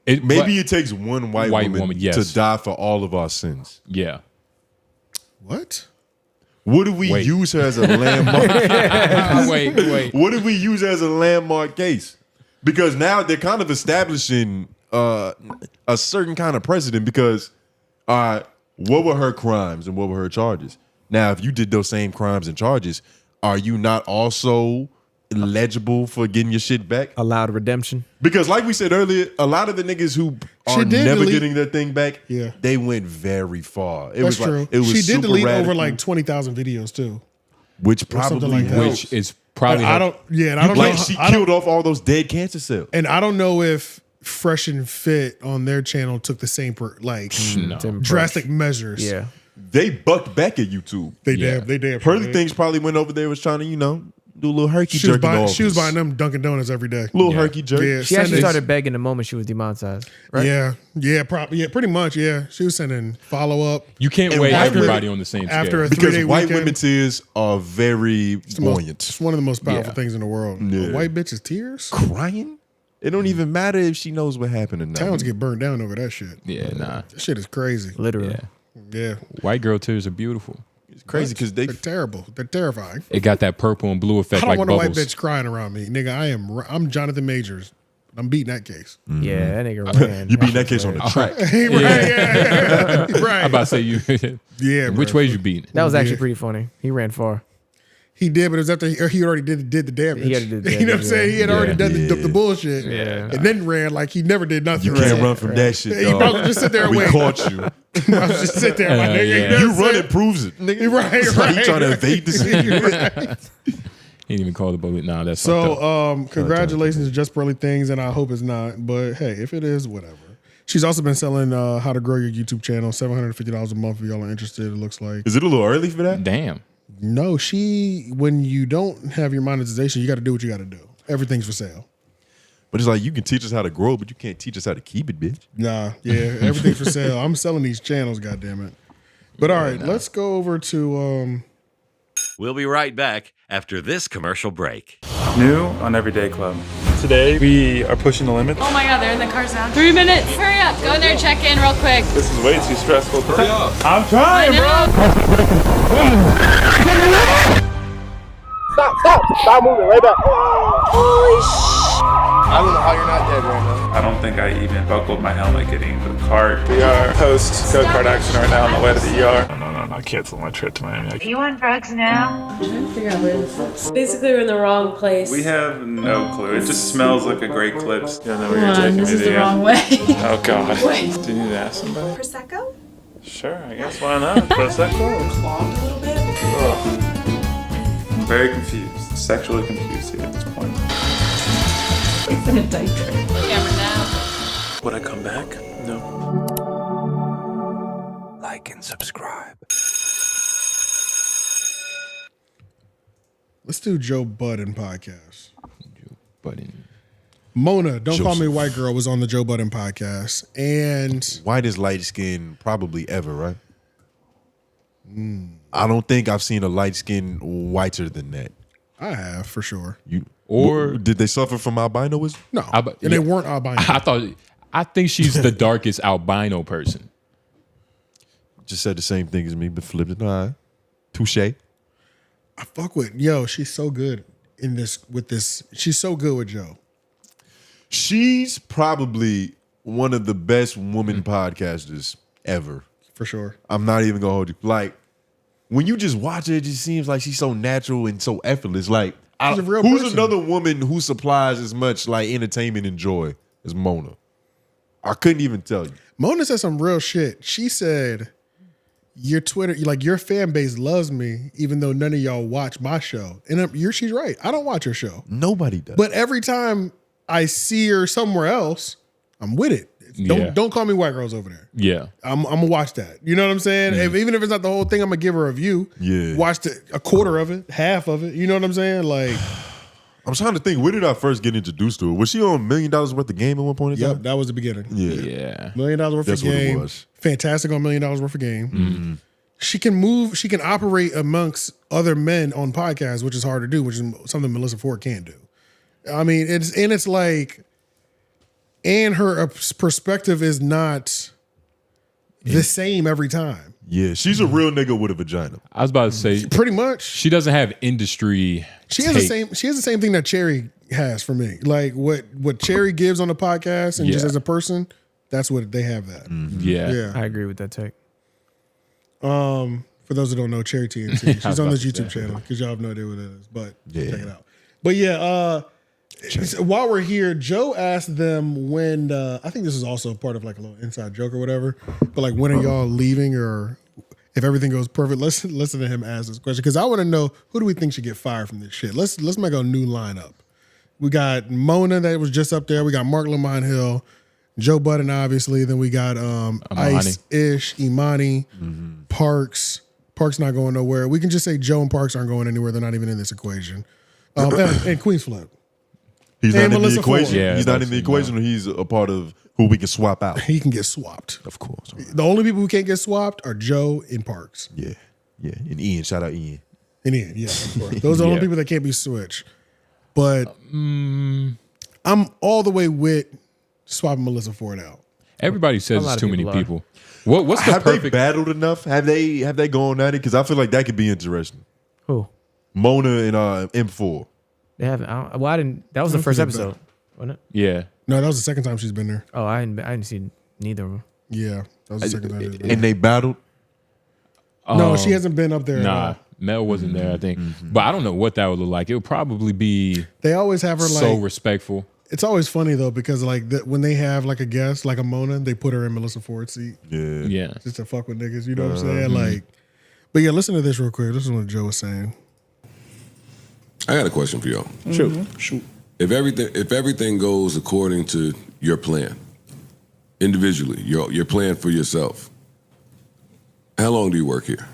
Maybe it takes one white woman yes. to die for all of our sins. Yeah. What? What do we use her as a landmark? Wait. What do we use as a landmark case? Because now they're kind of establishing a certain kind of precedent because, what were her crimes and what were her charges? Now, if you did those same crimes and charges, are you not also eligible for getting your shit back? Allowed redemption? Because like we said earlier, a lot of the niggas who are never getting their thing back, they went very far. That's true. It was she did delete radical, over like 20,000 videos too. which probably like that. helps. Which is probably But I don't. Yeah, and I don't know. Like she killed off all those dead cancer cells. And I don't know if Fresh and Fit on their channel took the same drastic measures. Yeah. They bucked back at YouTube. They did. Pearly Things probably went over there, was trying to, do a little herky jerky. She was buying them Dunkin' Donuts every day. Little herky jerky. Yeah, She actually started begging the moment she was demonetized, right? Yeah, pretty much. Yeah, she was sending follow up. You can't weigh everybody on the same scale. After a because 3-day white weekend, women's tears are very buoyant. It's one of the most powerful things in the world. Yeah. White bitches' tears, crying. It don't even matter if she knows what happened or not. Towns get burned down over that shit. Yeah, nah. That shit is crazy. Literally. Yeah. White girl tears are beautiful. It's crazy because they're terrible. They're terrifying. It got that purple and blue effect I don't like want bubbles. a white bitch crying around me, nigga. I'm Jonathan Majors. I'm beating that case. Yeah, that nigga ran. You beating that case on the track. Right. I'm about to say you. Yeah, Which bro. ways you beating? That was actually pretty funny. He ran far. He did, but it was after he already did the damage. He already did the You know what I'm damage, saying? He had already done the bullshit. Yeah. And then ran like he never did nothing. You can't run from that shit, He dog. probably just sit there and We wait. caught you. I was just sit there, my nigga. Yeah. You run it proves it. Nigga. Right, It's like right. he trying to evade the scene. Right. He didn't even call the bullet. Nah, that's fucked up. So, congratulations to Just Pearly Things, and I hope it's not. But hey, if it is, whatever. She's also been selling How to Grow Your YouTube channel, $750 a month if y'all are interested, it looks like. Is it a little early for that? Damn. No, when you don't have your monetization, you got to do what you got to do. Everything's for sale. But it's like you can teach us how to grow, but you can't teach us how to keep it, bitch. Nah, yeah, everything's for sale. I'm selling these channels, goddammit. But all right, let's go over to We'll be right back after this commercial break. New on Everyday Club. Today, we are pushing the limits. Oh my god, they're in the cars now. 3 minutes. Hurry up. Go in there and check in real quick. This is way too stressful. Hurry up. I'm trying, Stop moving, right back. Holy sh! I don't know how you're not dead right now. I don't think I even buckled my helmet getting into the cart. We are post-go-kart accident right now on the way to the ER. No, cancel my trip to Miami. Are you on drugs now? I'm trying to figure out where this is. Basically, we're in the wrong place. We have no clue. It just smells like a great clips. Yeah, no, Come on, this is the wrong way. Oh, God. Wait. Do you need to ask somebody? Prosecco? Sure, I guess. Why not? Prosecco? Clogged a little bit. Ugh. I'm very confused. Sexually confused here at this point. It's in a diaper. Camera now. Would I come back? No. Like and subscribe. let's do Joe Budden podcast. Joe Budden. Mona, Don't Call Me Joseph. White Girl was on the Joe Budden podcast. And whitest light skin probably ever, right? I don't think I've seen a light skin whiter than that. I have, for sure. Or did they suffer from albinoism? No, and they weren't albino. I think she's the darkest albino person. Just said the same thing as me, but flipped it. All right. Touche. I fuck with she's so good in this with this. She's so good with Joe. She's probably one of the best woman podcasters ever. For sure. I'm not even gonna hold you. Like, when you just watch it just seems like she's so natural and so effortless. Like, She's a real who's person. another woman who supplies as much like entertainment and joy as Mona? I couldn't even tell you. Mona said some real shit. She said, your Twitter, like your fan base loves me, even though none of y'all watch my show. And she's right. I don't watch her show. Nobody does. But every time I see her somewhere else, I'm with it. Don't call me white girls over there. Yeah. I'm gonna watch that. You know what I'm saying? Even if it's not the whole thing, I'm gonna give her a view. Yeah. Watch a quarter of it, half of it. You know what I'm saying? Like, I'm trying to think, where did I first get introduced to her? Was she on $1 million worth of game at one point in time? yep, that was the beginning. Yeah. $1 million worth That's of what it game. was. Fantastic on $1 million worth of game. Mm-hmm. She can move. She can operate amongst other men on podcasts, which is hard to do, which is something Melissa Ford can't do. I mean, it's like, and her perspective is not the same every time. Yeah, she's a real nigga with a vagina. I was about to say, Pretty much. she doesn't have industry. She has the take. same. She has the same thing that Cherry has for me. Like what Cherry gives on the podcast and just Yeah. as a person, that's what they have. That. Yeah. I agree with that take. For those who don't know, Cherry TNT. She's on this YouTube channel because y'all have no idea what it is, but check it out. But yeah, while we're here, Joe asked them when. I think this is also part of like a little inside joke or whatever. But like, when are y'all leaving, or if everything goes perfect? Listen to him ask this question because I want to know who do we think should get fired from this shit. Let's make a new lineup. We got Mona that was just up there. We got Mark Lamont Hill, Joe Budden, obviously. Then we got Ice, Ish, Imani, Parks. Parks not going nowhere. We can just say Joe and Parks aren't going anywhere. They're not even in this equation. And Queens Flip. He's not And in the Melissa equation. Ford. Yeah, He's not in that's- the equation, or he's a part of who we can swap out. He can get swapped. Of course. The only people who can't get swapped are Joe and Parks. Yeah. Yeah. And Ian. Shout out Ian. And Ian, yeah, of course. Those are the only people that can't be switched. But I'm all the way with swapping Melissa Ford out. Everybody says A lot it's of too many people are. people. What's the Have they perfect? battled enough? Have they gone at it? Because I feel like that could be interesting. Who? Mona and M4. They haven't. I didn't. That was the I don't first think they episode, wasn't it? Yeah. No, that was the second time she's been there. Oh, I didn't see neither of them. Yeah, that was the second time she's been And they battled? No, she hasn't been up there. at Nah, all. Mel wasn't there, I think. But I don't know what that would look like. It would probably be They always have her like. so respectful. It's always funny though because like when they have like a guest like a Mona, they put her in Melissa Ford's seat Yeah. Yeah. just to fuck with niggas. You know what I'm saying? Like, but yeah, listen to this real quick. This is what Joe was saying. I got a question for y'all. Shoot. If everything goes according to your plan, individually, your plan for yourself, how long do you work here?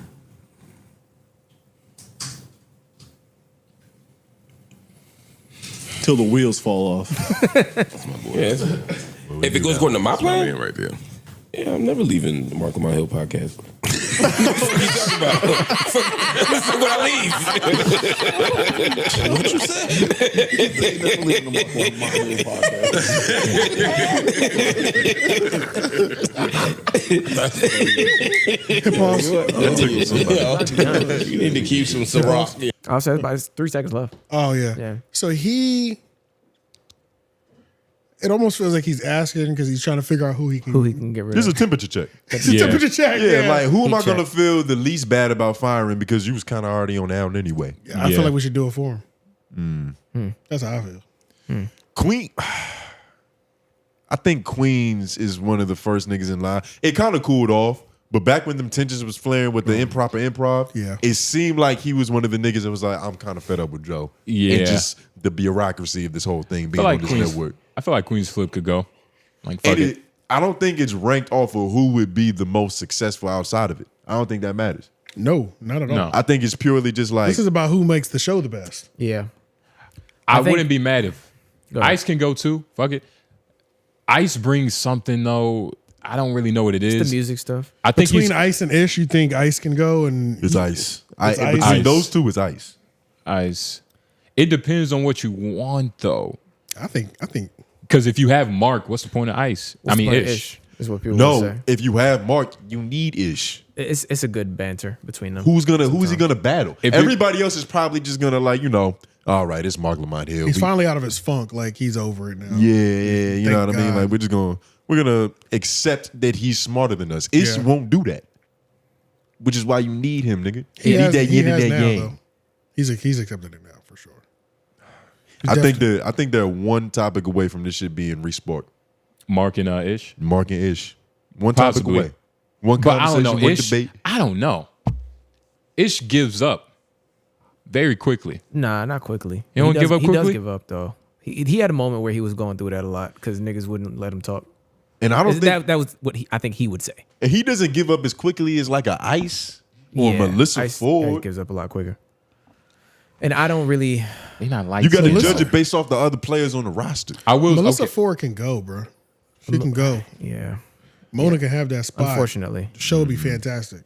Till the wheels fall off. That's my boy. Yeah, if it goes according to my That's my plan, man right there. yeah, I'm never leaving the Mark on My Hill podcast. What you talking about? When I leave. What you said? You need to keep some Ciroc. I'll say about 3 seconds left. Oh yeah. Yeah. So it almost feels like he's asking because he's trying to figure out who he can get rid This is of. a temperature check. It's a temperature check. Yeah, like who am Heat I going to check. feel the least bad about firing because you was kind of already on out anyway. I feel like we should do it for him. That's how I feel. Queen, I think Queens is one of the first niggas in line. It kind of cooled off, but back when them tensions was flaring with the improper improv, it seemed like he was one of the niggas that was like, I'm kind of fed up with Joe. Yeah. And just the bureaucracy of this whole thing I being feel like on this Queens, network. I feel like Queens Flip could go. Like fuck And it. I don't think it's ranked off of who would be the most successful outside of it. I don't think that matters. No, not at all. No. I think it's purely just like This is about who makes the show the best. Yeah. I think- wouldn't be mad if Go ahead. Ice can go too. Fuck it. Ice brings something though. I don't really know what it is. It's the music stuff. I think Between he's Ice and Ish, you think Ice can go and it's Ice. It's Ice. Between those two, it's Ice. Ice. It depends on what you want though. I think Because if you have Mark, what's the point of Ice? What's the I mean point of Ish. is what people would say. If you have Mark, you need Ish. It's a good banter between them. Who's he gonna battle? If Everybody else is probably just gonna all right, it's Mark Lamont Hill. he's finally out of his funk. Like he's over it now. Yeah, you know Thank what I mean? God. Like we're gonna accept that he's smarter than us. Ish won't do that. Which is why you need him, nigga. You need that yin and that yang. Though. He's accepted it now for sure. I think they're one topic away from this shit being resport. Mark and Ish. Mark and Ish. One Possibly. topic away. One But I don't conversation, know. one Ish, debate. I don't know. Ish gives up very quickly. Nah, not quickly. He don't does- give up He does quickly? give up though. He had a moment where he was going through that a lot because niggas wouldn't let him talk. And I don't think that was what I think he would say. and he doesn't give up as quickly as like a Ice or Melissa Ice Ford. gives up a lot quicker. And I don't really. They not like You got to Melissa- judge it based off the other players on the roster. I will. Melissa okay. Ford can go, bro. She can go. Yeah. Mona can have that spot. Unfortunately. The show would be fantastic.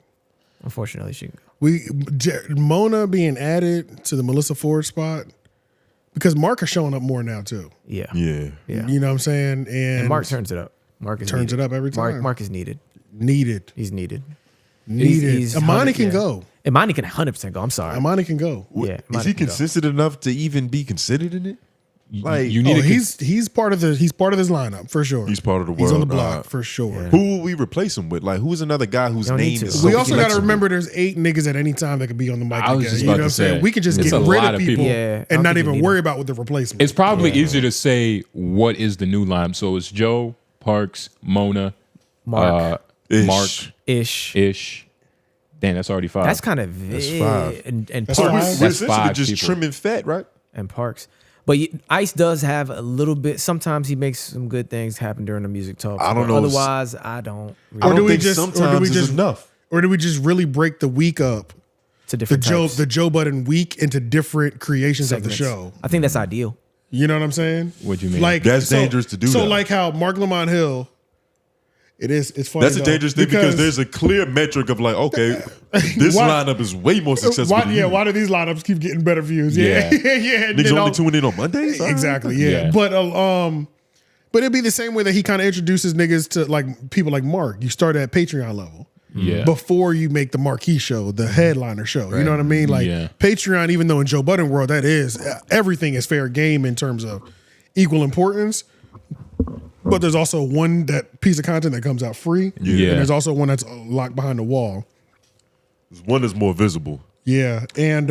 Unfortunately, she can go. Mona being added to the Melissa Ford spot because Mark is showing up more now too. Yeah. Yeah. Yeah. You know what I'm saying? And Mark turns it up. Mark is turns needed. it up every time. Mark is needed. Needed. He's needed. Needed. Imani can go. Imani can 100% go. I'm sorry. Imani can go. Yeah. Is he consistent enough to even be considered in it? Like you need he's part of this lineup for sure. He's part of the world. He's on the block for sure. Who will we replace him with? Like, who's another guy whose name is? We also got to remember there's 8 niggas at any time that could be on the mic. I was again. just You know about what I'm to say, saying? We can just it's get a rid lot of of people people. and not even worry about what the replacement. It's probably easier to say what is the new line. So it's Joe, Parks, Mona, Mark. Ish. Damn, that's already 5. That's kind of That's 5. And That's Parks. we're essentially just trimming fat, right? And Parks. But Ice does have a little bit. Sometimes he makes some good things happen during the music talk. I don't know. Otherwise, I don't. I don't think sometimes is enough. Or do we just really break the week up to different the Joe Budden week into different creations segments of the show? I think that's ideal. You know what I'm saying? What do you mean? Like That's dangerous to do So that. like how Mark Lamont Hill. It's funny. That's a dangerous thing because there's a clear metric of like, okay, this lineup is way more successful. Than you. Why do these lineups keep getting better views? Yeah. yeah. Niggas only tuning in on Mondays? Exactly. Yeah. But it'd be the same way that he kind of introduces niggas to like people like Mark. You start at Patreon level. Yeah. Before you make the marquee show, the headliner show. You know what I mean? Like Patreon, even though in Joe Budden world that is everything is fair game in terms of equal importance. But there's also that piece of content that comes out free. Yeah. And there's also one that's locked behind the wall. There's one that's more visible. Yeah. And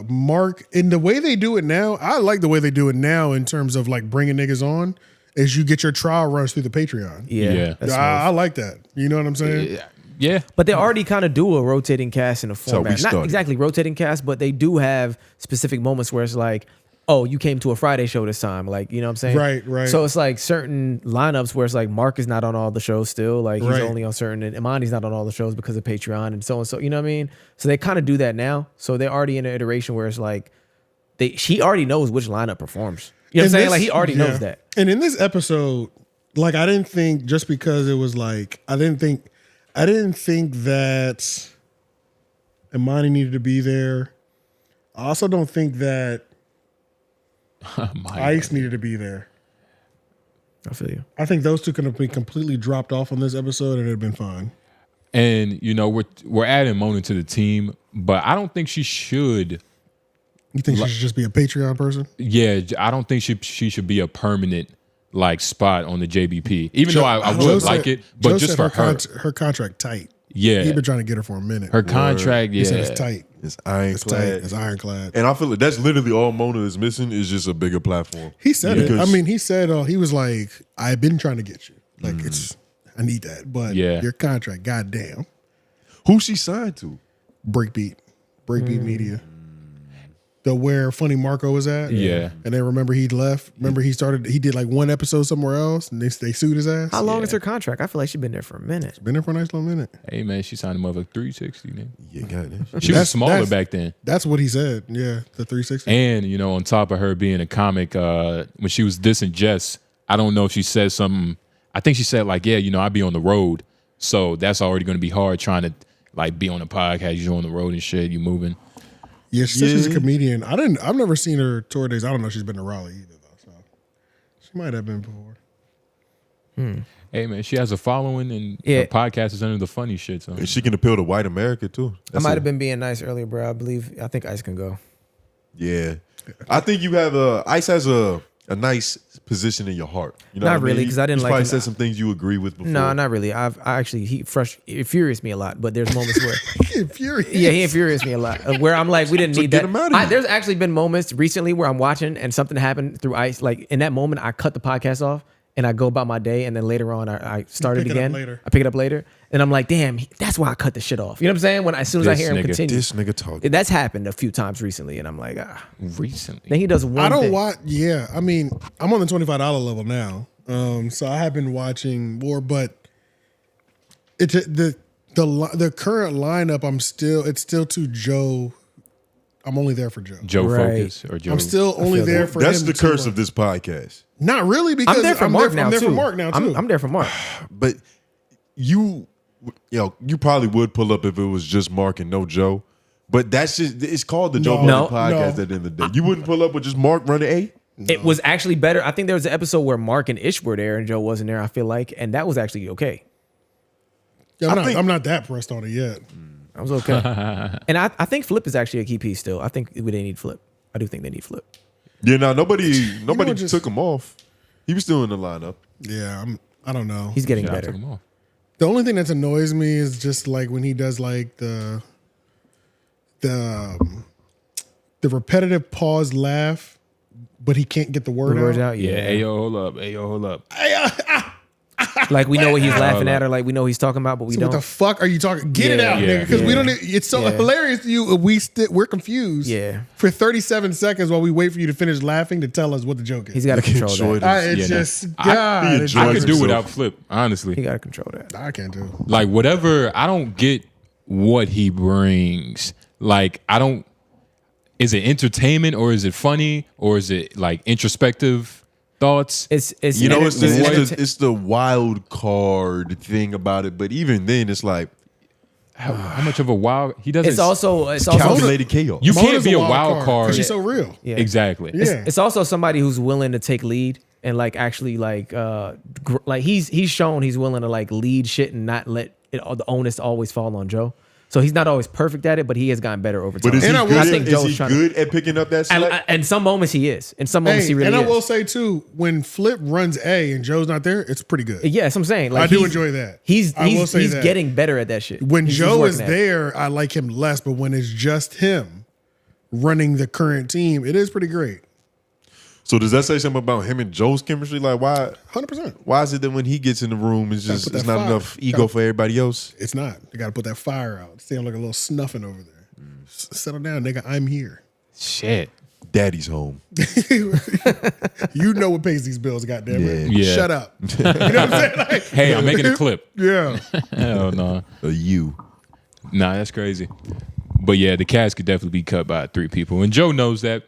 Mark, in the way they do it now, I like the way they do it now in terms of like bringing niggas on is you get your trial runs through the Patreon. Yeah. I like that. You know what I'm saying? Yeah. But they already kind of do a rotating cast in a format. Not started. exactly rotating cast, but they do have specific moments where it's like, oh, you came to a Friday show this time. Like, you know what I'm saying? Right. So it's like certain lineups where it's like Mark is not on all the shows still. Like he's Right. only on certain, and Imani's not on all the shows because of Patreon and so. You know what I mean? So they kind of do that now. So they're already in an iteration where it's like, she already knows which lineup performs. You know what I'm saying? Like he already knows that. And in this episode, like I didn't think just because it was like, I didn't think that Imani needed to be there. I also don't think that Ice needed to be there. I feel you. I think those two could have been completely dropped off on this episode and it'd have been fine. And you know we're adding Mona to the team, but I don't think she should. You think she should just be a Patreon person? Yeah, I don't think she should be a permanent like spot on the JBP. Even though I would like it, but Joe just said for her contract tight. Yeah, he's been trying to get her for a minute. Her contract, He said yeah. it's tight. It's ironclad. It's ironclad. And I feel like that's literally all Mona is missing is just a bigger platform. He said it. Because- I mean, he said he was like, "I've been trying to get you. Like I need that, but your contract, goddamn." Who she signed to? Breakbeat Media. The where Funny Marco was at. Yeah. And then remember he left. Remember he did like one episode somewhere else and they sued his ass. How long is her contract? I feel like she's been there for a minute. Been there for a nice little minute. Hey man, she signed him up at 360, man. Yeah, goddamn. She was smaller back then. That's what he said. Yeah, the 360. And you know, on top of her being a comic, when she was dissing Jess, I don't know if she said something. I think she said like, yeah, you know, I be on the road, so that's already going to be hard trying to like be on a podcast. You're on the road and shit. You moving. Yeah, she said she's a comedian. I've never seen her tour days. I don't know if she's been to Raleigh either though. So she might have been before. Hey man, she has a following and her podcast is under the funny shit. So And she can appeal to white America too. I might have been being nice earlier, bro. I think Ice can go. Yeah. I think you have Ice has a nice position in your heart. You know Not what I really, mean? 'cause I didn't He's like probably him. said some things you agree with before. No, not really. I actually it infuriates me a lot. But there's moments where infuriates. Yeah, he infuriates me a lot. Where I'm like, we didn't need get that. him out of here. There's actually been moments recently where I'm watching and something happened through Ice. Like in that moment, I cut the podcast off and I go about my day. And then later on, I start it pick it up again. later. I pick it up later, and I'm like, damn, that's why I cut the shit off. You know what I'm saying? As soon as I hear him continue, This nigga talking. that's happened a few times recently, and I'm like, recently. Then he does one. I don't thing. watch. Yeah, I mean, I'm on the $25 level now, so I have been watching more. But it's the current lineup. It's still too Joe. I'm only there for Joe. Joe Focus or Joe. I'm still only there for That's him the too curse much. of this podcast. Not really, because I'm there for Mark now I'm there too. for Mark now too. I'm there for Mark. But you probably would pull up if it was just Mark and no Joe. But that's just, it's called the Joe Budden podcast at the end of the day. You wouldn't pull up with just Mark running A? It was actually better. I think there was an episode where Mark and Ish were there and Joe wasn't there, I feel like. And that was actually okay. Yeah, I'm not that pressed on it yet. I was okay. And I think Flip is actually a key piece still. I think they need Flip. I do think they need Flip. Yeah, no, nobody took him off. He was still in the lineup. Yeah, I don't know. He's getting better. The only thing that annoys me is just like when he does like the repetitive pause laugh, but he can't get the word out. Yeah. Hey, yo, hold up. Hey, yo, hold up. Like we know what he's laughing at, or like we know he's talking about, but we So don't. what the fuck are you talking? Get it out, nigga, because we don't. It's so hilarious to you. We're confused. Yeah. For 37 seconds while we wait for you to finish laughing to tell us what the joke is. He's got to control that. It's just God. I could do without Flip, honestly. He got to control that. I can't do. Like whatever. I don't get what he brings. Like I don't. Is it entertainment or is it funny or is it like introspective thoughts? It's it's the wild card thing about it. But even then, it's like how much of a wild he doesn't. It's also calculated chaos. You can't be a wild card because she's so real. Yeah. Exactly. Yeah. It's also somebody who's willing to take lead and like actually like he's shown he's willing to like lead shit and not let the onus always fall on Joe. So he's not always perfect at it, but he has gotten better over time. But is he good at picking up that slack? And some moments he is. In some moments he really is. And I will say too, when Flip runs A and Joe's not there, it's pretty good. Yeah, that's what I'm saying. Like, I do enjoy that. He's that. getting better at that shit. When He's Joe working is at it. there, I like him less. But when it's just him running the current team, it is pretty great. So does that say something about him and Joe's chemistry? Like why? 100%. Why is it that when he gets in the room, it's not enough ego for everybody else? It's not. You got to put that fire out. Sound like a little snuffing over there. Settle down, nigga. I'm here. Shit. Daddy's home. You know what pays these bills, goddammit. Yeah. Shut up. You know what I'm saying? Like, Hey, I'm making a clip. Yeah. Hell no. You. Nah, that's crazy. But yeah, the cast could definitely be cut by 3 people, and Joe knows that.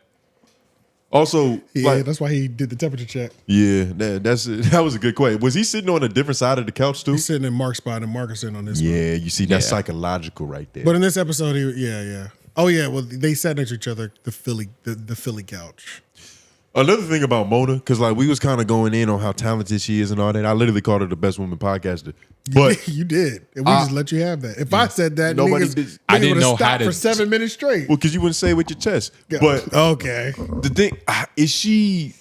Also, yeah, that's why he did the temperature check. Yeah, that was a good question. Was he sitting on a different side of the couch too? He's sitting in Mark's spot and Mark is sitting on this one. Yeah, you see, that's psychological right there. But in this episode, yeah. Oh yeah, well they sat next to each other, the Philly couch. Another thing about Mona, because like we was kind of going in on how talented she is and all that. I literally called her the best woman podcaster. But you did, and we just let you have that. If I said that, nobody niggas, I didn't know stopped how to for 7 minutes straight. Well, because you wouldn't say it with your chest. Yeah. But okay, the thing is,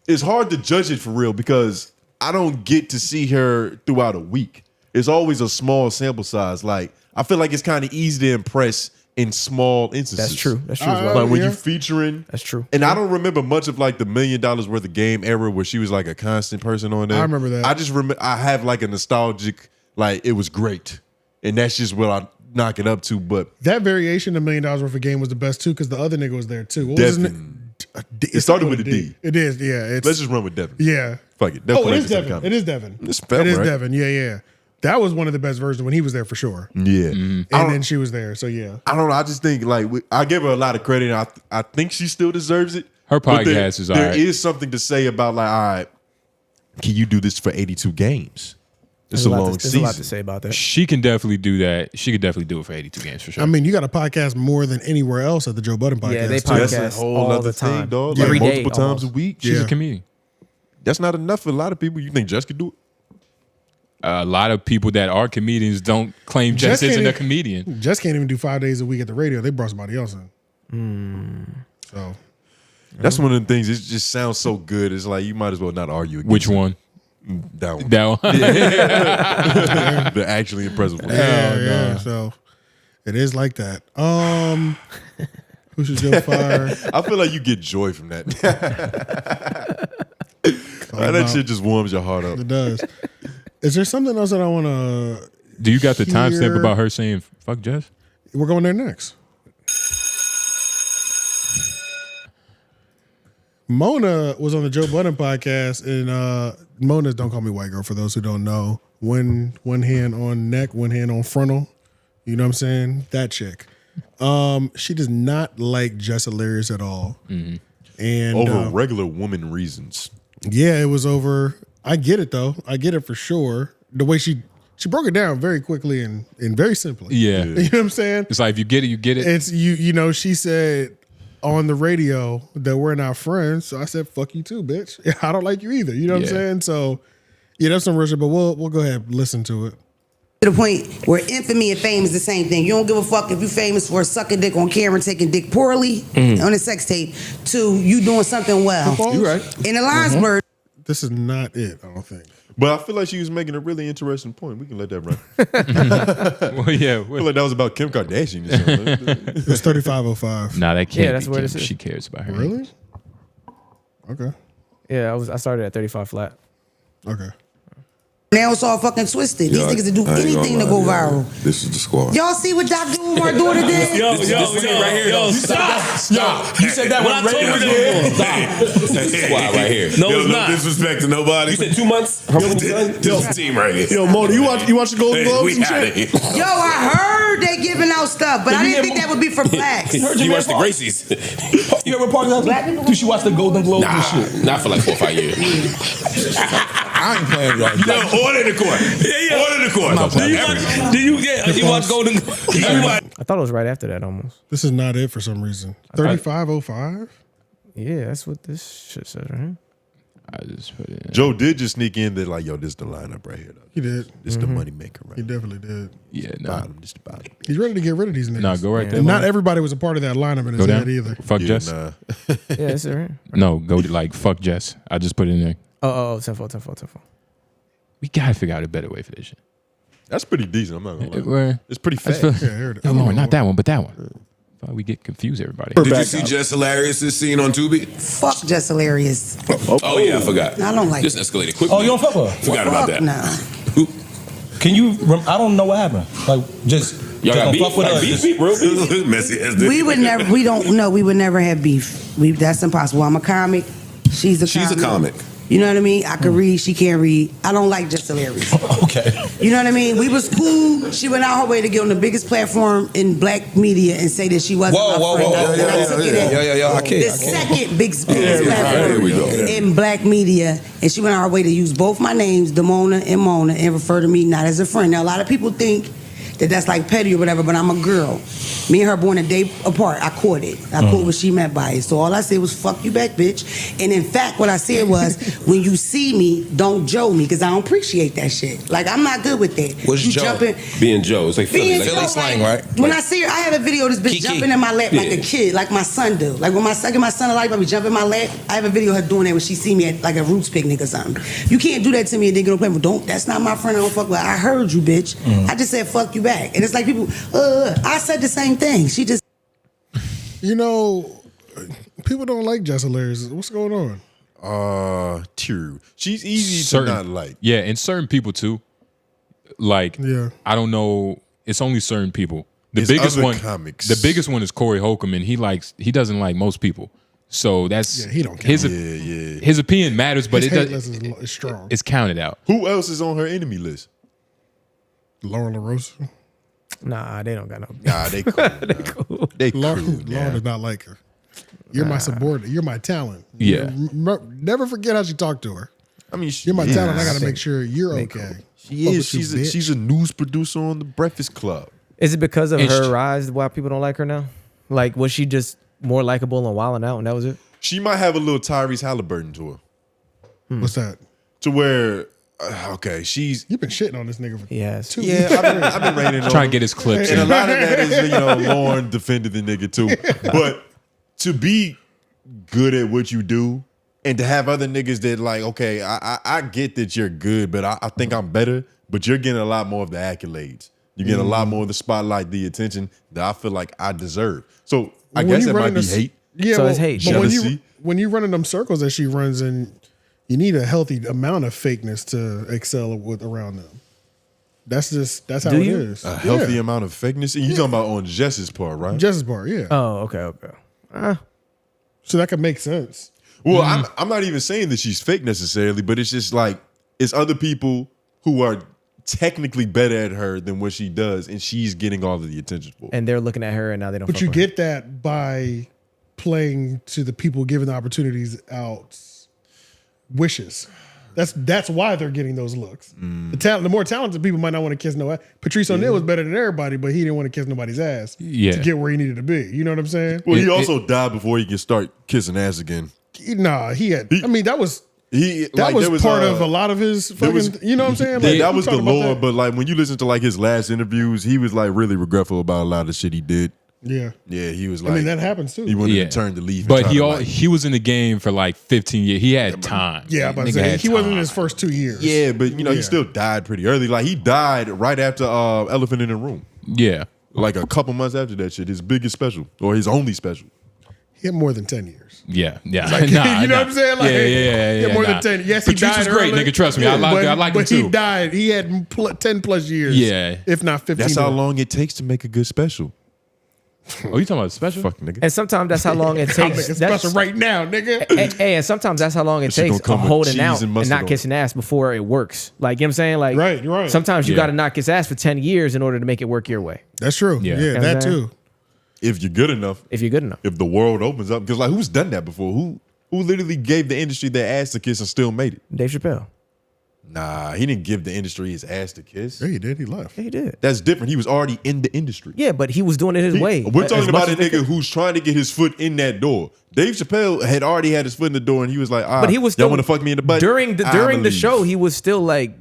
it's hard to judge it for real because I don't get to see her throughout a week. It's always a small sample size. Like I feel like it's kind of easy to impress in small instances. That's true. That's true as well. Like when you're featuring, that's true. And I don't remember much of like the $1 million worth of game era where she was like a constant person on there. I remember that. I just remember I have like a nostalgic, like it was great, and that's just what I knock it up to. But that variation of $1 million worth of game was the best too because the other nigga was there too. What was his name? It started with a D. It is, yeah. Let's just run with Devin. Yeah. Fuck it. It is Devin. It is Devin. It's it is right? Devin. Yeah. That was one of the best versions when he was there for sure. Yeah. And then she was there. So yeah. I don't know. I just think like I give her a lot of credit. And I think she still deserves it. Her podcast is all right. There is something to say about like, all right, can you do this for 82 games? It's a long season. There's a lot to say about that. She can definitely do that. She could definitely do it for 82 games for sure. I mean, you got a podcast more than anywhere else at the Joe Budden podcast. Yeah, they too. podcast That's a whole all other the time, thing, dog. every Like day, multiple times almost. a week. She's a comedian. That's not enough for a lot of people. You think Jess could do it? A lot of people that are comedians don't claim Jess isn't a comedian. Jess can't even do 5 days a week at the radio. They brought somebody else in. So that's one of the things. It just sounds so good. It's like you might as well not argue against Which one? That one. That one. The actually impressive one. Yeah. So it is like that. Who should Joe fire? I feel like you get joy from that. That shit just warms your heart up. It does. Is there something else that I want to? Do you got the timestamp about her saying "fuck Jess"? We're going there next. Mona was on the Joe Budden podcast, and Mona's "Don't Call Me White Girl" for those who don't know. One hand on neck, one hand on frontal. You know what I'm saying? That chick. She does not like Jess Hilarious at all. Mm-hmm. And over regular woman reasons. Yeah, it was over. I get it though. I get it for sure. The way she broke it down very quickly and very simply. Yeah. You know what I'm saying? It's like if you get it, you get it. It's you know, she said on the radio that we're not friends. So I said, fuck you too, bitch. I don't like you either. You know what I'm saying? So yeah, that's some real shit, but we'll go ahead and listen to it. To the point where infamy and fame is the same thing. You don't give a fuck if you famous for sucking dick on camera, taking dick poorly on a sex tape, to you doing something well. You right. In the lines word. This is not it, I don't think. But I feel like she was making a really interesting point. We can let that run. Well, yeah. I feel like that was about Kim Kardashian or something. It was 3505. Nah, that can't. Yeah, that's be where Kim. this is. She cares about her. Really? Okay. Yeah, I started at 35 flat. Okay. Now it's all fucking twisted. These Yo, niggas will do I ain't anything to gonna go lie, viral. yo. This is the squad. Y'all see what Dr. Umar daughter did? This right here. Yo, stop. You said that when I told you that. Stop. That's the squad right here. No, Yo, it's not. No disrespect to nobody. You said 2 months? This is the team right here. Yo, Mo, you watch the Golden Globes We and outta shit? here. Yo, I heard they giving out stuff, but I didn't think that would be for blacks. You watch the Gracies? You ever part of that? Did you watch the Golden Globes and shit? Not for like 4 or 5 years. I ain't playing y'all. No, order the court. Yeah. Order the court. You watch Golden? I thought it was right after that almost. This is not it for some reason. 3505? Yeah, that's what this shit says right here. I just put it in. Joe did just sneak in that like, yo, this is the lineup right here. Though. He did. This the money maker, right? He definitely did. Yeah, no. Bottom, this the bottom. He's ready to get rid of these niggas. No, go right there. And not everybody was a part of that lineup in his Go head down. either. Fuck Jess. Nah. Yeah, that's it right. No, go to like fuck Jess. I just put it in there. Oh, 10-4. We gotta figure out a better way for this shit. That's pretty decent. I'm not gonna lie. Where- It's pretty I fast. just feel- Yeah, I heard it. No, Lord, not that one, but that one. Why we get confused, everybody. Did you see Jess Hilarious' scene on Tubi? Fuck Just Hilarious. Oh yeah, I forgot. I don't like This it. escalated quickly. Oh, you don't fuck with her? Forgot about that. Nah. Can you? I don't know what happened. Like, just Y'all got don't beef? fuck with Like her. beef, bro? Messy as this. We would never, we don't, no, we would never have beef. That's impossible. I'm a comic. She's a comic. You know what I mean? I can read, she can't read. I don't like Just Hilarious. Okay. You know what I mean? We was cool. She went out her way to get on the biggest platform in black media and say that she wasn't my friend. And I took it as the second biggest platform Here we go. in black media. And she went out her way to use both my names, Damona and Mona, and refer to me not as a friend. Now, a lot of people think that that's like petty or whatever, but I'm a girl. Me and her born a day apart. I caught it. I caught what she meant by it. So all I said was, fuck you back, bitch. And in fact, what I said was, when you see me, don't Joe me, because I don't appreciate that shit. Like, I'm not good with that. What's you Joe? jumping. Being Joe. It's like Philly. Being Like Joe, slang, right? When I see her, I have a video of this bitch Kiki. jumping in my lap like a kid, like my son do. Like when I give my son a light, I be jumping in my lap. I have a video of her doing that when she see me at like a roots picnic or something. You can't do that to me and then get on play. Don't. That's not my friend. I don't fuck with. I heard you, bitch. I just said fuck you back. And it's like people. I said the same thing. She just. You know, people don't like Jess Hilarious. What's going on? True. She's easy Certain- to not like. Yeah, and certain people too. Like, Yeah. I don't know. It's only certain people. The It's biggest other one. comics. The biggest one is Corey Holcomb, and he doesn't like most people. So that's Yeah, he don't his. count. His opinion matters, but His it hate does. list is strong. It's counted out. Who else is on her enemy list? Laura LaRosa. Nah, they don't got no. Nah, they cool. They cool. Laura yeah. does not like her. You're my subordinate. You're my talent. Yeah. Never forget how she talked to her. I mean, You're my is. talent. I got to make sure you're okay. She Fuck is. with you, bitch. She's a news producer on the Breakfast Club. Is it because of And her she- rise why people don't like her now? Like, was she just more likable and wilding out, and that was it? She might have a little Tyrese Halliburton to her. What's that? To where, okay, she's. You've been shitting on this nigga for Yes. 2 Yeah, years. I've been raining on Trying to him. get his clips And a in. lot of that is, Lauren defended the nigga too. But to be good at what you do and to have other niggas that like, okay, I get that you're good, but I think I'm better, but you're getting a lot more of the accolades. You're getting a lot more of the spotlight, the attention that I feel like I deserve. So I When guess you that might running be this- hate. Yeah, So it's hate. But Jealousy. when you run in them circles that she runs in, you need a healthy amount of fakeness to excel with around them. That's how Do it you? is. A healthy Yeah. amount of fakeness. And you talking about on Jess's part, right? Jess's part, yeah. Oh, okay. So that could make sense. Well, I'm not even saying that she's fake necessarily, but it's just like it's other people who are technically better at her than what she does, and she's getting all of the attention for. And they're looking at her, and now they don't. But fuck you with her. get that by playing to the people giving the opportunities out wishes. That's why they're getting those looks. The more talented people might not want to kiss no ass. Patrice O'Neal was better than everybody, but he didn't want to kiss nobody's ass Yeah. to get where he needed to be. You know what I'm saying? Well, he also died before he can start kissing ass again. Nah, he had. I mean, that was That was part of a lot of his fucking, you know what I'm saying? Like, that was the lore, but like when you listen to like his last interviews, he was like really regretful about a lot of the shit he did. Yeah. Yeah, he was like, I mean, that happens too. He wanted to turn the leaf. But he was in the game for like 15 years. He had time. Yeah, I'm about to say, he wasn't in his first 2 years. Yeah, but you know, he still died pretty early. Like he died right after Elephant in the Room. Yeah. Like a couple months after that shit, his biggest special or his only special. He had more than 10 years. Yeah. Like, you know what I'm saying? Like, he had more than 10. Yes, he Patrice died was great, early. nigga. Trust me, I like him but too. he died. He had 10 plus years. Yeah. If not 15. That's how long it takes to make a good special. Oh, you talking about special? Fuck, nigga. And sometimes that's how long it I'm takes. making special right now, nigga. Hey, and sometimes that's how long it This shit takes gonna come with holding cheese out and and mustard not on kissing ass before it works. Like, you know what I'm saying? Like, Right, you're right. sometimes you Yeah. got to not kiss ass for 10 years in order to make it work your way. That's true. Yeah. Yeah, You know what that I'm saying? too. If you're good enough. If you're good enough. If the world opens up. Because like who's done that before? Who literally gave the industry their ass to kiss and still made it? Dave Chappelle. Nah, he didn't give the industry his ass to kiss. Yeah, he did. He left. Yeah, he did. That's different. He was already in the industry. Yeah, but he was doing it his way. We're talking As about much a as they nigga who's trying to get his foot in that door. Dave Chappelle had already had his foot in the door, and he was like, But he was y'all still want to fuck me in the butt? during the I'ma leave. show. He was still like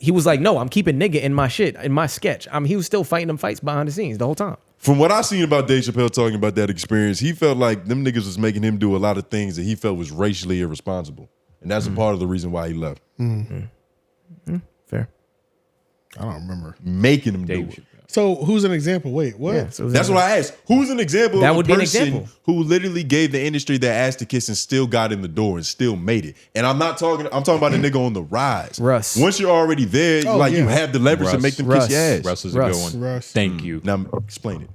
he was like, no, I'm keeping nigga in my shit, in my sketch. I mean, he was still fighting them fights behind the scenes the whole time. From what I seen about Dave Chappelle talking about that experience, he felt like them niggas was making him do a lot of things that he felt was racially irresponsible, and that's a part of the reason why he left. Fair. I don't remember. Making him do it. So who's an example? Wait, what? Yeah, so That's what I asked. Who's an example That of would a be an person example. who literally gave the industry their ass to kiss and still got in the door and still made it? And I'm talking about a nigga on the rise. Russ. Once you're already there, Oh, you yeah. have the leverage to make them kiss your ass. Russ is a Russ. good one. Russ. Thank you. Now explain it.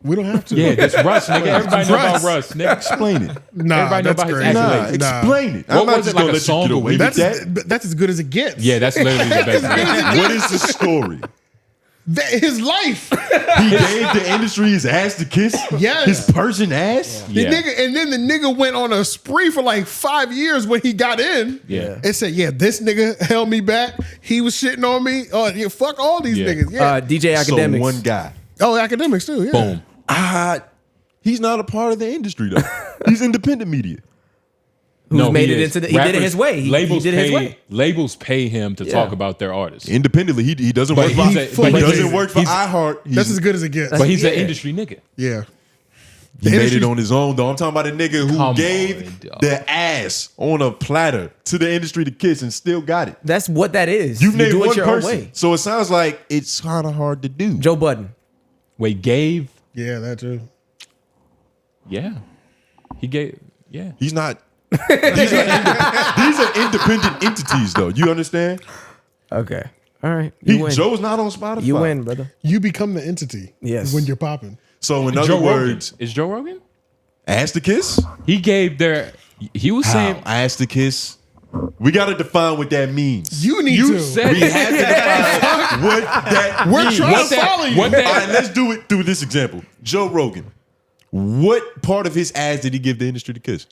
We don't have to. Yeah, that's Russ, nigga. Everybody know about Russ, nigga. Explain it. Nah, Everybody know that's about his crazy. accolades. Explain it. What I'm not was just it, like gonna a let you song get or away with That's that. that's as good as it gets. Yeah, that's literally the best. What is the story? His life. He gave the industry his ass to kiss? Yes. His person ass? The nigga, and then the nigga went on a spree for like 5 years when he got in. Yeah. And said, yeah, this nigga held me back. He was shitting on me. Oh, yeah, fuck all these niggas. Yeah. DJ Akademiks. So one guy. Oh, Akademiks too. Yeah. Boom. He's not a part of the industry though. He's independent media. Who's made he it is. into the, he did it his way. He Labels did it his pay, way. Labels pay him to talk about their artists. Independently, he doesn't But work for he's a- but he he's doesn't a- work for he's- iHeart. That's as good as it gets. But he's an Yeah. industry nigga. Yeah. He made it on his own though. I'm talking about a nigga who Come gave on, dog. the ass on a platter to the industry to kiss and still got it. That's what that is. You've You named do it one your own person. way. So it sounds like it's kind of hard to do. Joe Budden. Wait, gave? Yeah, that too. Yeah. He gave, yeah. He's not. These are independent entities though. You understand? Okay. All right. You win. Joe's not on Spotify. You win, brother. You become the entity. Yes. When you're popping. So in other Joe words, Rogan. Is Joe Rogan? ass to kiss? He gave their, he was saying, How? Ass to kiss? We got to define what that means. You need you to. said We have to define what that We're means. trying What to that- follow you. what that- All right, let's do it through this example. Joe Rogan. What part of his ass did he give the industry to kiss?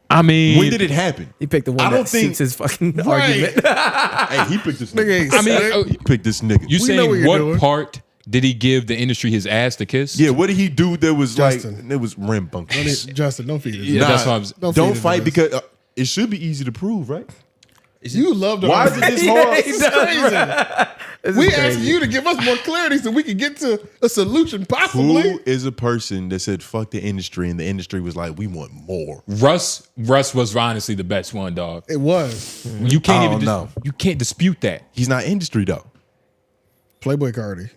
I mean, When did it happen? He picked the one I don't that think- suits his fucking Right. argument. Hey, he picked this nigga. Nigga, I mean, He picked this nigga. you know saying what you're what doing. part did he give the industry his ass to kiss? Yeah, what did he do that was Justin. like, it was rambunctious. Justin, don't feed it. Yeah, that's what I'm Don't Don't feed it fight to this. because it should be easy to prove, right? You love to Why is argue. it this hard? This is crazy. We ask you to give us more clarity so we can get to a solution possibly. Who is a person that said fuck the industry and the industry was like, we want more? Russ was honestly the best one, dog. It was. You can't I even don't know. you can't dispute that. He's not industry though. Playboy Cardi.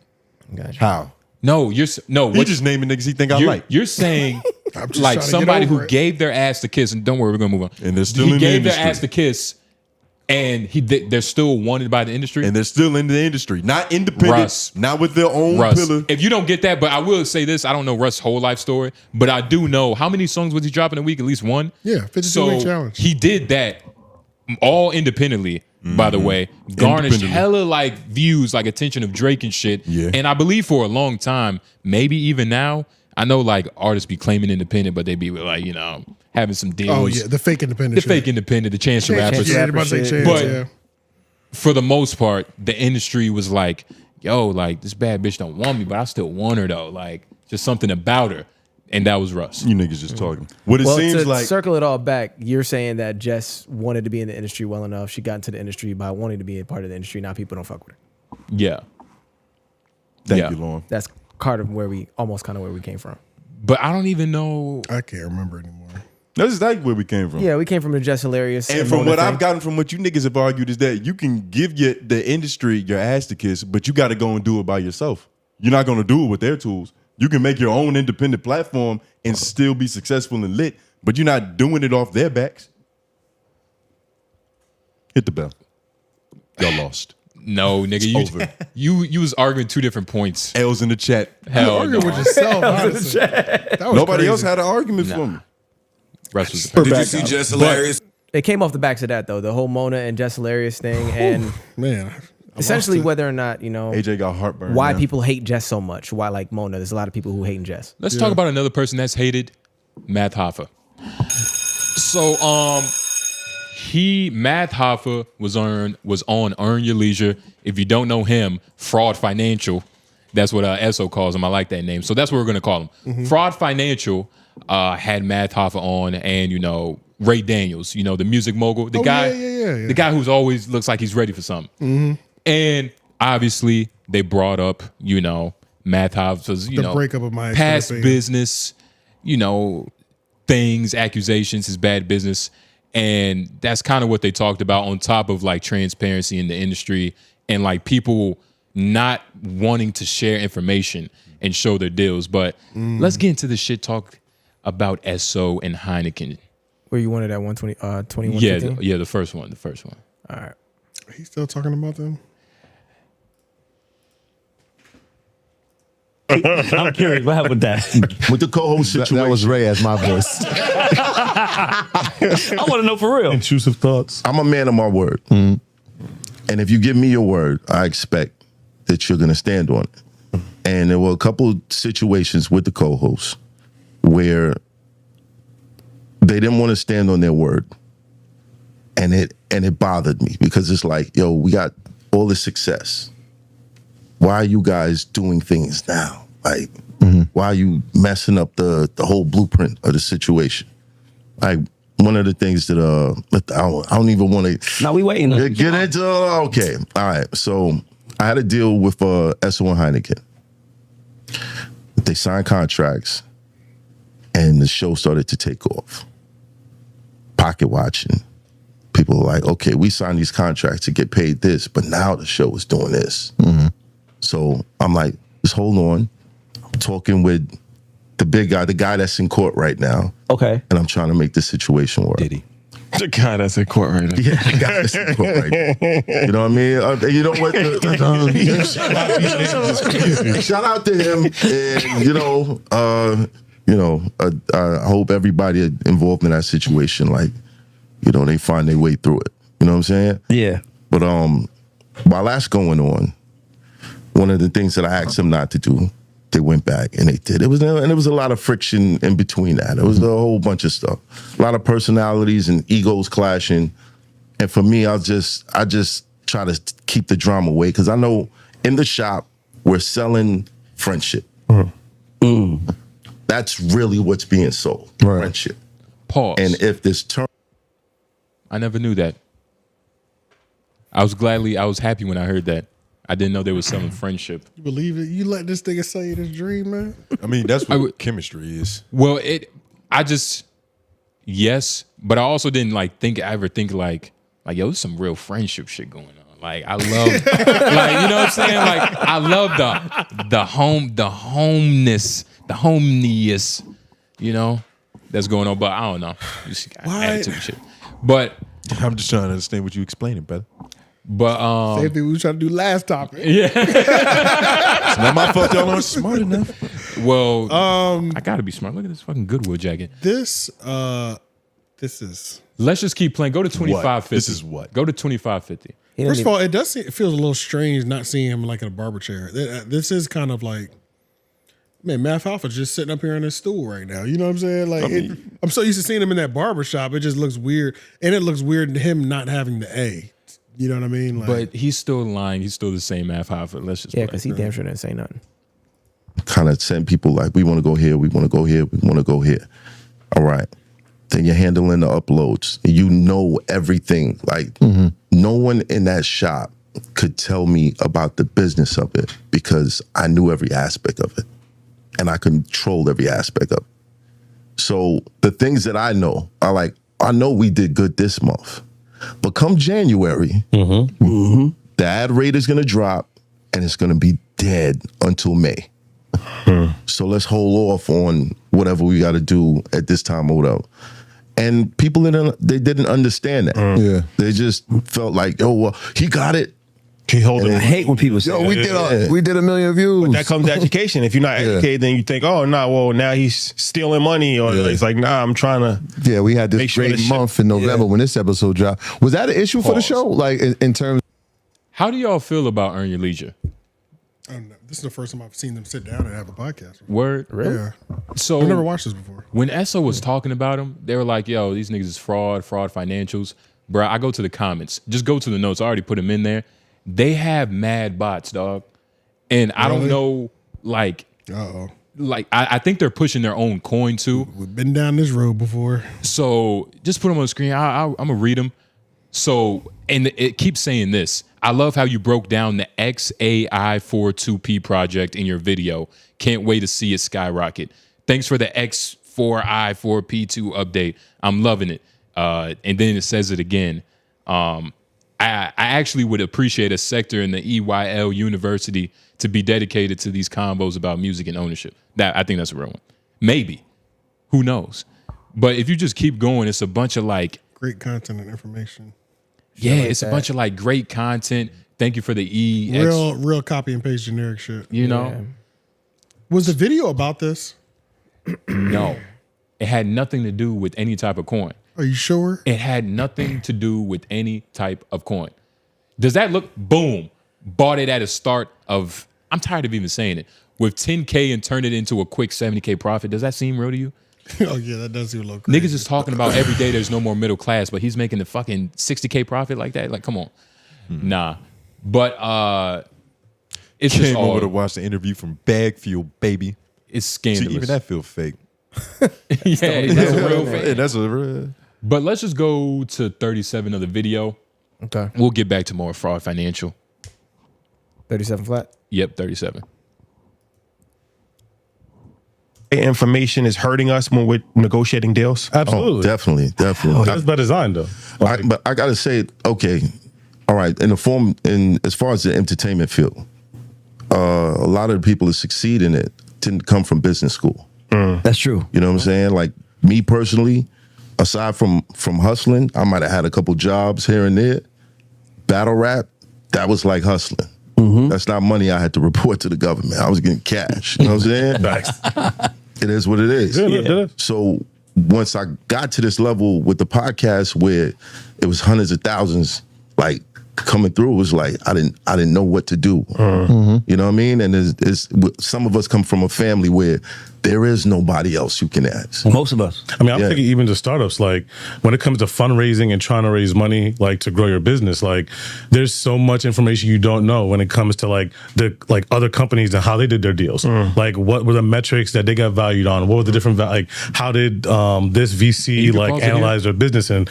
How? No, you're no. He What just naming niggas he think I you're, like. you're saying I'm just like trying to get somebody over who it. gave their ass to kiss, and don't worry, we're gonna move on. And they're still he in the gave their industry. ass to kiss, and they're still wanted by the industry. And they're still in the industry. Not independent. Russ. Not with their own Russ, pillar. if you don't get that, but I will say this: I don't know Russ' whole life story, but I do know how many songs was he dropping a week? At least one. Yeah, 52 so week challenge. he did that all independently. By the way, garnished Independently. hella like views, like attention of Drake and shit. Yeah. And I believe for a long time, maybe even now, I know like artists be claiming independent, but they be like, you know, having some deals. Oh yeah, the fake independent. the shit. fake independent, the chance to rappers. Yeah, about to say Chance, But yeah. for the most part, the industry was like, yo, like this bad bitch don't want me, but I still want her though. Like just something about her. And that was Russ. You niggas just talking. What it Well, seems to like. circle it all back, you're saying that Jess wanted to be in the industry well enough. She got into the industry by wanting to be a part of the industry. Now people don't fuck with her. Yeah. Thank you, Lauren. That's kind of where we came from. But I don't even know. I can't remember anymore. That's exactly where we came from. Yeah, we came from the Jess Hilarious. And from what I've gotten from what you niggas have argued is that you can give the industry your ass to kiss, but you got to go and do it by yourself. You're not going to do it with their tools. You can make your own independent platform and still be successful and lit, but you're not doing it off their backs. Hit the bell. Y'all lost. No, nigga, you was arguing two different points. L's in the chat. Hell, arguing with yourself. honestly. That was Nobody crazy. else had an argument for me. Russ was Did you see Jess Hilarious? It came off the backs of that though, the whole Mona and Jess Hilarious thing, and man, essentially whether or not AJ got heartburn. why now. people hate Jess so much. Why like Mona? There's a lot of people who hate Jess. Let's talk about another person that's hated, Math Hoffa. So Math Hoffa was on Earn Your Leisure. If you don't know him, Fraud Financial. That's what Esso calls him. I like that name. So that's what we're gonna call him. Fraud Financial had Math Hoffa on, and Ray Daniels, the music mogul, the guy, the guy who's always looks like he's ready for something. And obviously they brought up, Math Hoffa's, The breakup of my past ex-girlfriend. business, things, accusations, his bad business. And that's kind of what they talked about, on top of like transparency in the industry and like people not wanting to share information and show their deals. But let's get into the shit talk about Esso and Heineken. Where you wanted at 120, 21? Yeah, the first one. All right. He's still talking about them. I'm curious, what happened with that? With the co-host situation. That was Ray as my voice. I want to know for real. Intrusive thoughts. I'm a man of my word. And if you give me your word, I expect that you're going to stand on it. And there were a couple situations with the co-host where they didn't want to stand on their word. And it bothered me because it's like, yo, we got all this success. Why are you guys doing things now? Like, why are you messing up the whole blueprint of the situation? Like, one of the things that I don't even want to. Now we waiting. Get into. Okay, all right. So I had a deal with Esso and Heineken. They signed contracts, and the show started to take off. Pocket watching. People were like, okay, we signed these contracts to get paid this, but now the show is doing this. So I'm like, just hold on. I'm talking with the big guy, the guy that's in court right now. Okay. And I'm trying to make this situation work. Did he? The guy that's in court right now. Yeah, the guy that's in court right now. You know what I mean? You know what? Shout out to him. And, I hope everybody involved in that situation, they find their way through it. You know what I'm saying? Yeah. But while that's going on, one of the things that I asked them not to do, they went back and they did. There was a lot of friction in between that. It was a whole bunch of stuff. A lot of personalities and egos clashing. And for me, I just try to keep the drama away because I know in the shop, we're selling friendship. That's really what's being sold, friendship. Pause. And if this term... I never knew that. I was happy when I heard that. I didn't know they were selling friendship. You believe it? You let this nigga say it his dream, man? I mean, that's what chemistry is. Well, yes, but I also didn't ever think like, yo, there's some real friendship shit going on. Like, I love, you know what I'm saying? Like, I love the homeness, that's going on. But I don't know. You see, attitude and shit. But I'm just trying to understand what you explaining, brother. But same thing we were trying to do last topic. Yeah. It's not my fault y'all aren't smart enough. Well, I gotta be smart. Look at this fucking Goodwood jacket. This is. Let's just keep playing. Go to 25.50. This is what? Go to 25.50. First of all, it feels a little strange not seeing him in a barber chair. This is kind of like, man, Math Hoffa's just sitting up here on his stool right now. You know what I'm saying? I'm so used to seeing him in that barber shop. It just looks weird, and it looks weird him not having the A. You know what I mean? But he's still lying. He's still the same Math Hoffa. Let's just because he damn sure didn't say nothing. kind of send people like, we want to go here, we want to go here, we want to go here. All right. Then you're handling the uploads. You know everything. Like no one in that shop could tell me about the business of it because I knew every aspect of it and I controlled every aspect of it. So the things that I know are like, I know we did good this month, but come January, the ad rate is going to drop and it's going to be dead until May. So let's hold off on whatever we got to do at this time or whatever. And people didn't understand that. Yeah, they just felt like, oh, well, he got it. He hold I hate when people say, Yo, we did 1 million views. But that comes to education. If you're not educated, then you think, oh, no, well, now he's stealing money. Or it's like, nah, I'm trying to. Yeah, we had this great month in November when this episode dropped. Was that an issue for the show? Like, in terms. How do y'all feel about Earn Your Leisure? This is the first time I've seen them sit down and have a podcast. Word? Yeah. So I've never watched this before. When Esso was talking about him, they were like, yo, these niggas is fraud financials. Bruh, I go to the comments. Just go to the notes. I already put them in there. They have mad bots, dog. And I don't know, like, like I think they're pushing their own coin too. We've been down this road before. So just put them on the screen. I'm going to read them. So, and it keeps saying this. I love how you broke down the XAI42P project in your video. Can't wait to see it skyrocket. Thanks for the X4I4P2 update. I'm loving it. And then it says it again. I actually would appreciate a sector in the EYL University to be dedicated to these combos about music and ownership. I think that's a real one. Maybe. Who knows? But if you just keep going, it's a bunch of like great content and information. Yeah, like it's a bunch of like great content. Thank you for the real copy and paste generic shit. You know? Was the video about this? No. It had nothing to do with any type of coin. Are you sure? It had nothing to do with any type of coin. Does that look, boom, bought it at a start of, I'm tired of even saying it, with 10K and turned it into a quick 70K profit. Does that seem real to you? Oh yeah, that does seem a little crazy. Niggas is talking about every day there's no more middle class, but he's making the fucking 60K profit like that? Like, come on. Nah. But it's Came just all, over to watch the interview from Bag Fuel, baby. It's scandalous. See, even that feel fake. Yeah, that's a real thing. Yeah, that's a real. But let's just go to 37 of the video. Okay. We'll get back to more fraud financial. 37 flat? Yep, 37. Information is hurting us when we're negotiating deals? Absolutely. Oh, definitely. Oh, that's by design, though. But I gotta say, okay, all right. In as far as the entertainment field, a lot of the people that succeed in it didn't come from business school. That's true. You know what I'm saying? Like me personally, aside from hustling, I might have had a couple jobs here and there. Battle rap, that was like hustling. That's not money I had to report to the government. I was getting cash. You know what I'm saying? It is what it is. Yeah. So once I got to this level with the podcast where it was hundreds of thousands, like coming through, it was like I didn't know what to do. You know what I mean? And it's some of us come from a family where there is nobody else you can ask. Most of us. I mean, I'm thinking even to startups, like when it comes to fundraising and trying to raise money, like to grow your business, like there's so much information you don't know when it comes to like other companies and how they did their deals. Like what were the metrics that they got valued on? What were the different, like how did this VC like analyze their business? And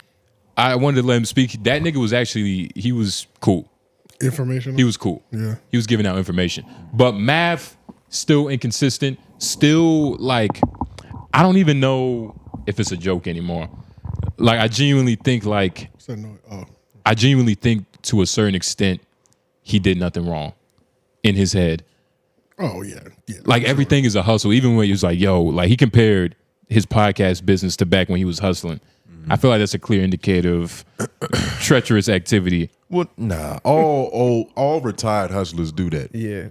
I wanted to let him speak. That nigga was actually, he was cool. Information? He was cool. Yeah. He was giving out information. But math, still inconsistent. Still, like, I don't even know if it's a joke anymore. Like, I genuinely think, I genuinely think to a certain extent, he did nothing wrong in his head. Oh, yeah. Like, everything is a hustle. Even when he was like, yo, like, he compared his podcast business to back when he was hustling. I feel like that's a clear indicator of treacherous activity. Well, nah. All retired hustlers do that. Yeah.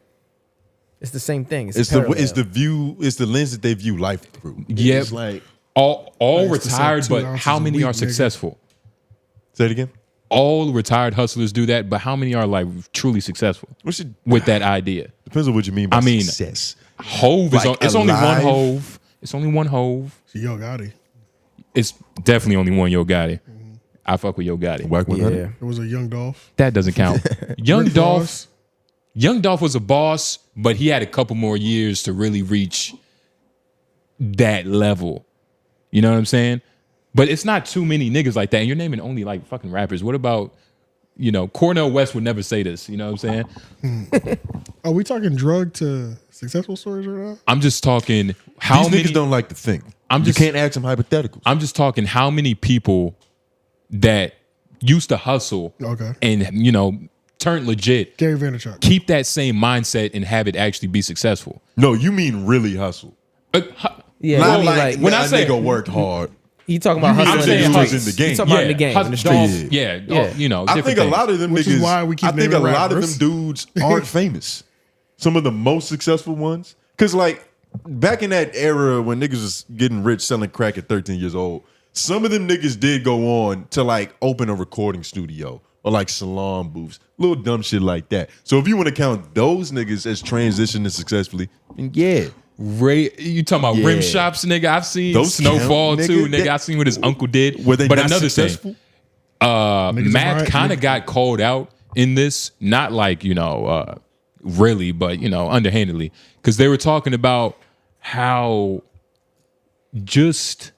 It's the same thing. It's the view. It's the lens that they view life through. Yeah, It's like all retired, but how many are successful? Say it again. All retired hustlers do that, but how many are like truly successful with that idea? Depends on what you mean by success. Hove is it's only one Hove. It's only one Hove. Yo Gotti. It's definitely only one Yo Gotti. I fuck with Yo Gotti. It was a Young Dolph. That doesn't count. Young Rick Dolph. Ross. Young Dolph was a boss, but he had a couple more years to really reach that level. You know what I'm saying? But it's not too many niggas like that. And you're naming only like fucking rappers. What about, Cornel West would never say this. You know what I'm saying? Are we talking drug to successful stories right now? I'm just talking how These many niggas don't like to think. You can't ask them hypotheticals. I'm just talking how many people that used to hustle and, turn legit. Gary Vaynerchuk. Keep that same mindset and have it actually be successful. No, you mean really hustle. Yeah, Not I mean, like when I say nigga worked hard. You talking about mean hustling in the hustle streets. in the game. You talking about in the game, in the streets. I think a lot of them Which niggas. is why we keep I think a naming lot of rappers. them dudes aren't famous. Some of the most successful ones, because like back in that era when niggas was getting rich selling crack at 13 years old, some of them niggas did go on to like open a recording studio or like salon booths, little dumb shit like that. So if you want to count those niggas as transitioning successfully, then yeah. You talking about rim shops, nigga? I've seen Those Snowfall count, too, nigga. nigga. I've seen what his uncle did. Were they but not another successful? thing, Matt kind of got called out in this, not like really, but underhandedly, because they were talking about how just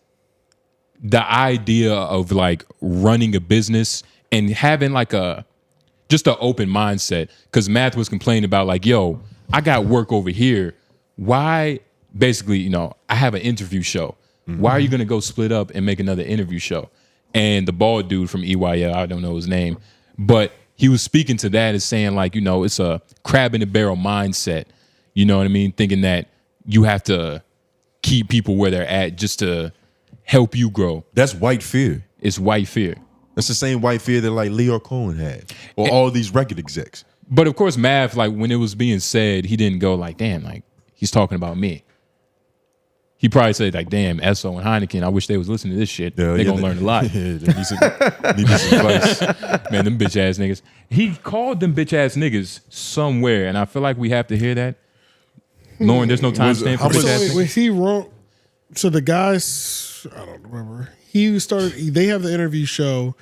the idea of like running a business and having like just an open mindset. Because Matt was complaining about like, yo, I got work over here. Why, basically, I have an interview show. Why are you going to go split up and make another interview show? And the bald dude from EYL, I don't know his name, but he was speaking to that as saying like, it's a crab in the barrel mindset. You know what I mean? Thinking that you have to keep people where they're at just to help you grow. That's white fear. It's white fear. That's the same white fear that like Leo Cohen had, or all these record execs. But of course, Mav, like when it was being said, he didn't go like, damn, like he's talking about me. He probably said like, damn, Esso and Heineken, I wish they was listening to this shit. They're going to learn a lot. Yeah, they need some advice. Man, them bitch ass niggas. He called them bitch ass niggas somewhere, and I feel like we have to hear that. Lauren, there's no time stamp for bitch ass niggas. Was he wrong? So the guys, I don't remember. They have the interview show.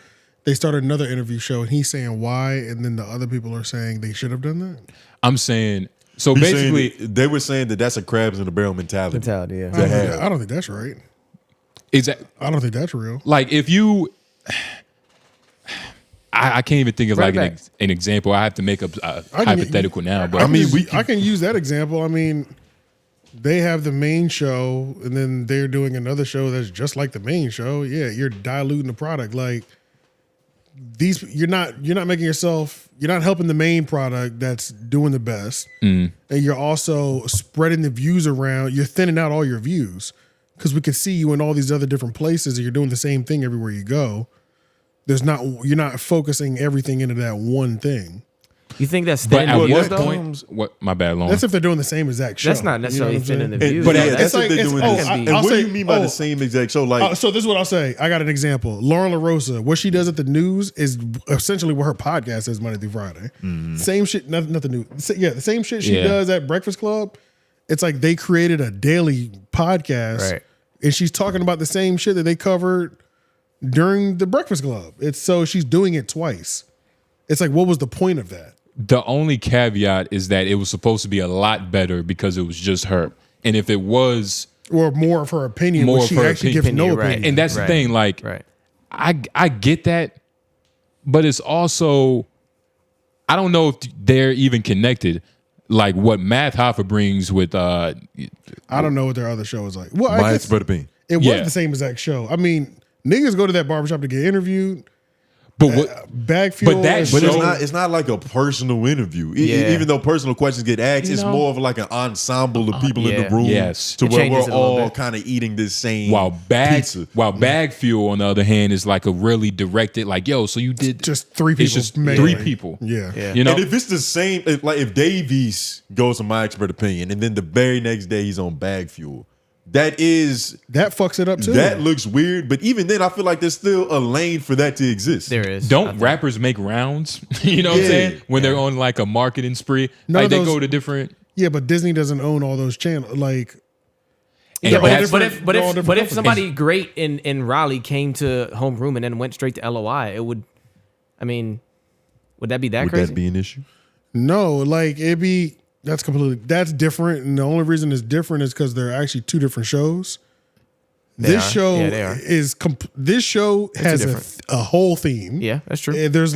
They started another interview show, and he's saying why, and then the other people are saying they should have done that. I'm saying, so He's basically, saying they were saying that that's a crabs in the barrel mentality. Yeah. I don't think that's right. I don't think that's real. Like if you, I can't even think of like an example. I have to make up a hypothetical now. But I can use that example. I mean, they have the main show, and then they're doing another show that's just like the main show. Yeah, you're diluting the product. Like you're not making yourself. You're not helping the main product that's doing the best, and you're also spreading the views around. You're thinning out all your views because we can see you in all these other different places, and you're doing the same thing everywhere you go. You're not focusing everything into that one thing. You think that's but thin at views, what though? point? What? My bad, Lauren. That's if they're doing the same exact show. That's not necessarily thin in the views. But Yeah, that's if they're doing this. And what do you mean by the same exact show? Like, so this is what I'll say. I got an example. Lauren LaRosa, what she does at the news is essentially what her podcast is Monday through Friday. Same shit, nothing new. Yeah, the same shit she does at Breakfast Club. It's like they created a daily podcast, and she's talking about the same shit that they covered during the Breakfast Club. So she's doing it twice. It's like, what was the point of that? The only caveat is that it was supposed to be a lot better because it was just her. And if it was... Or more of her opinion, which she actually gives no opinion. And that's the thing, like, I get that, but it's also... I don't know if they're even connected. Like what Math Hoffa brings with... I don't know what their other show is like. Well, I guess Budden. it was the same exact show. I mean, niggas go to that barbershop to get interviewed. But what bag fuel? But it's not like a personal interview. Even though personal questions get asked, it's more of like an ensemble of people in the room. Yes, to where we're all kind of eating this same pizza. While bag fuel, on the other hand, is like a really directed, like, yo, so you did just three people. It's just three people. Yeah. You know, and if it's the same, like if Davies goes to My Expert Opinion, and then the very next day he's on bag fuel. That fucks it up too. That looks weird, but even then, I feel like there's still a lane for that to exist. There is. Don't rappers make rounds? You know what I'm saying? When they're on like a marketing spree, No, like they go to different. Yeah, but Disney doesn't own all those channels. Like, but if somebody great in Raleigh came to Homeroom and then went straight to LOI, it would. I mean, would that be that crazy? Would that be an issue? No, like that's different, and the only reason it's different is because they're actually two different shows. This show has a whole theme. Yeah, that's true. There's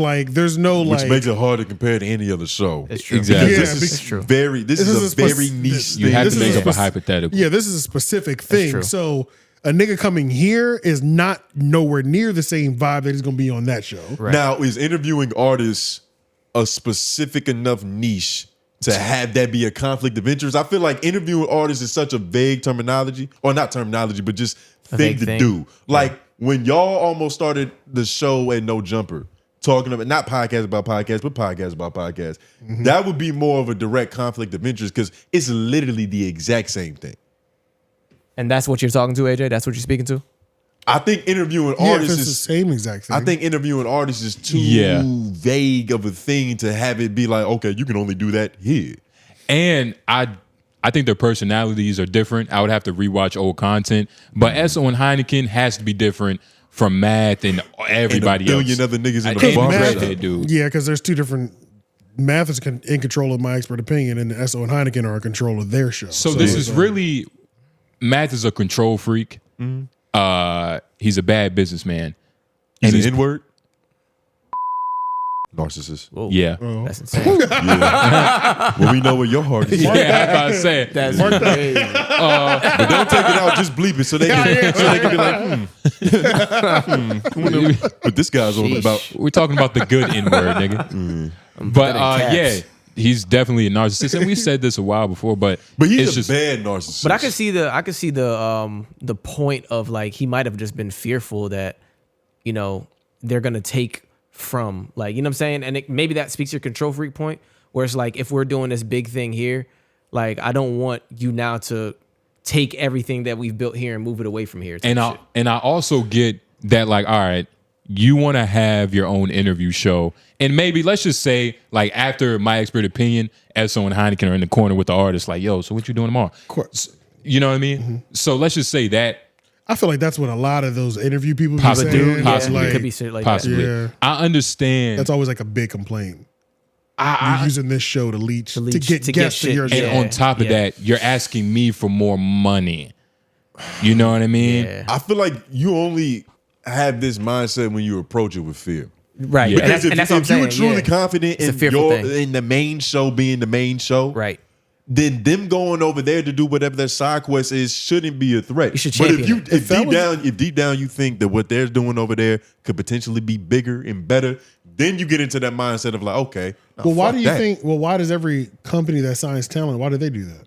no which makes it hard to compare to any other show. It's true. Exactly. Yeah, This is true. This is a very niche thing. You have to make up a hypothetical. Yeah, this is a specific thing. true. So a nigga coming here is not nowhere near the same vibe that he's gonna be on that show. Right. Now, is interviewing artists a specific enough niche to have that be a conflict of interest? I feel like interviewing artists is such a vague terminology, or not terminology, but just thing to do. Like when y'all almost started the show at No Jumper, talking about not podcast about podcasts, but podcast about podcasts, that would be more of a direct conflict of interest because it's literally the exact same thing. And that's what you're talking to, AJ? That's what you're speaking to? I think interviewing Yeah, artists it's is the same exact thing. I think interviewing artists is too vague of a thing to have it be like, okay, you can only do that here. And I think their personalities are different. I would have to rewatch old content. But Esso and Heineken has to be different from Math and everybody and a billion else. other niggas in I the can't bar. regret that, dude. Yeah, because there's two different. Math is in control of My Expert Opinion, and Esso and Heineken are in control of their show. So this is really, Math is a control freak. He's a bad businessman. He's an N-word? Narcissist. Whoa. Yeah. That's insane. Well, we know where your heart is. Yeah, I was about to say. That's but don't take it out, just bleep it so they can, be like, But this guy's all about. We're talking about the good N-word, nigga. But yeah, he's definitely a narcissist, and we said this a while before. But he's it's a bad narcissist. But I could see the point of like he might have just been fearful that, you know, they're gonna take from, like, you know what I'm saying? And maybe that speaks to your control freak point, where it's like, if we're doing this big thing here, like, I don't want you now to take everything that we've built here and move it away from here. And I also get that, like, all right, you want to have your own interview show, and maybe let's just say, like, after My Expert Opinion, Esso and Heineken are in the corner with the artist, like, yo, so what you doing tomorrow? You know what I mean? So let's just say that. I feel like that's what a lot of those interview people Possibly. be saying. Possibly. Like, It could be shit like Possibly. Yeah. I understand. That's always like a big complaint. You're using this show to get guests to your show. And on top of that, you're asking me for more money. You know what I mean? I feel like you only have this mindset when you approach it with fear. Right. Yeah. Because And that's what I'm if you were saying, truly confident It's a fearful thing. in the main show being the main show, right, then them going over there to do whatever their side quest is shouldn't be a threat. You should but champion if deep down you think that what they're doing over there could potentially be bigger and better, then you get into that mindset of like, okay, Well, why do you think? Well, why does every company that signs talent? Why do they do that?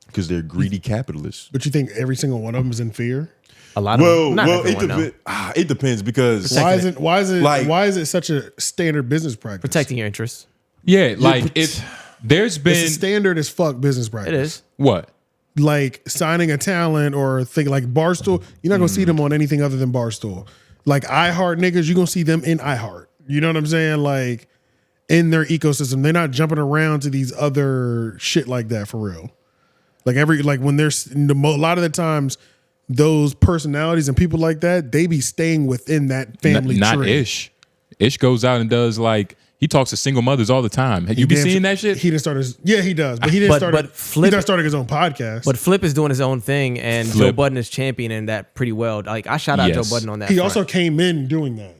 Because they're greedy capitalists. But you think every single one of them is in fear? A lot of them. Not everyone, it depends because why is it such a standard business practice? Protecting your interests. Yeah, like if there's been it's a standard as fuck business practice. It is. What? Like signing a talent or thing like Barstool, you're not gonna see them on anything other than Barstool. Like iHeart niggas, you're gonna see them in iHeart. You know what I'm saying? Like in their ecosystem, they're not jumping around to these other shit like that for real. Like when there's a lot of the times, those personalities and people like that, they be staying within that family Not tree. Ish. Ish goes out and does like he talks to single mothers all the time. Have you been seeing that shit? He didn't start his he does, but he didn't start. But Flip, he's not starting his own podcast. But Flip is doing his own thing, and Flip. Joe Budden is championing that pretty well. Like I shout out Joe Budden on that. He front. also came in doing that.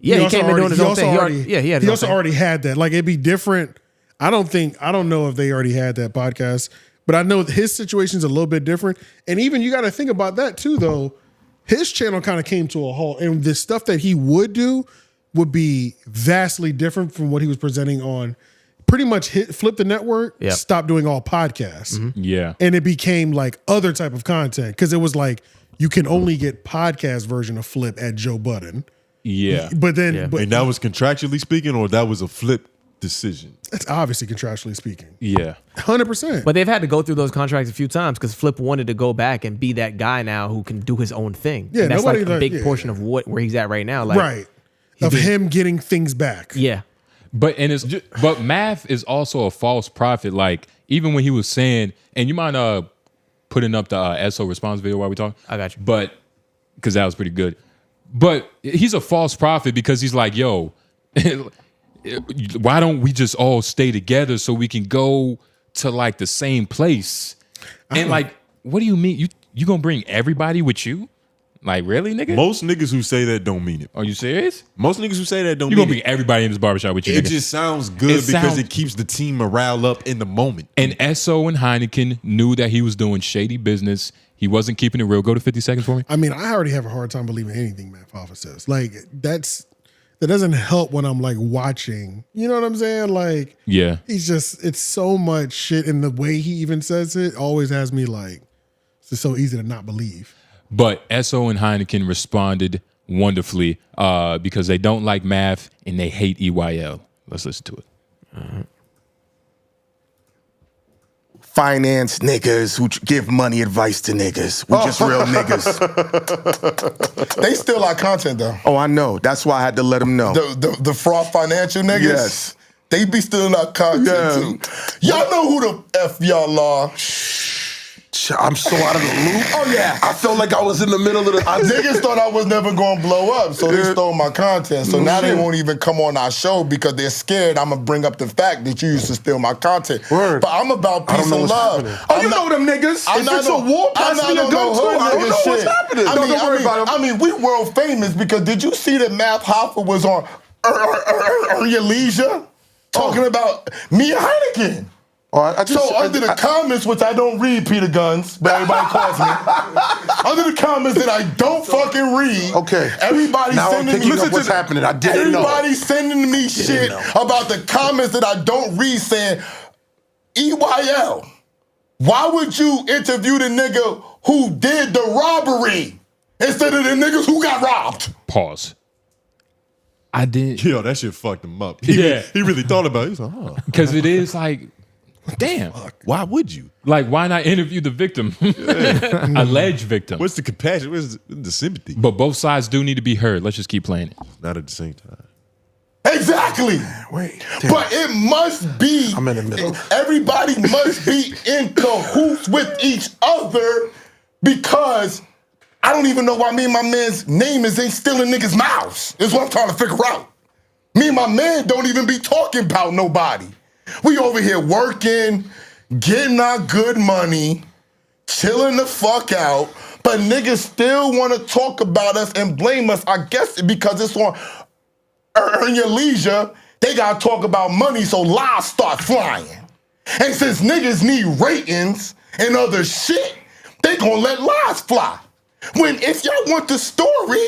Yeah, he came in doing his own thing. He also already had that. Like it'd be different. I don't know if they already had that podcast, but I know his situation's a little bit different. And even you got to think about that too, though. His channel kind of came to a halt, and the stuff that he would do would be vastly different from what he was presenting on. Pretty much flip the network, stop doing all podcasts. Yeah. And it became like other type of content because it was like you can only get podcast version of Flip at Joe Budden. Yeah. But then and that was contractually speaking, or that was a Flip decision? That's obviously contractually speaking. Yeah. 100%. But they've had to go through those contracts a few times because Flip wanted to go back and be that guy now who can do his own thing. Yeah, and that's like a big yeah. portion of where he's at right now. Like, right. Of him getting things back. Yeah. But Math is also a false prophet. Like even when he was saying, and you mind putting up the Esso response video while we talk? I got you. But because that was pretty good. But he's a false prophet because he's like, yo, why don't we just all stay together so we can go to like the same place? And like, what do you mean? You gonna bring everybody with you? Like, really, nigga? Most niggas who say that don't mean it. Are you serious? Most niggas who say that don't You mean gonna bring everybody in this barbershop with you, It nigga. just sounds good because it keeps the team morale up in the moment. And SO and Heineken knew that he was doing shady business. He wasn't keeping it real. Go to 50 seconds for me. I mean, I already have a hard time believing anything Matt Hoffa says. Like, that doesn't help when I'm like watching. You know what I'm saying? Like, yeah, it's so much shit, and the way he even says it always has me like, it's just so easy to not believe. But SO and Heineken responded wonderfully because they don't like math and they hate EYL. Let's listen to it. Finance niggas who give money advice to niggas. We just real niggas. They steal our content though. Oh, I know. That's why I had to let them know. The fraud financial niggas. Yes. They be stealing our content too. Y'all know who the F y'all are. I'm so out of the loop. Oh yeah. I felt like I was in the middle of the... Niggas thought I was never going to blow up, so they stole my content. So now they won't even come on our show because they're scared I'm going to bring up the fact that you used to steal my content. Word. But I'm about peace and love. Oh, you know them niggas. If it's a war, pass me a gun too. I don't know what's happening. Don't worry about it. I mean, we world famous because did you see that Matt Hoffa was on Your Leisure talking about me and Heineken? So under the comments, which I don't read, Peter Guns, but everybody calls me. Under the comments that I don't fucking read, everybody now sending I'm picking up what's happening. I didn't know. Everybody sending me shit about the comments that I don't read, saying, EYL, why would you interview the nigga who did the robbery instead of the niggas who got robbed? Pause. I didn't. Yo, that shit fucked him up. Yeah. He really thought about it. He's like, oh. Because it is like, damn. Why would you? Like, why not interview the victim? Alleged victim. What's the compassion? Where's the sympathy? But both sides do need to be heard. Let's just keep playing it. Not at the same time. Exactly. Wait. But it must be. I'm in the middle. Everybody must be in cahoots with each other because I don't even know why me and my man's name is ain't still in niggas' mouths. Is what I'm trying to figure out. Me and my man don't even be talking about nobody. We over here working, getting our good money, chilling the fuck out, but niggas still want to talk about us and blame us. I guess because it's on Earn Your Leisure, they got to talk about money, so lies start flying. And since niggas need ratings and other shit, they gonna let lies fly. When if y'all want the story,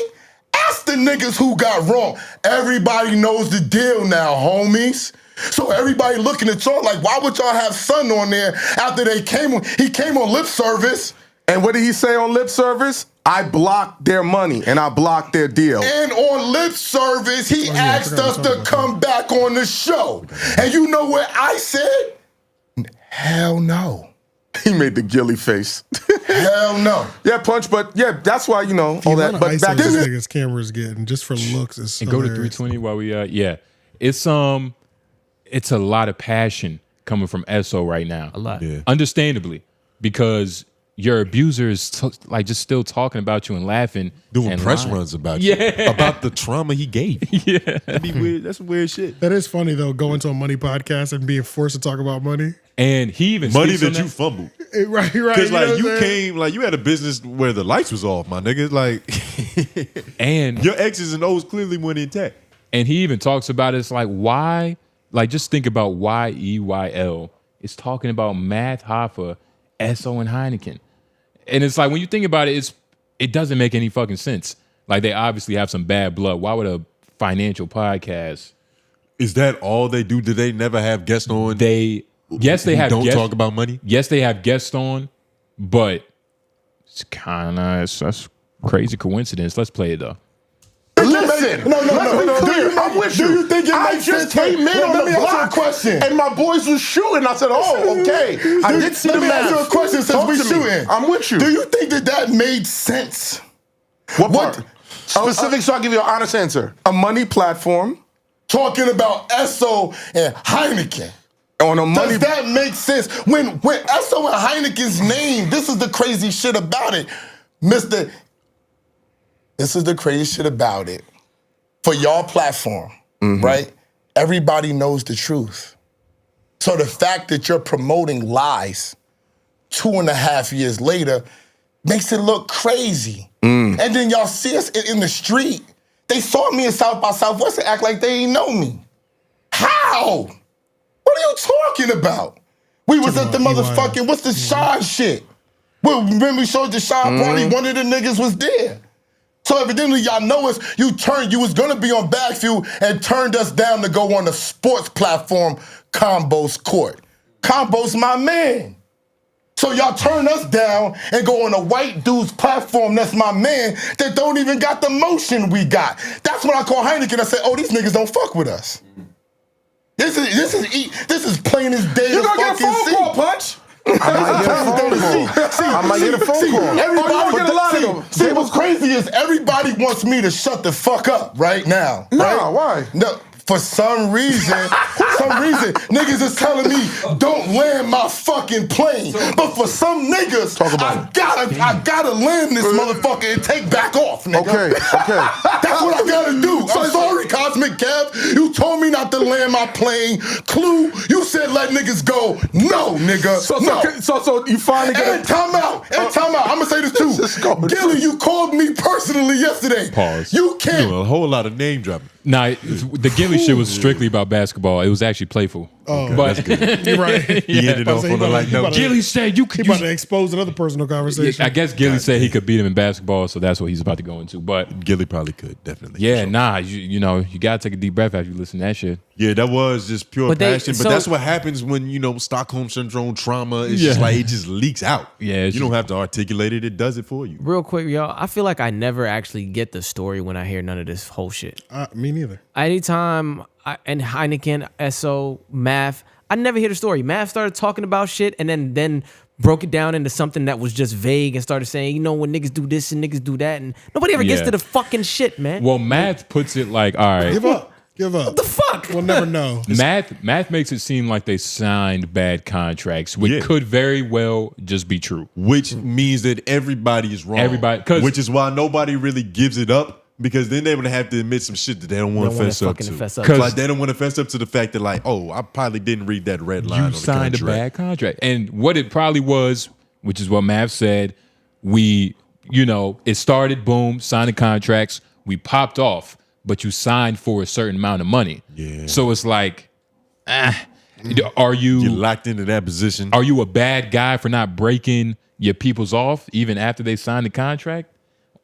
ask the niggas who got wrong. Everybody knows the deal now, homies. So everybody looking at y'all like, why would y'all have Son on there after he came on lip service? And what did he say on lip service? I blocked their money and I blocked their deal. And on lip service, he asked us to come back on the show. And you know what I said? Hell no. He made the gilly face. Hell no. Yeah, Punch, but yeah, that's why, you know, all that. But back to this nigga's camera's getting just for looks. Is and go to 320 while we it's a lot of passion coming from SO right now. A lot. Yeah. Understandably, because your abuser is like just still talking about you and laughing. Doing and press lying. runs about you. Yeah. About the trauma he gave. Yeah. That'd be weird. That's some weird shit. That is funny though, going to a money podcast and being forced to talk about money. And he even money speaks that on you fumbled. Right. Because like you came, like you had a business where the lights was off, my nigga. Like, and your X's and O's clearly weren't intact. And he even talks about it's like why, like just think about why EYL is talking about Math Hoffa, SO and Heineken. And it's like when you think about it, it doesn't make any fucking sense. Like they obviously have some bad blood. Why would a financial podcast? Is that all they do? Do they never have guests on? Yes, they have. Don't talk about money. Yes, they have guests on, but it's kind of that's crazy coincidence. Let's play it though. Listen, no. I'm with you. Do you think it I makes just sense? came in on Let the me ask you a block, question. and my boys was shooting. I said, "Oh, okay." I did see the Let me ask you a math. question since Talk we to me. shooting. I'm with you. Do you think that made sense? What part? Specific, so I'll give you an honest answer. A money platform. Talking about SO and Heineken. On a money. Does that make sense? When SO and Heineken's name, this is the crazy shit about it. This is the crazy shit about it. For y'all platform, right? everybody knows the truth. So the fact that you're promoting lies 2.5 years later makes it look crazy. And then y'all see us in the street. They saw me in South by Southwest and act like they ain't know me. How? What are you talking about? We was at the motherfucking, what's the Sean shit? When we showed the Sean party, one of the niggas was there. So evidently y'all know us, you was gonna be on Backfield and turned us down to go on the sports platform, Combo's Court. Combo's my man. So y'all turn us down and go on a white dude's platform that's my man that don't even got the motion we got. That's when I call Heineken. I say, oh, these niggas don't fuck with us. This is plain as day. You gonna get a phone call, Punch? I might get a phone call. Everybody, see, what's crazy is everybody wants me to shut the fuck up right now. No, why? No. For some reason, niggas is telling me don't land my fucking plane. But for some niggas, I gotta land this motherfucker and take back off, nigga. Okay. That's what I gotta do. I'm sorry, Cosmic Kev. You told me not to land my plane. Clue, you said let niggas go. No, nigga. So you finally get And time out. I'm gonna say this too. Gilly, you called me personally yesterday. Pause. You can't. Doing a whole lot of name dropping. Nah, the Gilly shit was strictly about basketball. It was actually playful. Oh, but you're right. He ended off on a like no. Gilly said you could. He about to expose another personal conversation. I guess Gilly said he could beat him in basketball, so that's what he's about to go into. But Gilly probably could, definitely. Yeah, nah, you know, you gotta take a deep breath after you listen to that shit. Yeah, that was just pure But passion. But that's what happens when, you know, Stockholm Syndrome trauma is just like, it just leaks out. Yeah. You don't have to articulate it. It does it for you. Real quick, y'all, I feel like I never actually get the story when I hear none of this whole shit. Me neither. Anytime, and Heineken, SO, Math, I never hear the story. Math started talking about shit and then broke it down into something that was just vague and started saying, you know, when niggas do this and niggas do that. And nobody ever gets to the fucking shit, man. Well, Math puts it like, all right. Give up. What the fuck? We'll never know. Math makes it seem like they signed bad contracts, which could very well just be true. Which means that everybody is wrong. Which is why nobody really gives it up. Because then they're gonna have to admit some shit that they don't want to fess up to. Like they don't want to fess up to the fact that like, oh, I probably didn't read that red line on the contract. You signed a bad contract. And what it probably was, which is what Mav said, it started, boom, signed the contracts, we popped off, but you signed for a certain amount of money. Yeah. So it's like, are you... You're locked into that position. Are you a bad guy for not breaking your peoples off even after they signed the contract?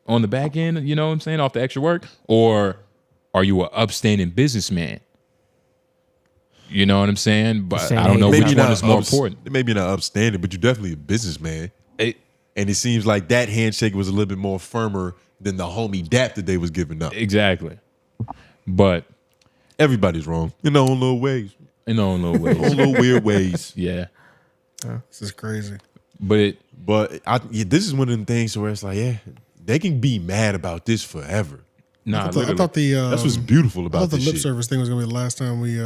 On the back end, you know what I'm saying, off the extra work? Or are you an upstanding businessman? You know what I'm saying? But I don't know which one is more important. Maybe not upstanding, but you're definitely a businessman. And it seems like that handshake was a little bit more firmer than the homie dap that they was giving up. Exactly. But everybody's wrong in their own little ways. In their own little ways. Own little weird ways. Yeah. This is crazy. But this is one of them things where it's like, yeah, they can be mad about this forever. Nah, I thought that's what's beautiful about I thought the this lip shit. service thing was gonna be the last time we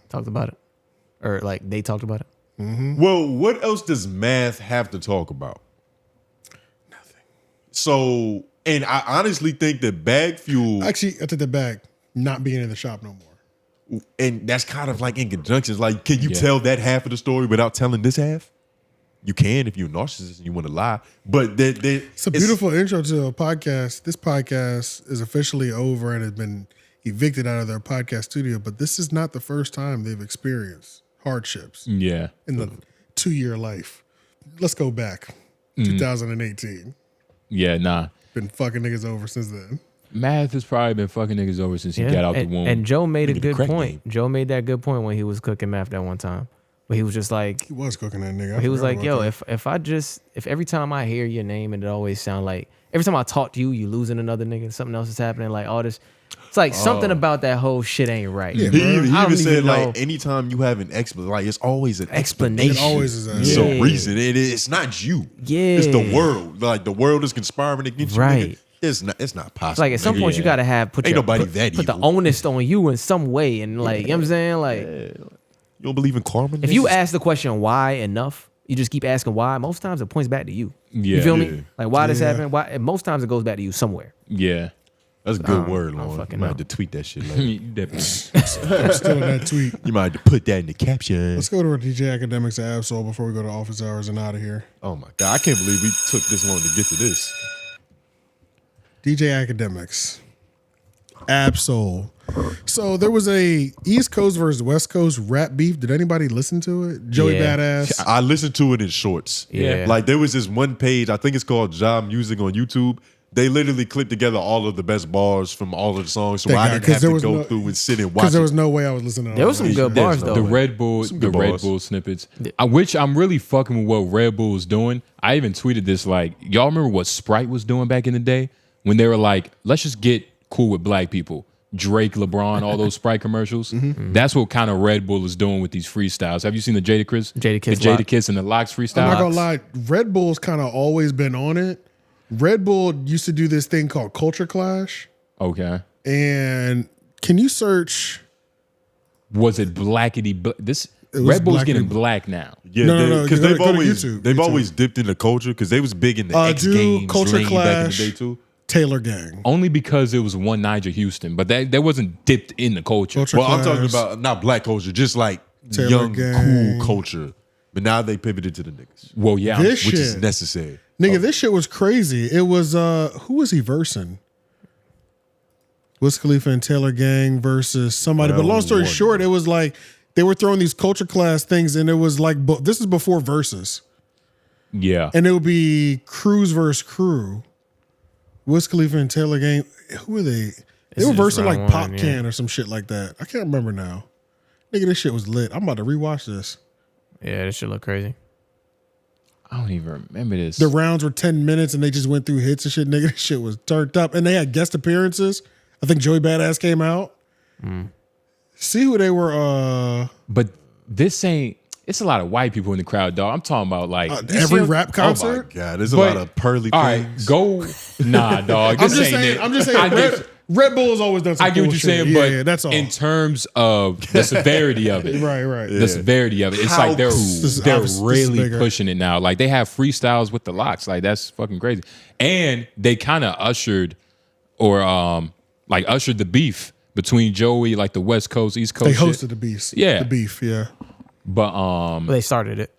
talked about it, or like they talked about it. Mm-hmm. Well, what else does Math have to talk about? Nothing. So, and I honestly think that Bag Fuel. Actually, I took that back. Not being in the shop no more. And that's kind of like in conjunction. Like, can you tell that half of the story without telling this half? You can if you're a narcissist and you want to lie. But it's a beautiful intro to a podcast. This podcast is officially over and has been evicted out of their podcast studio. But this is not the first time they've experienced hardships. Yeah. In the 2-year life. Let's go back. 2018. Yeah, nah. Been fucking niggas over since then. Math has probably been fucking niggas over since he got out the womb. And Joe made a good point. Name. Joe made that good point when he was cooking Math that one time. But he was just like, he was cooking that nigga. He was like, yo, if every time I hear your name and it always sound like every time I talk to you, you losing another nigga, something else is happening, like all this. It's like something about that whole shit ain't right. Yeah, he even said like anytime you have an explanation, like it's always an explanation. It always is. It's a reason. It's not you. Yeah, it's the world. Like the world is conspiring against you. Right. Nigga. It's not possible. It's like at some point you gotta have put the onus on you in some way, and like you know what I'm saying, like. You don't believe in karma? If you ask the question why enough, you just keep asking why, most times it points back to you. Yeah. You feel me? Like why this happened? Why? And most times it goes back to you somewhere. Yeah. That's a good word, Lauren. You might have to tweet that shit later. Definitely. I'm still in that tweet. You might have to put that in the caption. Let's go to our DJ Akademiks Ap-Soul before we go to office hours and out of here. Oh my God. I can't believe we took this long to get to this. DJ Akademiks Ap-Soul. So there was a East Coast versus West Coast rap beef. Did anybody listen to it? Joey Badass. I listened to it in shorts. Yeah. Like there was this one page, I think it's called Job Music on YouTube. They literally clipped together all of the best bars from all of the songs, so I didn't have to go through and sit and watch. Because there was no way I was listening. There was some good bars though. The Red Bull snippets, which I'm really fucking with what Red Bull was doing. I even tweeted this like, y'all remember what Sprite was doing back in the day when they were like, let's just get cool with black people. Drake, LeBron, all those Sprite commercials. That's what kind of Red Bull is doing with these freestyles. Have you seen the Jadakiss? Jadakiss and the Locks freestyle? I'm not gonna lie, Red Bull's kind of always been on it. Red Bull used to do this thing called Culture Clash. Okay. And can you search? Was it blackity? This Red Bull's getting black now. Yeah, no, because go they've to always YouTube. always dipped into culture because they was big in the X Games Culture lane Clash, back in the day too. Taylor Gang. Only because it was one Nigel Houston, but that wasn't dipped in the culture. Well, I'm talking about not black culture, just like Taylor young, Gang. cool culture. But now they pivoted to the niggas. Well, yeah, This which shit, is necessary. nigga, this shit was crazy. It was who was he versing? Wiz Khalifa and Taylor Gang versus somebody. But long story short, it was like they were throwing these Culture Class things, and it was like this is before verses. Yeah, and it would be Cruz versus Crew. Wiz Khalifa and Taylor Gang. Who were they? They were versing like Pop Can or some shit like that. I can't remember now. Nigga, this shit was lit. I'm about to rewatch this. Yeah, this shit look crazy. I don't even remember this. The rounds were 10 minutes and they just went through hits and shit. Nigga, this shit was turned up. And they had guest appearances. I think Joey Badass came out. See who they were. But this ain't. It's a lot of white people in the crowd, dog. I'm talking about like every rap concert. Oh my God, there's a lot of Pearly things. All right, go. Nah, dog. I'm just saying. Red Bull has always done some I get what you're saying, but yeah, that's all. In terms of the severity of it, right. The severity of it, it's How like they're cool. really pushing it now. Like they have freestyles with the locks. Like that's fucking crazy. And they kind of ushered the beef between Joey, like the West Coast, East Coast. They shit. hosted the beef. Yeah, the beef. Yeah, but they started it.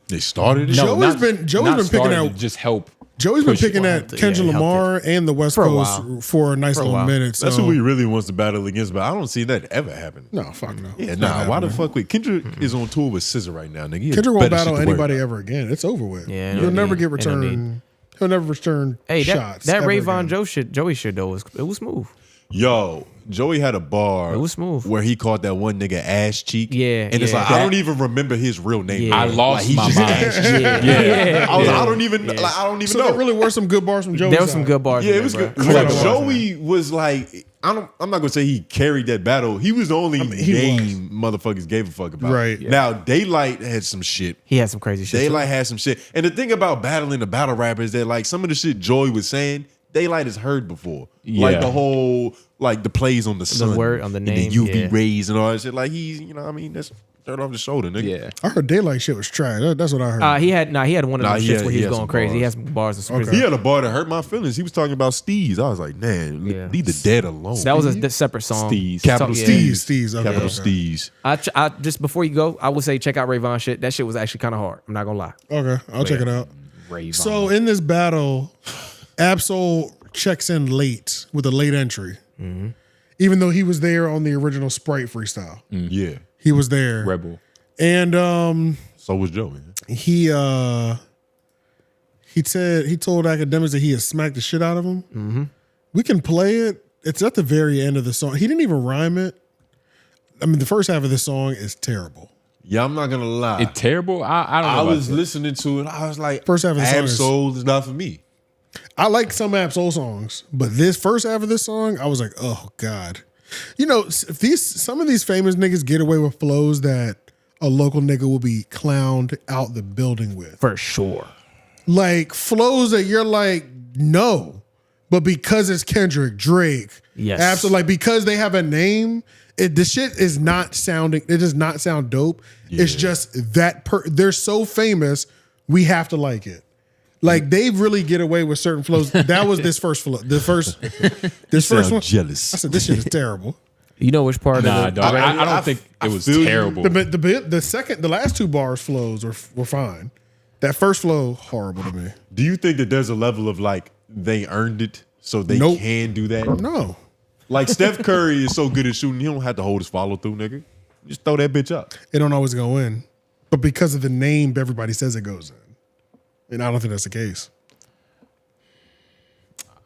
They started it. No, Joey's been picking out just help. Joey's been picking at Kendrick Lamar and the West Coast for a nice little minute. So. That's who he really wants to battle against, but I don't see that ever happen. No, fuck no. Yeah, nah. Why the fuck? Wait, Kendrick is on tour with SZA right now, nigga. Kendrick won't battle anybody ever again. It's over with. Yeah, he'll never get return. He'll never return shots. That Rayvon Joey shit though it was smooth. Yo, Joey had a bar. It was smooth. Where he called that one nigga ass cheek. Yeah, and it's like I don't even remember his real name. Yeah. I lost my mind. I don't even know. So there really were some good bars from Joey. There was some good bars. Yeah, it was good. But Joey was like, I'm not gonna say he carried that battle. He was the only name motherfuckers gave a fuck about. Right. Now Daylight had some shit. He had some crazy shit. Daylight had some shit. And the thing about battling the battle rappers is that like some of the shit Joey was saying, Daylight has heard before. Yeah. Like the whole the plays on the sun, the word on the name, and the UV rays and all that shit. Like he's, that's dirt off the shoulder, nigga. Yeah. I heard Daylight shit was trash. That's what I heard. He had one of those shits where he was going crazy. Bars. He had some bars. He had a bar that hurt my feelings. He was talking about Steez. I was like, man, leave the dead alone. So that was a separate song. Steez. Capital Steez. Okay. Capital Steez. I just before you go, I would say check out Rayvon shit. That shit was actually kind of hard. I'm not gonna lie. Okay, I'll check it out. Rayvon. So in this battle, Ab-Soul checks in late with a late entry. Even though he was there on the original Sprite freestyle. Yeah. He was there. Rebel. And so was Joey. He told Akademiks that he had smacked the shit out of him. We can play it. It's at the very end of the song. He didn't even rhyme it. I mean, the first half of the song is terrible. Yeah, I'm not gonna lie. It's terrible. I don't know. I about was that. listening to it. I was like, First half of the song Ab-Soul is not for me. I like some Ab-Soul songs, but this first half of this song, I was like, oh God. If some of these famous niggas get away with flows that a local nigga will be clowned out the building with. For sure. Like flows that you're like, no. But because it's Kendrick, Drake, yes. Absolutely, like because they have a name, the shit is not sounding, it does not sound dope. Yeah. It's just that they're so famous, we have to like it. Like they really get away with certain flows. That was this first flow. This first one. Jealous. I said this shit is terrible. You know which part? Nah, of dog. I don't think it was terrible. The last two bars flows were fine. That first flow horrible to me. Do you think that there's a level of like they earned it so they can do that? No. Like Steph Curry is so good at shooting, he don't have to hold his follow through, nigga. Just throw that bitch up. It don't always go in, but because of the name, everybody says it goes in. And I don't think that's the case.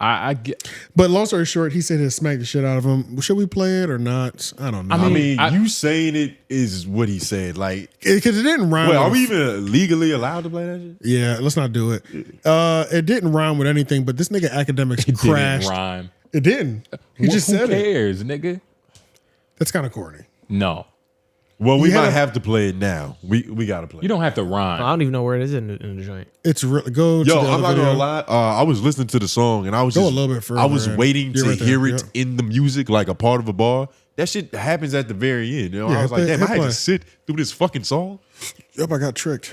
I get, but long story short, he said he'd smack the shit out of him. Should we play it or not? I don't know. I mean, you saying it is what he said, like because it didn't rhyme. Wait, are we even legally allowed to play that shit? Yeah, let's not do it. It didn't rhyme with anything, but this nigga Akademiks crashed. Didn't rhyme. It didn't. He just said who cares, nigga? That's kind of corny. No. Well, we might have to play it now. We got to play. You don't have to rhyme. I don't even know where it is in the joint. It's really go. Yo, I'm not gonna lie. I was listening to the song and I was go just, a little bit further. I was waiting to right hear it in the music, like a part of a bar. That shit happens at the very end. You know, I was like, damn, I had to sit through this fucking song. Yep, I got tricked.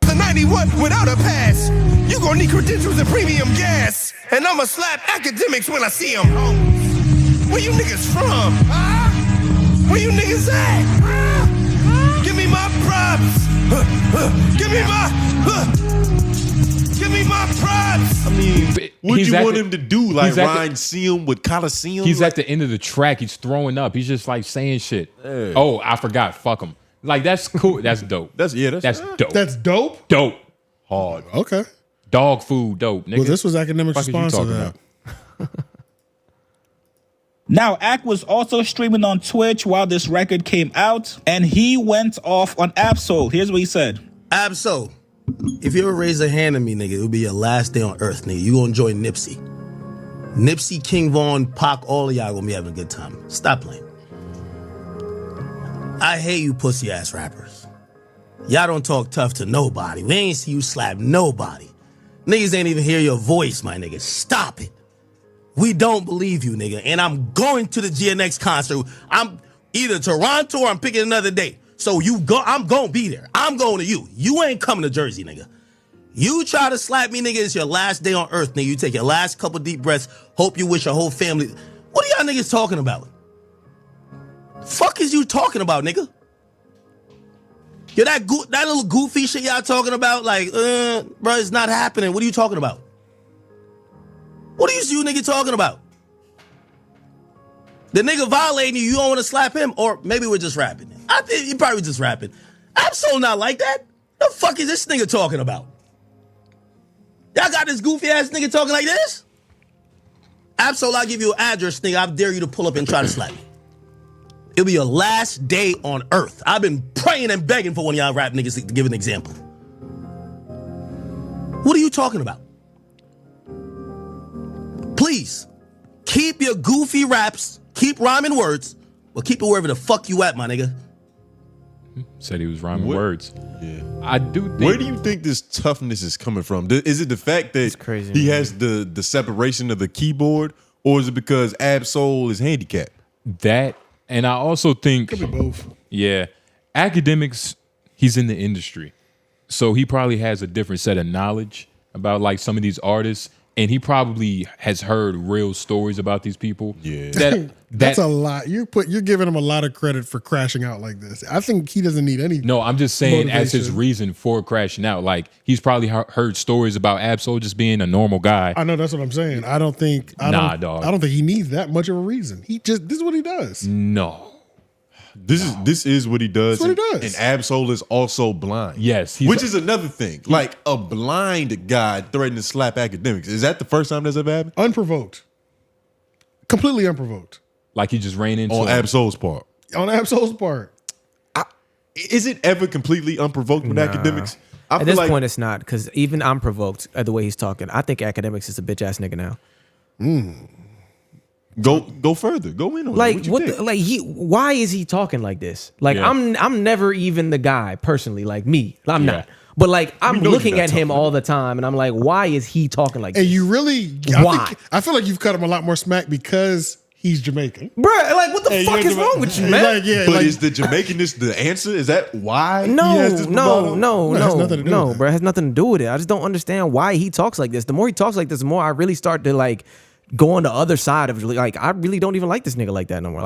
The 91 without a pass. You gon' need credentials and premium gas. And I'ma slap Akademiks when I see them. Where you niggas from? Where you niggas at? Give me my props. Give me my props. I mean, what you want him to do? Like Ryan Seam with Coliseum? He's at the end of the track. He's throwing up. He's just like saying shit. Hey. Oh, I forgot. Fuck him. Like that's cool. That's dope. That's dope. That's dope. Dope. Hard. Okay. Dog food. Dope. Nigga. Well, this was Akademiks' response to that. Now, Ak was also streaming on Twitch while this record came out, and he went off on Ab-Soul. Here's what he said. Ab-Soul, if you ever raise a hand at me, nigga, it'll be your last day on earth, nigga. You gonna join Nipsey. Nipsey, King Von, Pac, all of y'all gonna be having a good time. Stop playing. I hate you pussy-ass rappers. Y'all don't talk tough to nobody. We ain't see you slap nobody. Niggas ain't even hear your voice, my nigga. Stop it. We don't believe you, nigga. And I'm going to the GNX concert. I'm either Toronto or I'm picking another day. So you go, I'm gonna be there. I'm going to you. You ain't coming to Jersey, nigga. You try to slap me, nigga, it's your last day on earth, nigga. You take your last couple deep breaths. Hope you wish your whole family. What are y'all niggas talking about? Fuck is you talking about, nigga? Yo, that little goofy shit y'all talking about, like, bro, it's not happening. What are you talking about? What are you nigga talking about? The nigga violating you don't want to slap him? Or maybe we're just rapping. I think you probably just rapping. I'm so not like that. The fuck is this nigga talking about? Y'all got this goofy ass nigga talking like this? Absolutely, I'll give you an address, nigga. I dare you to pull up and try to slap me. It'll be your last day on earth. I've been praying and begging for one of y'all rap niggas to give an example. What are you talking about? Please, keep your goofy raps, keep rhyming words, but keep it wherever the fuck you at, my nigga. Said he was rhyming words. Yeah. I do think. Where do you think this toughness is coming from? Is it the fact that he has the separation of the keyboard, or is it because Ab-Soul is handicapped? That, and I also think could be both. Yeah, Akademiks, he's in the industry, so he probably has a different set of knowledge about like some of these artists, and he probably has heard real stories about these people. Yeah, that's a lot. You're giving him a lot of credit for crashing out like this. I think he doesn't need any. No, I'm just saying as his motivation. reason for crashing out. Like he's probably heard stories about Ab-Soul just being a normal guy. I know, that's what I'm saying. I don't think dog. I don't think he needs that much of a reason. This is what he does. No. This is what he does. That's what he does. And Ab-Soul is also blind. Yes. Which is another thing. Like a blind guy threatening to slap Akademiks. Is that the first time that's ever happened? Unprovoked. Completely unprovoked. Like he just ran into on Ab-Soul's part. On Ab-Soul's part. Is it ever completely unprovoked with Akademiks? At this point, it's not, because even I'm provoked at the way he's talking. I think Akademiks is a bitch ass nigga now. Go further. Go in on like it. what? Why is he talking like this? Like I'm never even the guy personally. Like me, I'm not. But like I'm looking at him all the time, and I'm like, why is he talking like this? And you really, why? I feel like you've cut him a lot more smack because he's Jamaican. Bruh, like, what the fuck is wrong with you, man? Like, yeah, But like, is the Jamaicanness the answer? Is that why he No, has this bravado? no, it has nothing to do with that. bro. It has nothing to do with it. I just don't understand why he talks like this. The more he talks like this, the more I really start to like go on the other side of like, I really don't even like this nigga like that no more.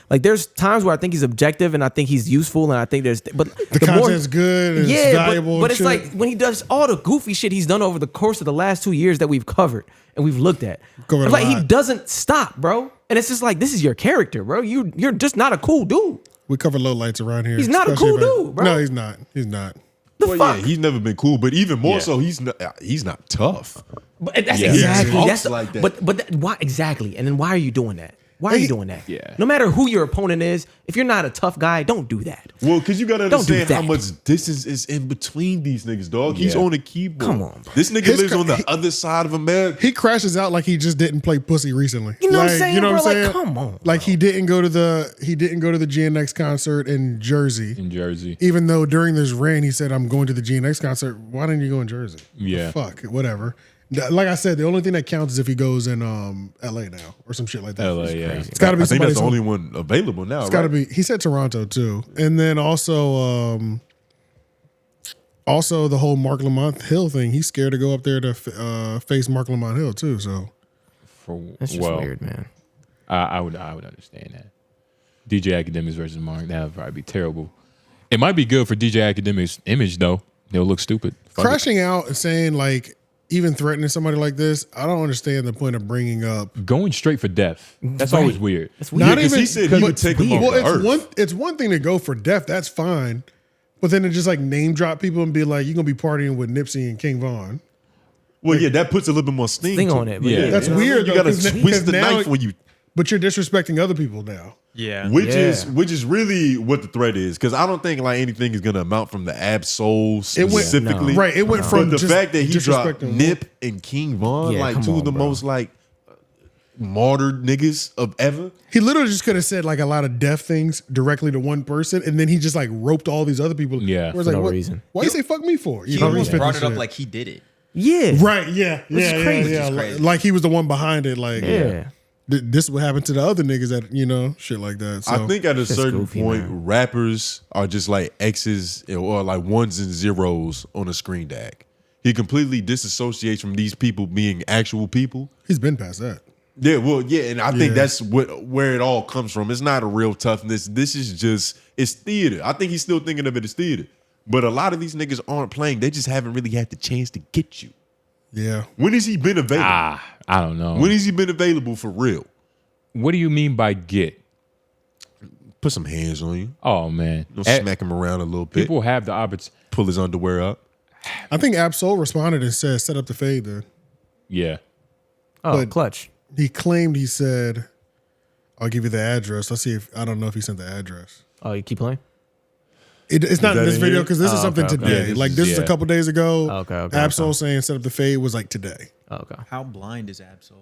Like there's times where I think he's objective and I think he's useful and I think but the content's good and it's valuable. But and it's shit. like when he does all the goofy shit he's done over the course of the last 2 years that we've covered and we've looked at. Covered It's a like he lot. doesn't stop, bro. And it's just like, this is your character, bro. You're just not a cool dude. we cover low lights around here. He's not a especially cool about- dude, bro. No, he's not. He's not. Well, yeah, he's never been cool, but even more so, he's not tough. But that's Yeah. exactly He that's talks like that. But why exactly? And then why are you doing that? Why are you doing that? Yeah. No matter who your opponent is, if you're not a tough guy, don't do that. Well, because you gotta Don't do understand how that. much distance is in between these niggas, dog. He's Yeah. on the keyboard. Come on, bro. This nigga His lives cra- on the other side of America. He crashes out like he just didn't play pussy recently. You know what I'm Like, saying, You know bro? what I'm Like, saying? come on, Like he didn't go to the GNX concert in Jersey. In Jersey. Even though during this reign he said, I'm going to the GNX concert. Why didn't you go in Jersey? Yeah. Fuck, whatever. Like I said, the only thing that counts is if he goes in LA now or some shit like that. LA, yeah. It's got to be I think somebody. that's the only one available now. It's got to right? be. He said Toronto too, and then also the whole Mark Lamont Hill thing. He's scared to go up there to face Mark Lamont Hill too. So That's just weird, man. I would understand that. DJ Akademiks versus Mark, that would probably be terrible. It might be good for DJ Akademiks' image though. They'll look stupid. Fuck it. crashing out and saying like, even threatening somebody like this, I don't understand the point of bringing up going straight for death. That's Right. always weird. That's Not because even he said he would take him off well, the it's earth. it's one thing to go for death. That's fine, but then to just like name drop people and be like, you're gonna be partying with Nipsey and King Von. Well, yeah, that puts a little bit more sting on to it, but yeah. That's You know what I weird. mean? You though, gotta 'cause twist the now- knife when you. But you're disrespecting other people now. Yeah. Which is really what the threat is, because I don't think like anything is gonna amount from the Absol specifically. right. It went But from the just fact that he dropped disrespecting Nip and King Von, Yeah, like come two on, of the bro. most like martyred niggas of ever. He literally just could have said like a lot of deaf things directly to one person, and then he just like roped all these other people. Yeah, Where it's for like, no what, reason. Why you say fuck me for? He know, almost respect brought the it up shit. like he did it. Yeah. Right, yeah, Which is crazy. yeah. Which is crazy. Like he was the one behind it. Like, Yeah. this is what happened to the other niggas that shit like that. So I think at a Shit's certain goofy, point, man. rappers are just like X's or like ones and zeros on a screen tag. He completely disassociates from these people being actual people. he's been past that. Yeah, well, yeah, and I think Yeah. that's where it all comes from. It's not a real toughness. This is just it's theater. I think he's still thinking of it as theater. But a lot of these niggas aren't playing. They just haven't really had the chance to get you. Yeah. When has he been available? I don't know. When has he been available for real? What do you mean by get? Put some hands on you. Oh man. Smack him around a little bit. People have the opportunity. Pull his underwear up. I think Absol responded and said, set up the fade then. Yeah. Oh, But- clutch. He claimed, he said, I'll give you the address. Let's see if, I don't know if he sent the address. Oh, you keep playing? It's not that in this in video here? because this is Oh, something okay, okay. today. Yeah, this like is- this is a yeah. couple days ago. Okay. Absol saying set up the fade was like today. Okay. How blind is Absol?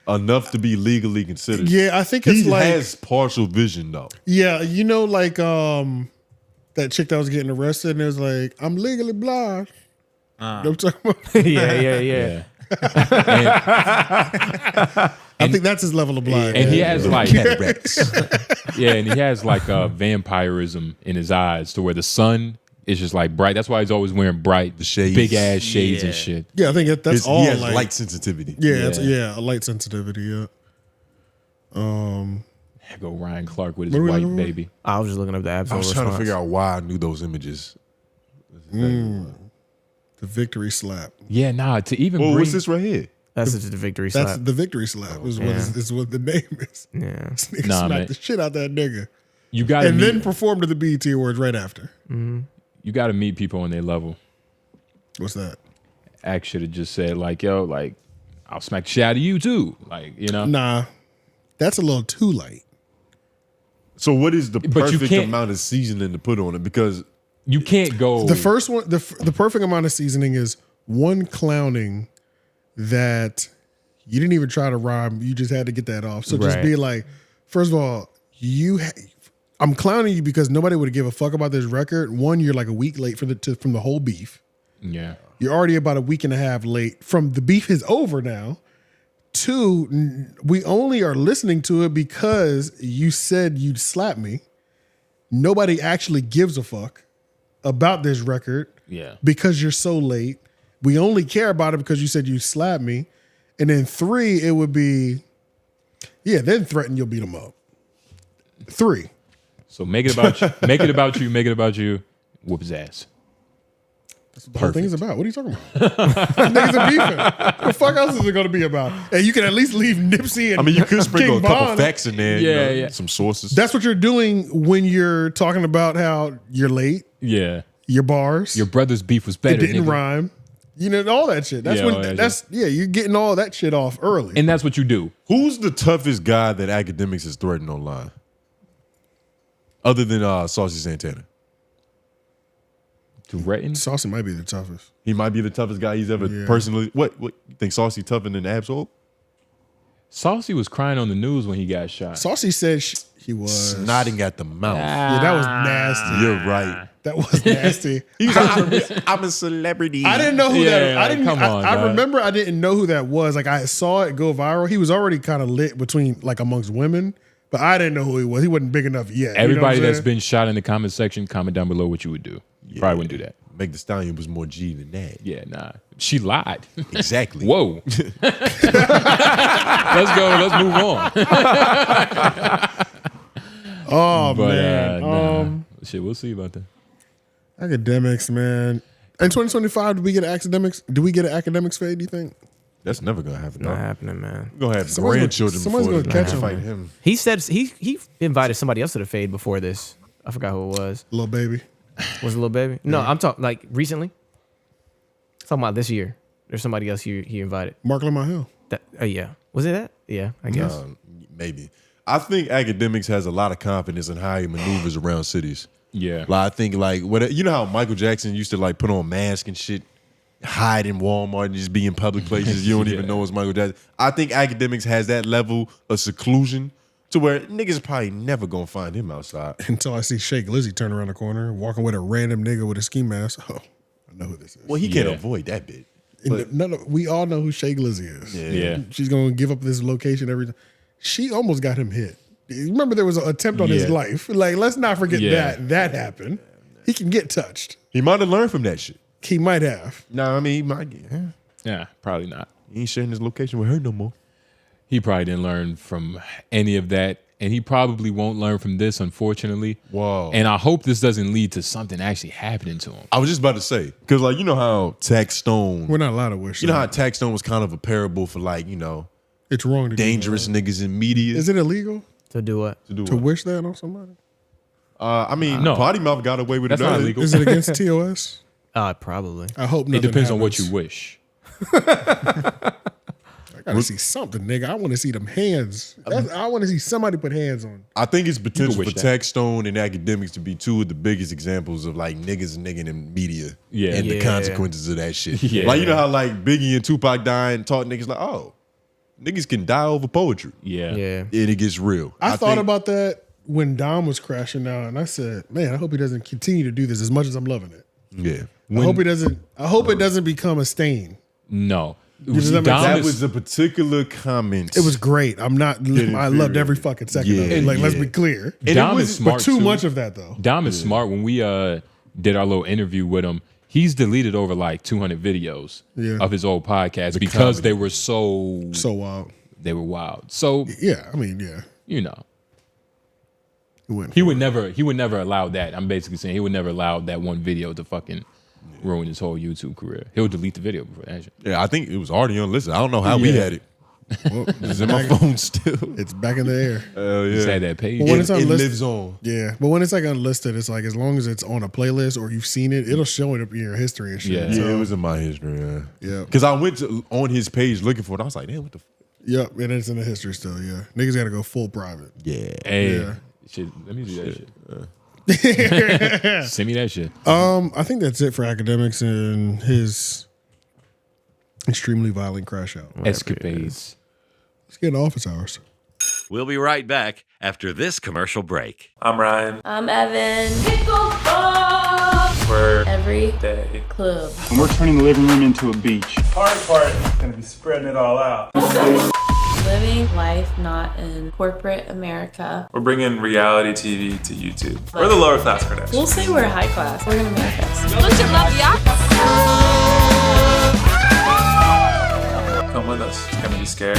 Enough to be legally considered. Yeah, I think He it's like has partial vision though. yeah, like that chick that was getting arrested and it was like, I'm legally blind. You know what I'm talking about? yeah. I think that's his level of blind. And he has like Cataracts. yeah, and he has like vampirism in his eyes to where the sun is just like bright. That's why he's always wearing bright, The shades. big ass shades and Yeah. shit. Yeah, I think that's all he has like light sensitivity. Yeah, it's, Yeah. a light sensitivity, yeah. There go Ryan Clark with his What are we white looking for? baby. I was just looking up the Absol I was trying to response. figure out why I knew those images. The victory slap. Yeah, nah. To even Well, bring what's this right here? That's just the victory That's slap. the victory slap is, Yeah. is what the name is. Yeah. This nigga Nah, smacked man. the shit out that nigga. you gotta And meet, then performed at the BET Awards right after. you gotta meet people on their level. What's that? Act should have just said like, yo, like I'll smack the shit out of you too. Like, you know. Nah, that's a little too light. So what is the But you perfect can't- amount of seasoning to put on it? Because You can't go The first one, the perfect amount of seasoning is one clowning that you didn't even try to rhyme. You just had to get that off. So just Right. be like, first of all, I'm clowning you because nobody would give a fuck about this record. One, you're like a week late from the whole beef. Yeah. You're already about a week and a half late from the beef is over now. 2, we only are listening to it because you said you'd slap me. Nobody actually gives a fuck about this record. Yeah. Because you're so late. We only care about it because you said you slapped me. And then 3, it would be, then threaten you'll beat them up. 3. So make it about you. Make it about you. Make it about you. Whoop his ass. That's what the whole thing is about. What are you talking about? Niggas are beefing. What the fuck else is it going to be about? And you can at least leave Nipsey and I mean, you could sprinkle King a couple Von. facts in there. Some sources. That's what you're doing when you're talking about how you're late. Yeah. Your bars. Your brother's beef was better. It didn't nigga. rhyme. You know, all that shit. That's all that you're getting all that shit off early. And that's what you do. Who's the toughest guy that Akademiks has threatened online? Other than 𝔓𝔑ee Santana. Threatened? 𝔓𝔑ee might be the toughest. He might be the toughest guy he's ever personally. What you think 𝔓𝔑ee tougher than Absol? 𝔓𝔑ee was crying on the news when he got shot. 𝔓𝔑ee said he was snotting at the mouth. Yeah, that was nasty. You're right. That was nasty. He was like, I'm a celebrity. I didn't know who that. I didn't. come on, I dog. remember I didn't know who that was. Like I saw it go viral. He was already kind of lit between like amongst women, but I didn't know who he was. He wasn't big enough yet. Everybody you know that's been shot in the comment section, comment down below what you would do. You probably wouldn't do that. Meg Thee Stallion was more G than that. Yeah, nah. She lied. Exactly. Whoa. Let's go. Let's move on. Oh But, man. nah. Shit, we'll see about that. Akademiks, man. In 2025, do we get Akademiks? Do we get an Akademiks fade? Do you think? That's never gonna happen. Not happening, man. We're gonna have Someone's grandchildren someone's before gonna they catch him. fight him. He said he invited somebody else to the fade before this. I forgot who it was. Lil Baby. Was it Lil Baby? No, Yeah. I'm talking like recently. Talking about this year. There's somebody else he invited. Mark Lamar Hill. That yeah. Was it that? Yeah, I guess. Maybe. I think Akademiks has a lot of confidence in how he maneuvers around cities. Yeah. Like I think like when you know how Michael Jackson used to like put on masks and shit, hide in Walmart and just be in public places. You don't even know it's Michael Jackson. I think Akademiks has that level of seclusion to where niggas probably never gonna find him outside. Until I see 𝔓𝔦𝔑𝚃 turn around the corner, walking with a random nigga with a ski mask. Oh, I know who this is. Well, he can't avoid that bit. No, we all know who 𝔓𝔦𝔑𝚃 is. Yeah. She's gonna give up this location every time. She almost got him hit. Remember, there was an attempt on his life. Like, let's not forget that happened. He can get touched. He might have learned from that shit. He might have. No, I mean he might get. Yeah, probably not. He ain't sharing his location with her no more. He probably didn't learn from any of that. And he probably won't learn from this, unfortunately. Whoa. And I hope this doesn't lead to something actually happening to him. I was just about to say, because like you know how Tax Stone, We're not allowed to wish. you know that. how Tax Stone was kind of a parable for like, you know, It's wrong to dangerous do that. niggas in media. Is it illegal To do what? to do to what? wish that on somebody? I mean, No. Potty Mouth got away with That's it. not earlier. illegal. Is it against TOS? Probably. I hope It nothing depends on what happens. you wish. I gotta see something, nigga. I want to see them hands. I want to see somebody put hands on. I think it's potential wish for that. Tax Stone and Akademiks to be two of the biggest examples of like niggas nigging in media Yeah. and the Yeah. consequences of that shit. Yeah. Like you know how like Biggie and Tupac dying taught niggas like, oh, niggas can die over poetry. Yeah. Yeah. And it gets real. I thought think- about that when Dom was crashing out, and I said, man, I hope he doesn't continue to do this as much as I'm loving it. Yeah. I hope he doesn't. I hope it doesn't become a stain. No. Does that make Dom sense? That is- was a particular comment. It was great. I'm not. I loved every fucking second of Yeah, it. Like, let's yeah. be clear. And Dom it is was, smart But too too. much of that though. Dom is smart. When we did our little interview with him, he's deleted over like 200 videos Yeah. of his old podcast because comedy. they were so wild. They were wild. So Yeah, I mean, yeah. you know, went he would never allow that. I'm basically saying he would never allow that one video to fucking ruin his whole YouTube career. He'll delete the video before that shit. Yeah, I think it was already on list. I don't know how we Yeah. had it. Well, it's in my phone still. It's back in the air. Hell yeah. Just had that page. But when it's It unlisted, lives on. Yeah, but when it's like unlisted, it's like as long as it's on a playlist or you've seen it, it'll show it up in your history and shit. Yeah. Yeah, it was in my history. Yeah, Yeah. Because I went on his page looking for it. I was like, damn, what the? Yep, and it's in the history still. Yeah, niggas got to go full private. Yeah. Hey, Yeah. shit, let me do that shit. Send me that shit. I think that's it for Akademiks and his extremely violent crash out. Escapades. Let's get into office hours. We'll be right back after this commercial break. I'm Ryan. I'm Evan. We're for every day. club. And we're turning the living room into a beach. Hard part is gonna be spreading it all out. Living life not in corporate America. We're bringing reality TV to YouTube. We're the lower class Kardashians. We'll say we're high class. We're gonna manifest. Come with us. It's gonna be scary.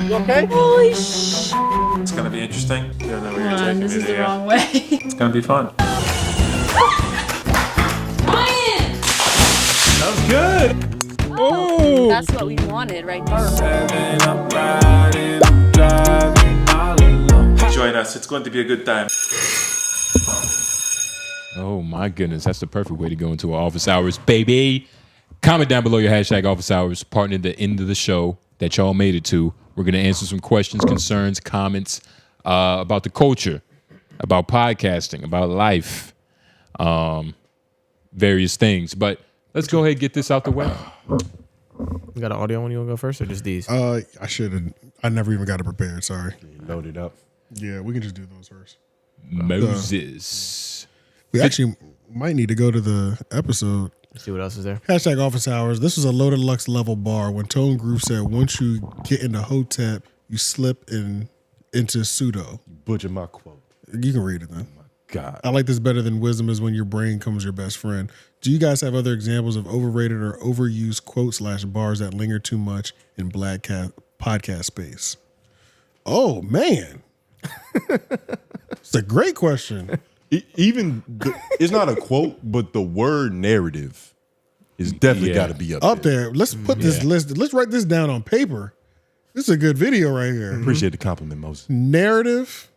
You okay? Holy sh! It's gonna be interesting. You don't know where you're Come on, taking this me is to the yet. wrong way. It's gonna be fun. Ryan! That was good. Oh, that's what we wanted right there. Join us. It's going to be a good time. Oh my goodness, that's the perfect way to go into our office hours, baby. Comment down below your hashtag office hours, partner at the end of the show that y'all made it to. We're gonna answer some questions, concerns, comments about the culture, about podcasting, about life, various things. But let's go ahead and get this out the way. You got an audio one? You want to go first or just these? I should have. I never even got it prepared. Sorry. Load it up. Yeah, we can just do those first. Moses. We actually might need to go to the episode. See what else is there. Hashtag office hours. This was a Low Deluxe level bar when Tone Groove said, once you get into Hotep, you slip into pseudo. Butcher my quote. You can read it then. God. I like this better than wisdom is when your brain comes your best friend. Do you guys have other examples of overrated or overused quotes / bars that linger too much in Black Cat podcast space? Oh, man. It's a great question. It's not a quote, but the word narrative is definitely got to be up there. Let's put this list. Let's write this down on paper. This is a good video right here. Appreciate the compliment, Moses. Narrative,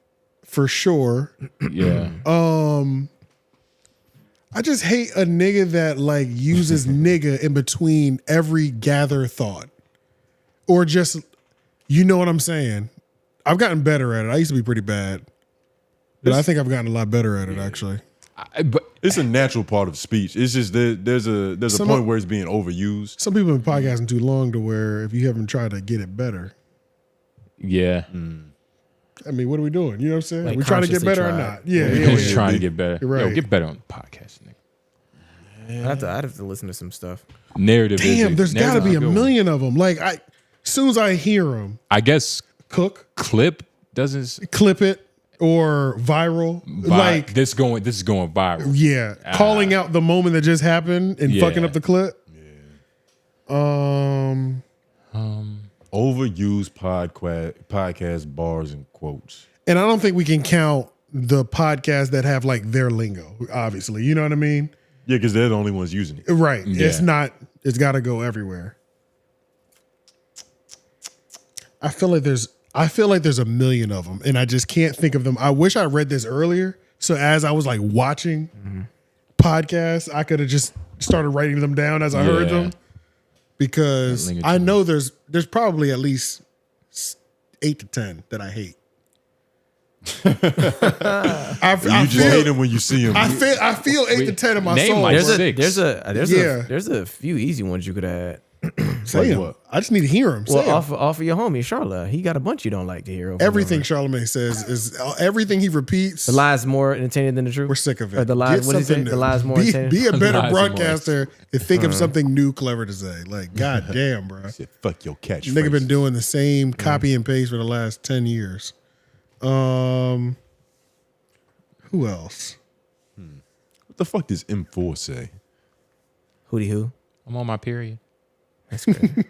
for sure. Yeah. I just hate a nigga that like uses nigga in between every gather thought, or just, you know what I'm saying. I've gotten better at it. I used to be pretty bad. But I think I've gotten a lot better at it, actually. But it's a natural part of speech. It's just there's a point where it's being overused. Some people have been podcasting too long to where if you haven't tried to get it better. Yeah. I mean, what are we doing? You know what I'm saying? Like We're trying to get better or consciously not? Yeah, We're trying to get better. You're right. Yo, get better on the podcast, nigga. I'd have to listen to some stuff. Narrative. Damn, there's got to be a million of them. Like, as soon as I hear them, I guess clip doesn't clip it or viral. Like this is going viral. Yeah, calling out the moment that just happened and fucking up the clip. Overused podcast bars and quotes. And I don't think we can count the podcasts that have like their lingo. Obviously, you know what I mean? Yeah, because they're the only ones using it. Right. Yeah. It's not. It's got to go everywhere. I feel like there's a million of them, and I just can't think of them. I wish I read this earlier, so as I was like watching podcasts, I could have just started writing them down as I heard them, because I know there's probably at least 8 to 10 that I hate. You just hate them when you see them. I feel 8 to 10 in my soul. Like there's a few easy ones you could add. Say them. I just need to hear them. Well, off of your homie Charlotte, he got a bunch you don't like to hear. Everything Charlamagne says is everything he repeats. The lie's more entertaining than the truth. We're sick of it. Or the lies. What do you say? The lie's more entertaining. Be a better broadcaster and think of something new, clever to say. Like, god damn, bro. Fuck your catchphrase. Nigga been doing the same copy and paste for the last 10 years. Who else? What the fuck does M4 say? Hootie who? I'm on my period. That's good.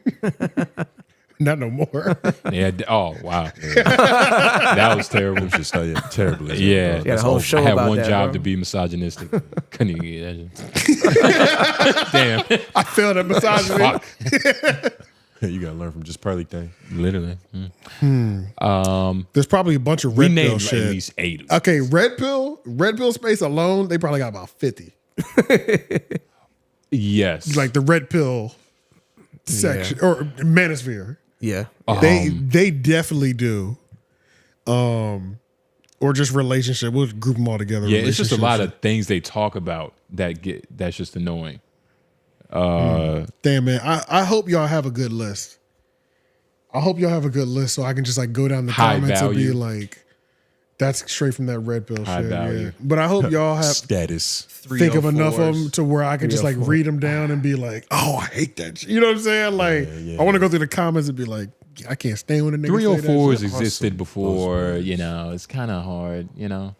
Not no more. Yeah. Oh wow. Yeah. That was terrible. Just terrible. Yeah. You got a whole show I had about one that, job bro. to be misogynistic. Couldn't even get that. Damn. I failed at misogyny. Fuck. You gotta learn from just Pearly thing. Literally. There's probably a bunch of We red pill named shit. at least 8. Okay, red pill space alone, they probably got about 50. Yes. Like the red pill section or Manosphere. Yeah. They definitely do. Or just relationship. We'll group them all together. Yeah, it's just a lot of things they talk about that's just annoying. Damn, man. I hope y'all have a good list. I hope y'all have a good list so I can just like go down the High comments value. and be like, That's straight from that red pill High shit. value. Yeah. But I hope y'all have status. think of enough of them to where I can just like 304. read them down and be like, oh, I hate that shit. You know what I'm saying? Like, I want to go through the comments and be like, I can't stand when a nigga say that 304s shit. existed before, you know, it's kind of hard, you know.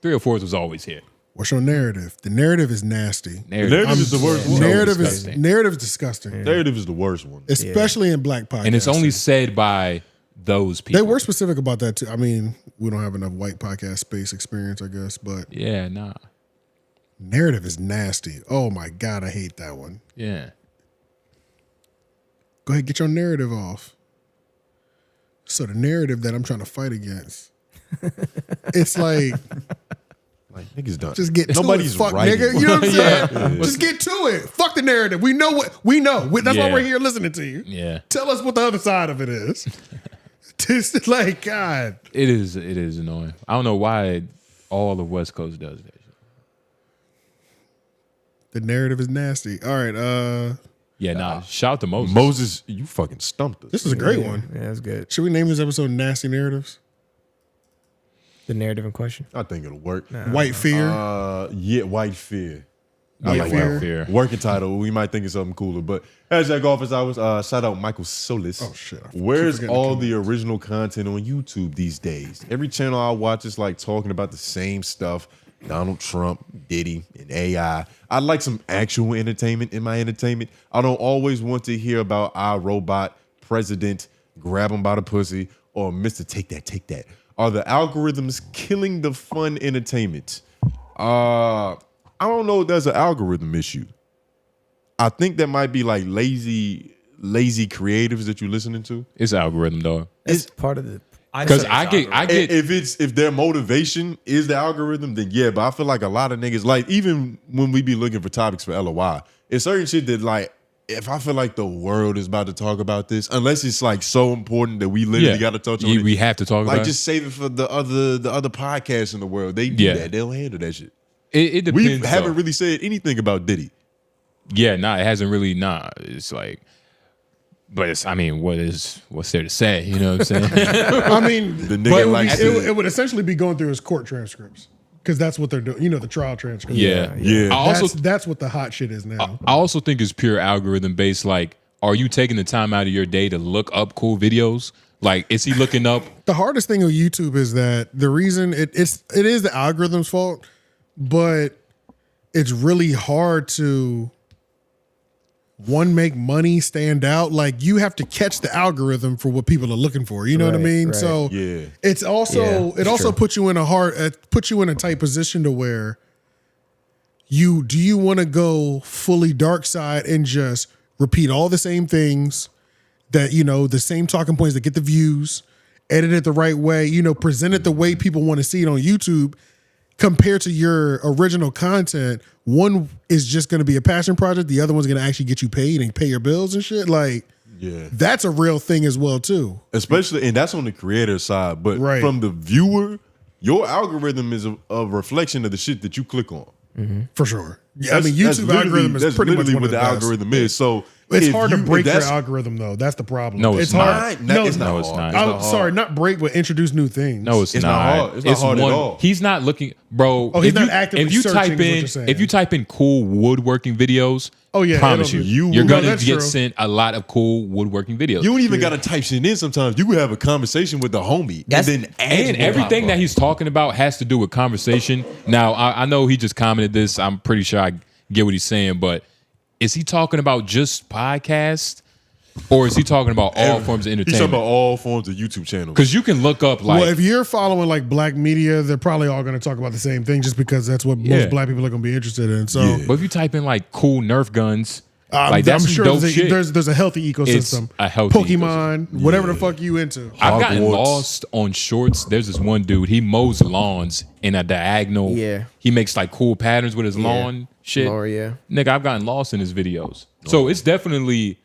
304s was always here. What's your narrative? The narrative is nasty. Narrative is the worst one. Narrative is disgusting. narrative is disgusting. Narrative is the worst one. Especially in black podcasts. And it's only said by those people. They were specific about that too. I mean, we don't have enough white podcast space experience, I guess, but Yeah, nah. narrative is nasty. Oh my God, I hate that one. Yeah. Go ahead, get your narrative off. So the narrative that I'm trying to fight against, it's like niggas done. just get Nobody's to it, fuck writing. nigga. You know what I'm saying? Yeah. Just get to it. Fuck the narrative. We know what we know. That's why Yeah. we're here listening to you. Yeah. Tell us what the other side of it is. It's like, God. It is annoying. I don't know why all of West Coast does that. The narrative is nasty. All right. Yeah, nah. Shout out to Moses. Moses, you fucking stumped us. This is a great one. Yeah, that's good. Should we name this episode Nasty Narratives? The narrative in question. I think it'll work. White Fear. Yeah, White Fear. I like Fear. White Fear. Working title. We might think of something cooler, but hashtag office hours. Shout out Michael Solis. Oh shit! I keep Where's forgetting all to the original content on YouTube these days? Every channel I watch is like talking about the same stuff. Donald Trump, Diddy, and AI. I'd like some actual entertainment in my entertainment. I don't always want to hear about our robot president, grab him by the pussy, or Mr. Take That. Are the algorithms killing the fun entertainment? I don't know if there's an algorithm issue. I think that might be like lazy creatives that you're listening to. It's algorithm, dog. It's part of the. Because I get if their motivation is the algorithm, then yeah. But I feel like a lot of niggas, like even when we be looking for topics for LOI, it's certain shit that like if I feel like the world is about to talk about this, unless it's like so important that we literally got to touch on it, we have to talk about like it. just save it for the other podcasts in the world. They do that. They'll handle that shit. It depends. We haven't though. really said anything about Diddy. Yeah, nah, it hasn't really. Nah, it's like. But it's, I mean, what's there to say? You know what I'm saying? I mean, The nigga likes it would essentially be going through his court transcripts because that's what they're doing. You know, the trial transcripts. Yeah. That's what the hot shit is now. I also think it's pure algorithm based. Like, are you taking the time out of your day to look up cool videos? Like, is he looking up? The hardest thing with YouTube is that the reason it is the algorithm's fault, but it's really hard to make money stand out. Like you have to catch the algorithm for what people are looking for. You know what I mean? right. So Yeah. it's also it also puts you in a tight position to where do you want to go fully dark side and just repeat all the same things that, you know, the same talking points that get the views, edit it the right way, you know, present it the way people want to see it on YouTube compared to your original content. One is just going to be a passion project. The other one's going to actually get you paid and pay your bills and shit. Like, Yeah. that's a real thing as well too. Especially, and that's on the creator side. But from the viewer, your algorithm is a reflection of the shit that you click on. For sure. Yeah, I mean, YouTube algorithm is pretty much one what of the the best. algorithm is. So It's if hard to you- break if your that's- algorithm though. That's the problem. No, it's hard. not. No, It's not No, it's hard. not. It's not sorry, hard. not break, but introduce new things. No, it's, It's not hard. It's not hard at all. He's not looking, bro. Oh, he's if not you, actively if you searching type is what in, you're saying. if you type in cool woodworking videos, Oh, yeah, promise it'll you, be- you're No, gonna that's get true. sent a lot of cool woodworking videos. You don't even got to type shit in sometimes. You can have a conversation with the homie and then ads and will everything pop that up. he's talking about has to do with conversation. Now, I know he just commented this. I'm pretty sure I get what he's saying, but is he talking about just podcasts, or is he talking about all forms of He's entertainment? talking about all forms of YouTube channels. Because you can look up like well, if you're following like black media, they're probably all going to talk about the same thing just because that's what Yeah. most black people are going to be interested in. So but if you type in like cool Nerf guns, like I'm that's sure dope there's shit. a healthy ecosystem. It's a healthy Pokemon, whatever the fuck you into. I've gotten Hogwarts. lost on shorts. There's this one dude. He mows lawns in a diagonal. Yeah. He makes like cool patterns with his lawn shit. Mower, yeah. Nigga, I've gotten lost in his videos. So it's definitely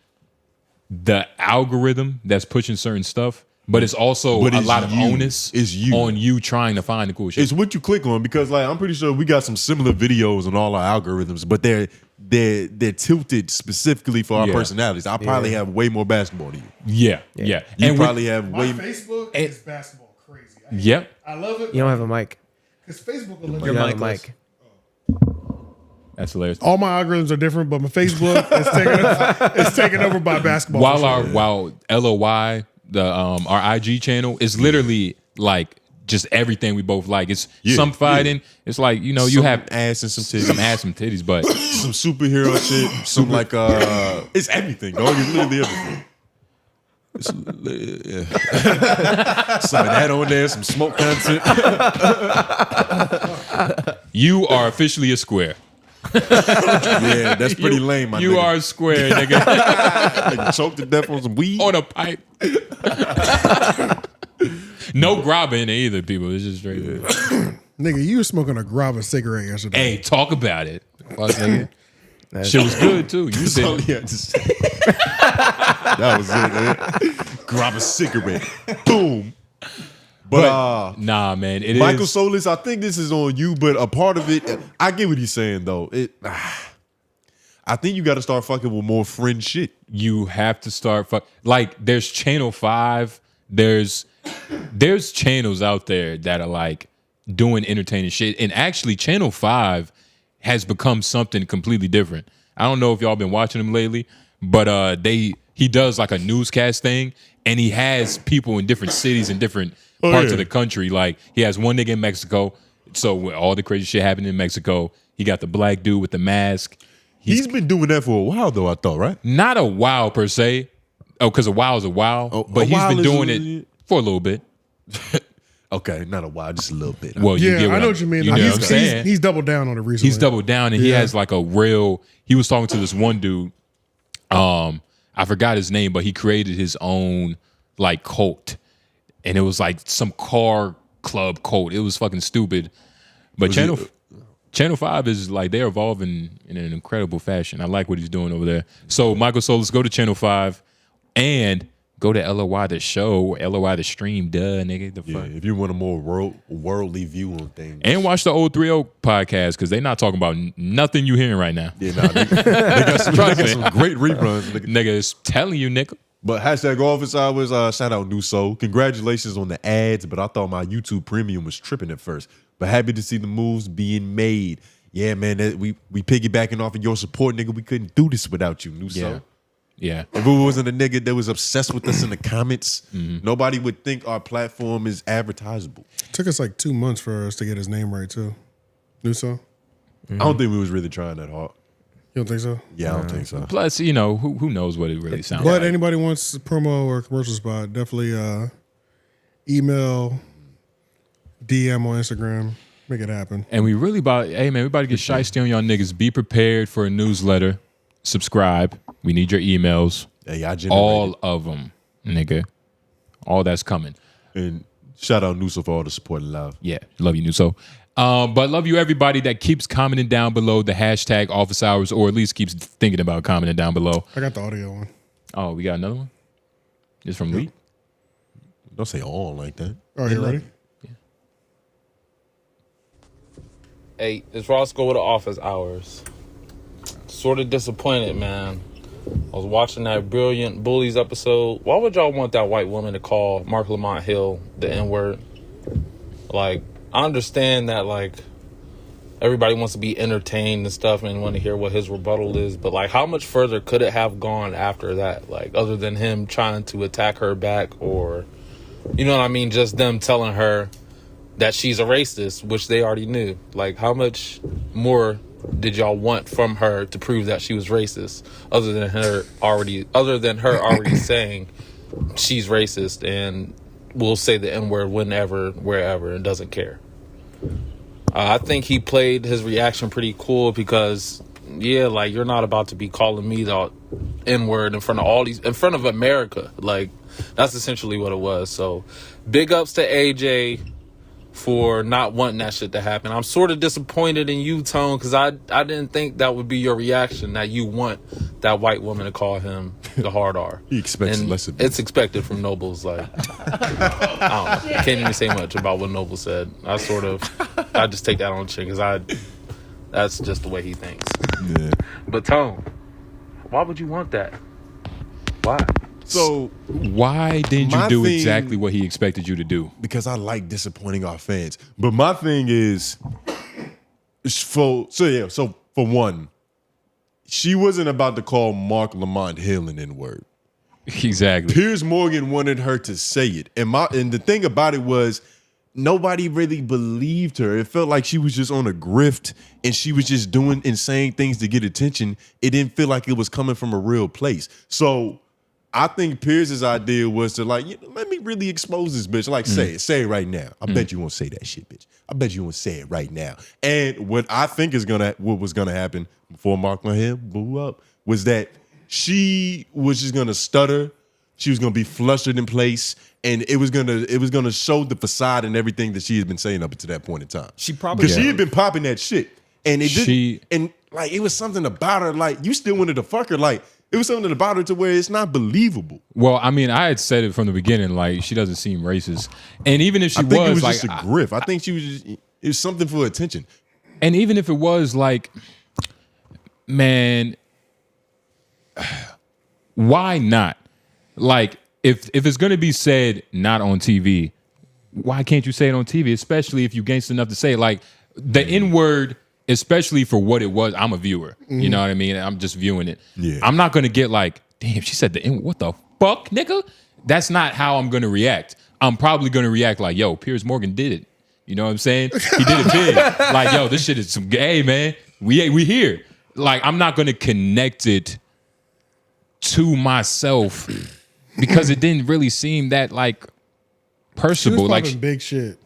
the algorithm that's pushing certain stuff, but it's also But a it's lot of you. onus It's you. on you trying to find the cool shit. It's what you click on because like I'm pretty sure we got some similar videos on all our algorithms, but they're tilted specifically for our Yeah. personalities. I probably have way more basketball than you. Yeah. You And probably have My way Facebook is basketball crazy. Yep. I love it. You don't have a mic. Because Facebook will let You you don't have a mic. That's hilarious. All my algorithms are different, but my Facebook is taken over by basketball. While LOY, our IG channel is literally like just everything we both like. It's some fighting. It's like, you know, you have ass and some titties. Some ass, some titties, but some superhero shit. Some like it's everything, dog. It's literally everything. Some of that on there, some smoke content. You are officially a square. Yeah, that's pretty lame, my You nigga. are a square, nigga. Nigga choked to death on some weed. On a pipe. No grabba in it either, people. It's just straight. Nigga, you were smoking a grabba cigarette yesterday. Hey, talk about it. Fuck, nigga. Shit was good too. You said that was it, man. Grab a cigarette. Boom. But nah, man. Michael Solis, I think this is on you, but a part of it, I get what he's saying though. I think you got to start fucking with more friend shit. You have to start like there's Channel 5. There's channels out there that are like doing entertaining shit, and actually Channel 5 has become something completely different. I don't know if y'all been watching him lately, but he does like a newscast thing, and he has people in different cities and different parts of the country. Like he has one nigga in Mexico, so with all the crazy shit happening in Mexico, he got the black dude with the mask. He's been doing that for a while though, I thought, right? Not a while per se. Oh, because a while is a while, but he's been doing it for a little bit. Okay, not a while, just a little bit. Well, you get I know what you mean. You know what I'm saying? He's doubled down on it recently. He's doubled down, and he has like a real. He was talking to this one dude. I forgot his name, but he created his own like cult, and it was like some car club cult. It was fucking stupid. But Channel 5 is like they're evolving in an incredible fashion. I like what he's doing over there. So Michael Solis, go to Channel 5 and go to LOY the show, LOY the stream, nigga. The fuck. If you want a more worldly view on things. And watch the Old 30 podcast because they're not talking about nothing you hearing right now. Yeah, nah, they got some great reruns. Nigga is telling you, nigga. But hashtag office hours, shout out New Soul. Congratulations on the ads, but I thought my YouTube premium was tripping at first. But happy to see the moves being made. Yeah, man, we piggybacking off of your support, nigga. We couldn't do this without you, New Soul. Yeah. If it wasn't a nigga that was obsessed with us in the comments, nobody would think our platform is advertisable. It took us like 2 months for us to get his name right too. Nuso? I don't think we was really trying that hard. You don't think so? Yeah, I don't think so. Plus, you know, who knows what it really sounds But like. anybody wants a promo or a commercial spot, definitely email, DM on Instagram, make it happen. And we really hey man, we about to get shiesty on y'all niggas. Be prepared for a newsletter. Subscribe. We need your emails. All of them, nigga. All that's coming. And shout out Nuso for all the support and love. Yeah, love you, Nuso. But love you everybody that keeps commenting down below the hashtag office hours, or at least keeps thinking about commenting down below. I got the audio one. Oh, we got another one? It's from Lee? Don't say all like that. Oh, you ready? Hey, it's Roscoe with the office hours. Sort of disappointed, man. I was watching that Brilliant Bullies episode. Why would y'all want that white woman to call Mark Lamont Hill the N-word? Like, I understand that, like, everybody wants to be entertained and stuff and want to hear what his rebuttal is, but, like, how much further could it have gone after that? Like, other than him trying to attack her back, or, you know what I mean, just them telling her that she's a racist, which they already knew. Like, how much more did y'all want from her to prove that she was racist, other than her already saying she's racist and will say the N-word whenever, wherever, and doesn't care? I think he played his reaction pretty cool because, yeah, like, you're not about to be calling me the N-word in front of America. Like, that's essentially what it was. So, big ups to AJ for not wanting that shit to happen. I'm sort of disappointed in you, Tone, because I didn't think that would be your reaction, that you want that white woman to call him the hard R. He expects less of it's expected from Noblez. Like, I don't know. Can't even say much about what Noblez said. I just take that on the chin because that's just the way he thinks. Yeah. But Tone, why would you want that? Why? So why didn't you my do thing- exactly what he expected you to do? Because I like disappointing our fans. But my thing is, so for one, she wasn't about to call Mark Lamont Hill an N-word. Exactly. Piers Morgan wanted her to say it. And the thing about it was, nobody really believed her. It felt like she was just on a grift and she was just doing and saying things to get attention. It didn't feel like it was coming from a real place. So I think Pierce's idea was to like, let me really expose this bitch. Like, say it right now. I bet you won't say that shit, bitch. I bet you won't say it right now. And what I think what was gonna happen before Mark Hill blew up was that she was just gonna stutter. She was gonna be flustered in place, and it was gonna show the facade and everything that she had been saying up until that point in time. She probably because she had been popping that shit, and it She- didn't. And like it was something about her. Like you still wanted to fuck her. Like it was something about her to where it's not believable. Well, I mean, I had said it from the beginning, like she doesn't seem racist, and even if she I think it was like, just a griff. I think she was just it was something for attention. and even if it was like, man, why not? Like, if it's gonna be said not on TV, why can't you say it on TV? Especially if you gangster enough to say it. Like the N-word, especially for what it was. I'm a viewer. You know what I mean? I'm just viewing it. Yeah. I'm not gonna get like, damn, she said the N. What the fuck, nigga? That's not how I'm gonna react. I'm probably gonna react like, yo, Piers Morgan did it. You know what I'm saying? He did it big. Like, yo, this shit is some gay, man. We here. Like, I'm not gonna connect it to myself because it didn't really seem that like She personable. was Like, popping big shit.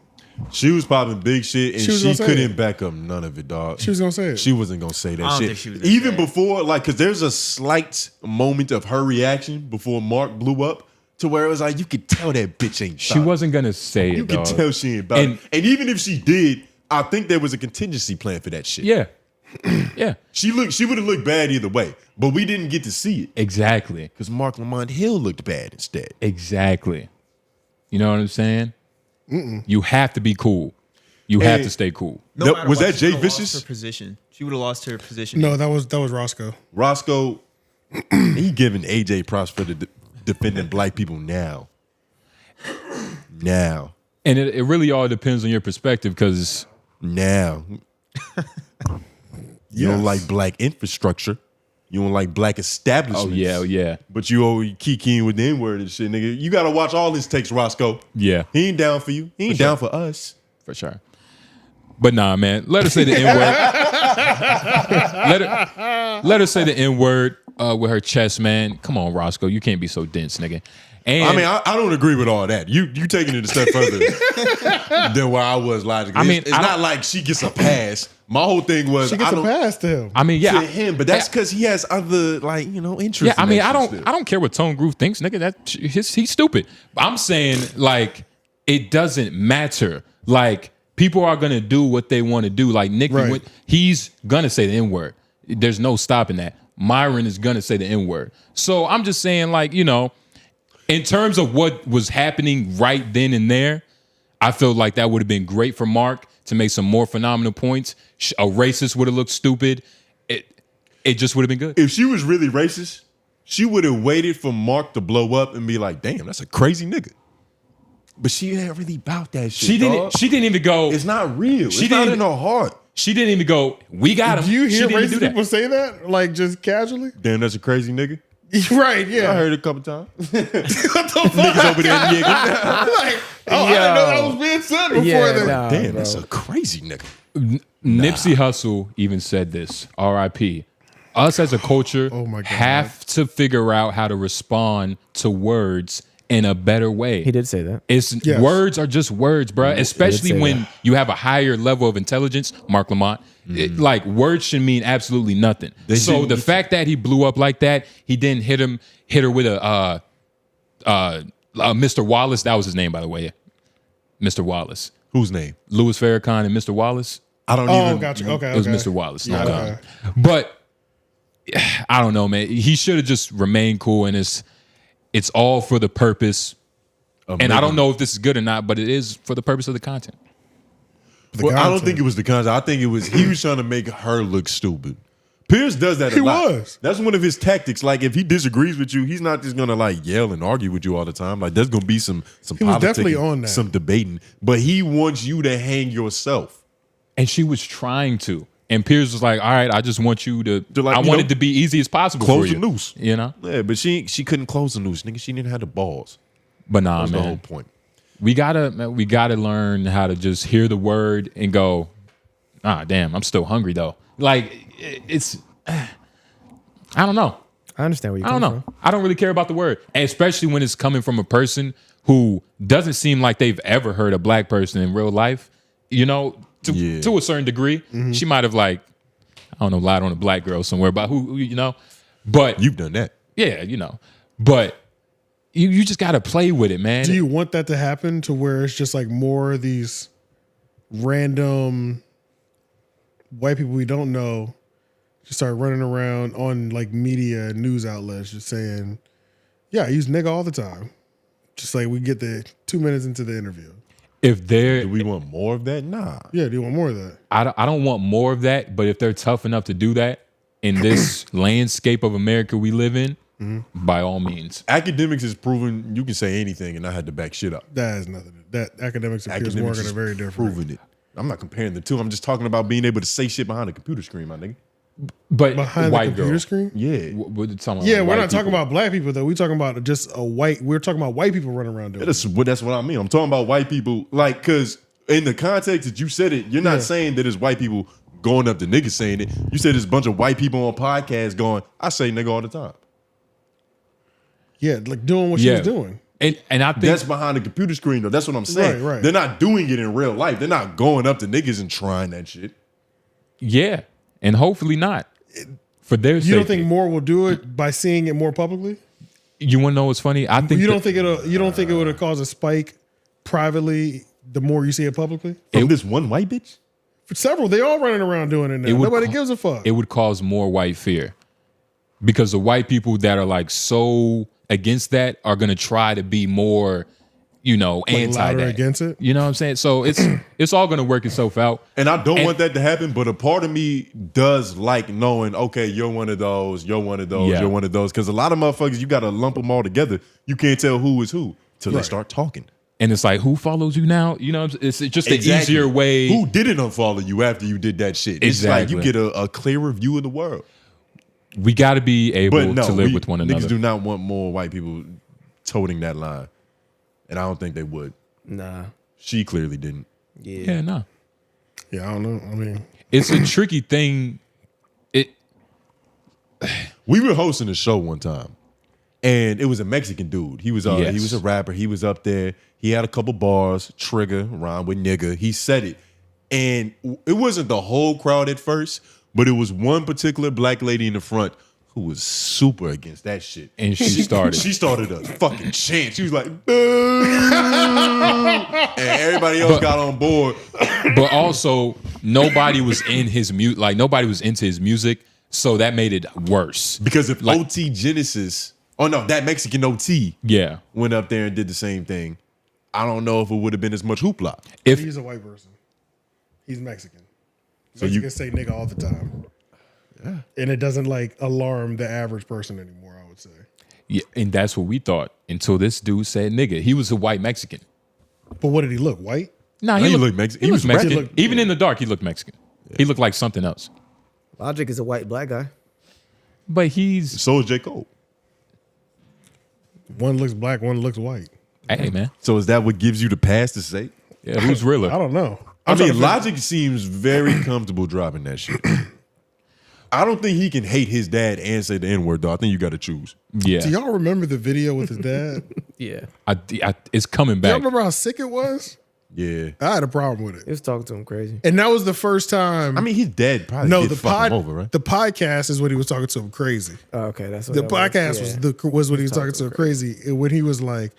She was popping big shit, and She was she gonna say couldn't it. back up none of it, dog. She was gonna say it. She wasn't gonna say that I don't shit. think she was gonna Even say it. before, like, because there's a slight moment of her reaction before Mark blew up to where it was like, you could tell that bitch ain't she about it. wasn't gonna say it. You could dog. tell she ain't about And- it. And even if she did, I think there was a contingency plan for that shit. Yeah. Yeah. She would have looked bad either way, but we didn't get to see it Exactly. because Mark Lamont Hill looked bad instead. Exactly. You know what I'm saying? You have to be cool. You have And- to stay cool. No No, matter was what, that she Jay would've lost Vicious? her position. She would have lost her position. No, that was Roscoe. Roscoe, he giving AJ props for defending black people now. Now. And it really all depends on your perspective because Now. You don't like black infrastructure. You don't like black establishments. yeah. But you always keying with the N-word and shit, nigga. You got to watch all his takes, Roscoe. Yeah. He ain't down for you. He ain't down for us. For sure. But nah, man. Let her say the N-word. let her say the N-word with her chest, man. Come on, Roscoe. You can't be so dense, nigga. And I mean, I don't agree with all that. You taking it a step further than where I was logically. I mean, it's I not don't- like she gets a pass. My whole thing was She gets I a don't pass to him. I mean, yeah. to him, but that's because he has other interests. Yeah, I in mean, that I shit don't, still. I don't care what Tone Groove thinks, nigga. He's stupid. I'm saying like it doesn't matter. Like people are gonna do what they want to do. Like Nick, Right. he's gonna say the N-word. There's no stopping that. Myron is gonna say the N-word. So I'm just saying, like, you know, in terms of what was happening right then and there, I feel like that would have been great for Mark to make some more phenomenal points. A racist would have looked stupid. It just would have been good. If she was really racist, she would have waited for Mark to blow up and be like, "Damn, that's a crazy nigga." But she ain't really about that shit. She didn't. dog. She didn't even go. It's not real. She It's not didn't- in her heart. She didn't even go. We got him. Do you hear She didn't do racist that. people say that? Like just casually? Damn, that's a crazy nigga. Right, yeah. I heard it a couple times. what the fuck? Niggas over there, nigga. Like, oh, I didn't know that was being said before Yeah, then. nah, Damn, bro. that's a crazy nigga. Nipsey Hussle even said this. R.I.P. Us as a culture Oh my God. have to figure out how to respond to words in a better way. He did say that. It's Yes. words are just words, bruh. Especially say when that. you have a higher level of intelligence, Mark Lamont. Like words should mean absolutely nothing. So the fact that he blew up like that, he didn't hit her with a Mr. Wallace. That was his name, by the way. Mr. Wallace. Whose name? Louis Farrakhan and Mr. Wallace. I don't Oh, even. gotcha. Okay, It was okay. Mr. Wallace. Yeah, No, okay. But I don't know, man. He should have just remained cool, and it's all for the purpose. And I don't know if this is good or not, but it is for the purpose of the content. Well, I don't think it was the concept. I think it was he was trying to make her look stupid. Pierce does that a He lot. was. That's one of his tactics. Like if he disagrees with you, he's not just gonna like yell and argue with you all the time. Like there's gonna be some He was politicking, definitely on that. some debating, but he wants you to hang yourself. And she was trying to. And Pierce was like, all right, I just want you to like, I you want know, it to be easy as possible Close for the you. noose. You know? Yeah, but she couldn't close the noose, nigga. She didn't have the balls. But nah, That was man. the whole point. We gotta learn how to just hear the word and go, damn, I'm still hungry though. Like it's I don't know. I understand where you're I don't coming know. from. I don't really care about the word, and especially when it's coming from a person who doesn't seem like they've ever heard a black person in real life. You know, to a certain degree, Mm-hmm. she might have like, I don't know, lied on a black girl somewhere about who you know. But you've done that, yeah, you know. But you just got to play with it, man. Do you want that to happen to where it's just like more of these random white people we don't know just start running around on like media and news outlets just saying, yeah, I use nigga all the time. Just like we get the 2 minutes into the interview. If they're, do we want more of that? Nah. Yeah, do you want more of that? I don't want more of that, but if they're tough enough to do that in this landscape of America we live in, by all means. Akademiks has proven you can say anything and I had to back shit up. That has nothing. That Akademiks and Piers Akademiks Morgan has are very different. proven it. I'm not comparing the two. I'm just talking about being able to say shit behind a computer screen, my nigga. But Behind white the computer girl. screen? Yeah. We're talking Yeah, about we're white not talking people. about black people though. We're talking about just a white. We're talking about white people running around doing. That's what I mean. I'm talking about white people, like, because in the context that you said it, you're not saying that it's white people going up to niggas saying it. You said there's a bunch of white people on podcasts going, I say nigga all the time. Yeah, like doing what she was doing. And I think that's behind the computer screen though. That's what I'm saying. Right. They're not doing it in real life. They're not going up to niggas and trying that shit. Yeah, and hopefully not. For their You don't safety. think more will do it by seeing it more publicly? You want to know what's funny? I think You don't that- think it'll? You don't think it would have caused a spike privately the more you see it publicly? From this one white bitch? For several, they all running around doing it now. It would Nobody ca- gives a fuck. it would cause more white fear because the white people that are like so against that are going to try to be more, you know, Like anti louder that. against it? You know what I'm saying? So it's all going to work itself out. And I don't want that to happen, but a part of me does like knowing, okay, you're one of those, you're one of those, Yeah. you're one of those. Because a lot of motherfuckers, you got to lump them all together. You can't tell who is who till they Right. start talking. And it's like, who follows you now? You know, it's just an Exactly. easier way. Who didn't unfollow you after you did that shit? It's like you Exactly. get a clearer view of the world. We got to be able But no, to live with one niggas another. do not want more white people toting that line. And I don't think they would. Nah. She clearly didn't. Yeah, no. Yeah, I don't know. I mean, It's a tricky thing. We were hosting a show one time, and it was a Mexican dude. He was he Yes. was a rapper. He was up there. He had a couple bars, trigger, rhyme with nigga. He said it. And it wasn't the whole crowd at first, but it was one particular black lady in the front who was super against that shit. And she started. She started a fucking chant. She was like, "Boo!" And everybody else got on board. But also, nobody was in his mute. Like nobody was into his music, so that made it worse. Because if OT Genesis, that Mexican OT, yeah, went up there and did the same thing, I don't know if it would have been as much hoopla. he's a white person. He's Mexican. So you- Mexicans say nigga all the time. Yeah. And it doesn't like alarm the average person anymore, I would say. Yeah, and that's what we thought until this dude said nigga. He was a white Mexican. But what did he look? White? Nah, he looked looked Mexican. He, He looked was Mexican. Mexican. Even in the dark, he looked Mexican. He looked like something else. Logic is a white black guy. But he's so is J. Cole. One looks black, one looks white. Hey man. So is that what gives you the pass to say? Yeah, who's realer? I don't know. I I'm trying mean, to figure- Logic seems very comfortable dropping that shit. I don't think he can hate his dad and say the N-word, though. I think you got to choose. Yeah. Do y'all remember the video with his dad? Yeah. It's coming Y'all back. remember how sick it was? Yeah. I had a problem with it. He was talking to him crazy. And that was the first time. I mean, his dad probably no, did the fuck pod, him over, right? the podcast is when he was talking to him crazy. Oh, okay, that's what The that was. podcast Yeah. was when he was talking to him crazy. And when he was like,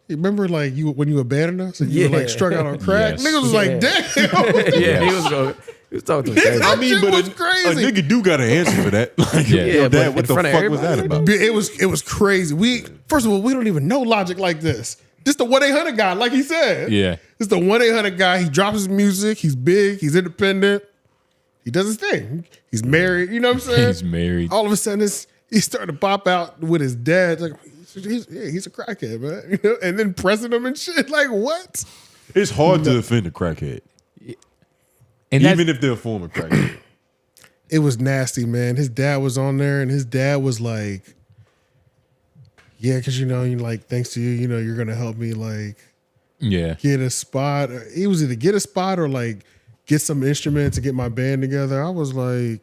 remember like you when you abandoned us and you were like struck out on crack? Yes. Niggas was like, damn. Yeah, he was talking to him crazy. I mean, but was a crazy. nigga do got an answer for that. Like, Yeah. yo, Yeah, dad, but what in the front fuck of was that everybody? about? It was crazy. First of all, we don't even know Logic like this. This the 1-800 guy, like he said. Yeah. This the 1-800 guy. He drops his music. He's big. He's independent. He does his thing. He's married. You know what I'm saying? He's married. All of a sudden, he's starting to pop out with his dad. Like he's a crackhead, man. You know, and then pressing him and shit. Like what? It's hard to offend a crackhead, and even if they're a former crackhead. It was nasty, man. His dad was on there, and his dad was like, "Yeah, because you like thanks to you, you're gonna help me like, get a spot." He was either get a spot or like get some instrument to get my band together. I was like,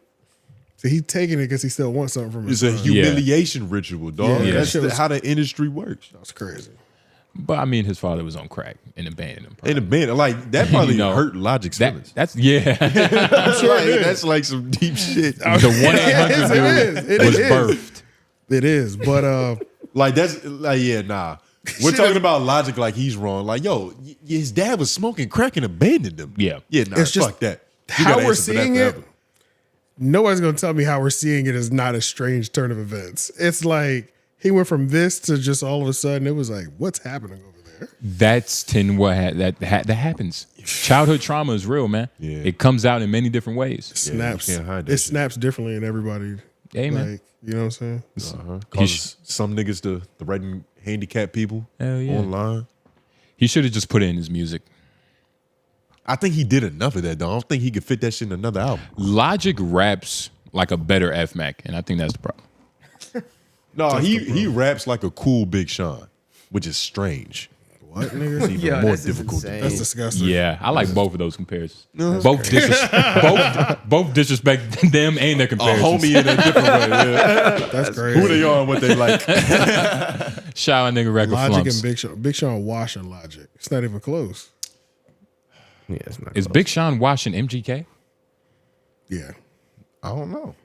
so he's taking it because he still wants something from his It's a son. humiliation ritual, dog. Yeah, That's that shit how the industry works. That's crazy. But I mean, his father was on crack and abandoned him. In the band, like that probably hurt Logic's feelings. That's yeah. I'm sure it is. That's like some deep shit. The 1-800 dude was birthed. It is, but like that's like nah. We're talking about Logic like he's wrong. Like yo, his dad was smoking crack and abandoned him. Yeah, nah. It's just fuck that. You how gotta we're answer for that seeing it. forever. Nobody's gonna tell me how we're seeing it is not a strange turn of events. It's like he went from this to just all of a sudden it was like, what's happening over there? That's that happens. Childhood trauma is real, man. Yeah. It comes out in many different ways. Snaps. can't hide that It shit. snaps differently in everybody. Hey, man. Like, you know what I'm saying? Causes some niggas to threaten handicapped people online. He should have just put it in his music. I think he did enough of that, though. I don't think he could fit that shit in another album. Logic raps like a better F-Mac, and I think that's the problem. No, he raps like a cool Big Sean, which is strange. What, nigga? It's even more difficult. That's disgusting. Yeah, I like both of those comparisons. No, both disrespect them and their A comparisons. homie in a different way. Yeah. That's crazy. Who they are and what they like. Shout out nigga record Logic flumps. and Big Sean. Big Sean washing Logic. It's not even close. Yeah, it's not. Is Big Sean washing MGK? Yeah. I don't know.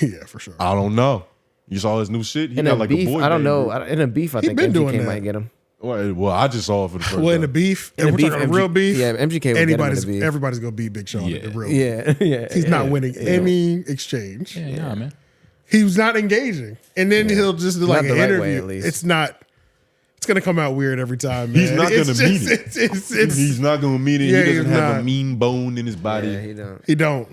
Yeah, for sure. I don't know. You saw his new shit? He In got a like beef, a boy I don't band know. group. In a beef, I He think been doing MGK that. might get him. Well, I just saw it for the first Well, in time. the beef, In if the we're beef, talking real beef, yeah, MGK would get him in anybody's the beef. everybody's gonna beat Big Sean. Yeah. in the real Yeah, beef. yeah. He's not winning yeah. any exchange. Yeah, man. He was not engaging, and then he'll just do like Not an the right way, interview. at least. It's not. It's gonna come out weird every time. Man. He's not It's gonna just- mean it. It's He's not going to mean it. Yeah, he doesn't he's have not. a mean bone in his body. Yeah, he don't. He don't.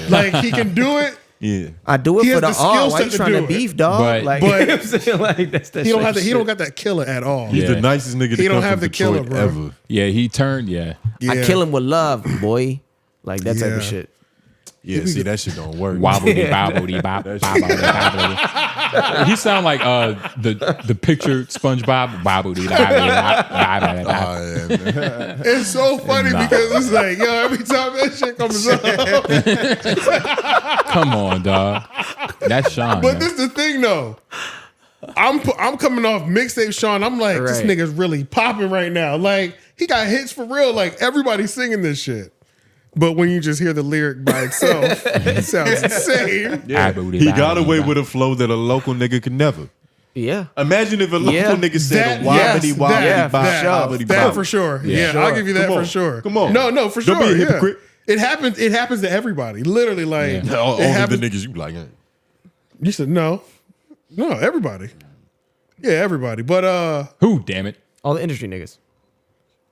Like he can do it. Yeah. I do He it for has the the skill art. Why set you to trying do to it. beef, dog? But- like, but- you know what I'm saying? Like that's He don't have shit. he don't got that killer at all. He's the nicest nigga to He don't come have from the killer, Detroit bro. ever. Yeah, he turned. Yeah. I kill him with love, boy. Like that type Yeah. of shit. Yeah, see, that shit don't work. Wobbly bobbly bop bobbly bobbly. He sound like the pictured SpongeBob bobbly bobbly bobbly. It's so funny because it's like, yo, every time that shit comes up. Come on, dog. That's Sean. But man. this is the thing though. I'm coming off mixtape Sean. I'm like, this Right. nigga's really popping right now. Like, he got hits for real. Like, everybody's singing this shit. But when you just hear the lyric by itself, it sounds insane. Yeah. He got away with a flow that a local nigga could never. Yeah. Imagine if a local Yeah. nigga said That- a wobbity yes, wobbity that- bop that- bobbity that bop. for sure. Yeah, Sure. I'll give you that Come for on. sure. Come on. No, for Don't sure. be a yeah. hypocrite. It happens to everybody. Literally, like it Only happens. the niggas you like. You said no. No, everybody. Yeah, everybody. But Who? Damn it. All the industry niggas.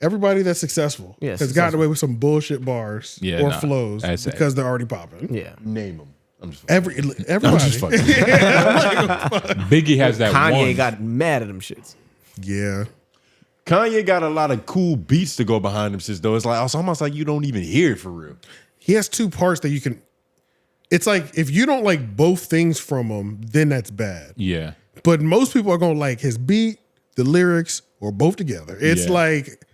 everybody that's successful Yeah, has gotten successful. away with some bullshit bars Yeah, or nah, flows that's it. because they're already popping. Yeah. Name them. I'm just Everybody. just fucking. Biggie has that Kanye one. got mad at them shits. Yeah. Kanye got a lot of cool beats to go behind him, sis, though. It's like it's almost like you don't even hear it for real. He has two parts that you can. It's like if you don't like both things from him, then that's bad. Yeah. But most people are gonna like his beat, the lyrics, or both together. It's Yeah. like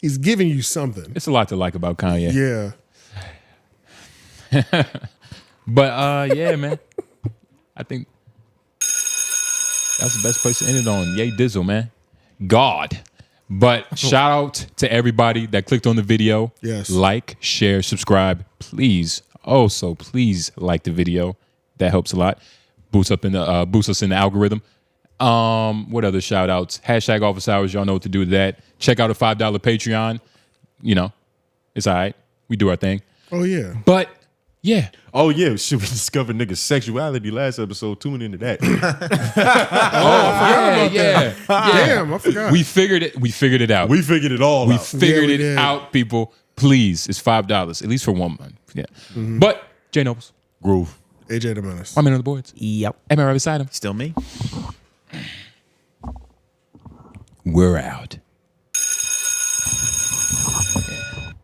he's giving you something. It's a lot to like about Kanye. Yeah. But yeah, man. I think that's the best place to end it on. Yay, Dizzle, man. God. But shout out to everybody that clicked on the video. Yes. Like, share, subscribe. Please, also, please like the video. That helps a lot. Boosts us in the algorithm. What other shout outs? Hashtag office hours. Y'all know what to do with that. Check out a $5 Patreon. You know, it's all right. We do our thing. Oh yeah. But yeah. Oh yeah, shit, we discovered niggas' sexuality last episode. Tune into that. Yeah. Damn, I forgot. We figured it out. We figured it all out. We figured we it did. out, people. Please, it's $5, at least for 1 month. Yeah. But J Noblez. Groove. AJ the Menace. My man on the boards. Yep. Am I right beside him? Still me. We're out.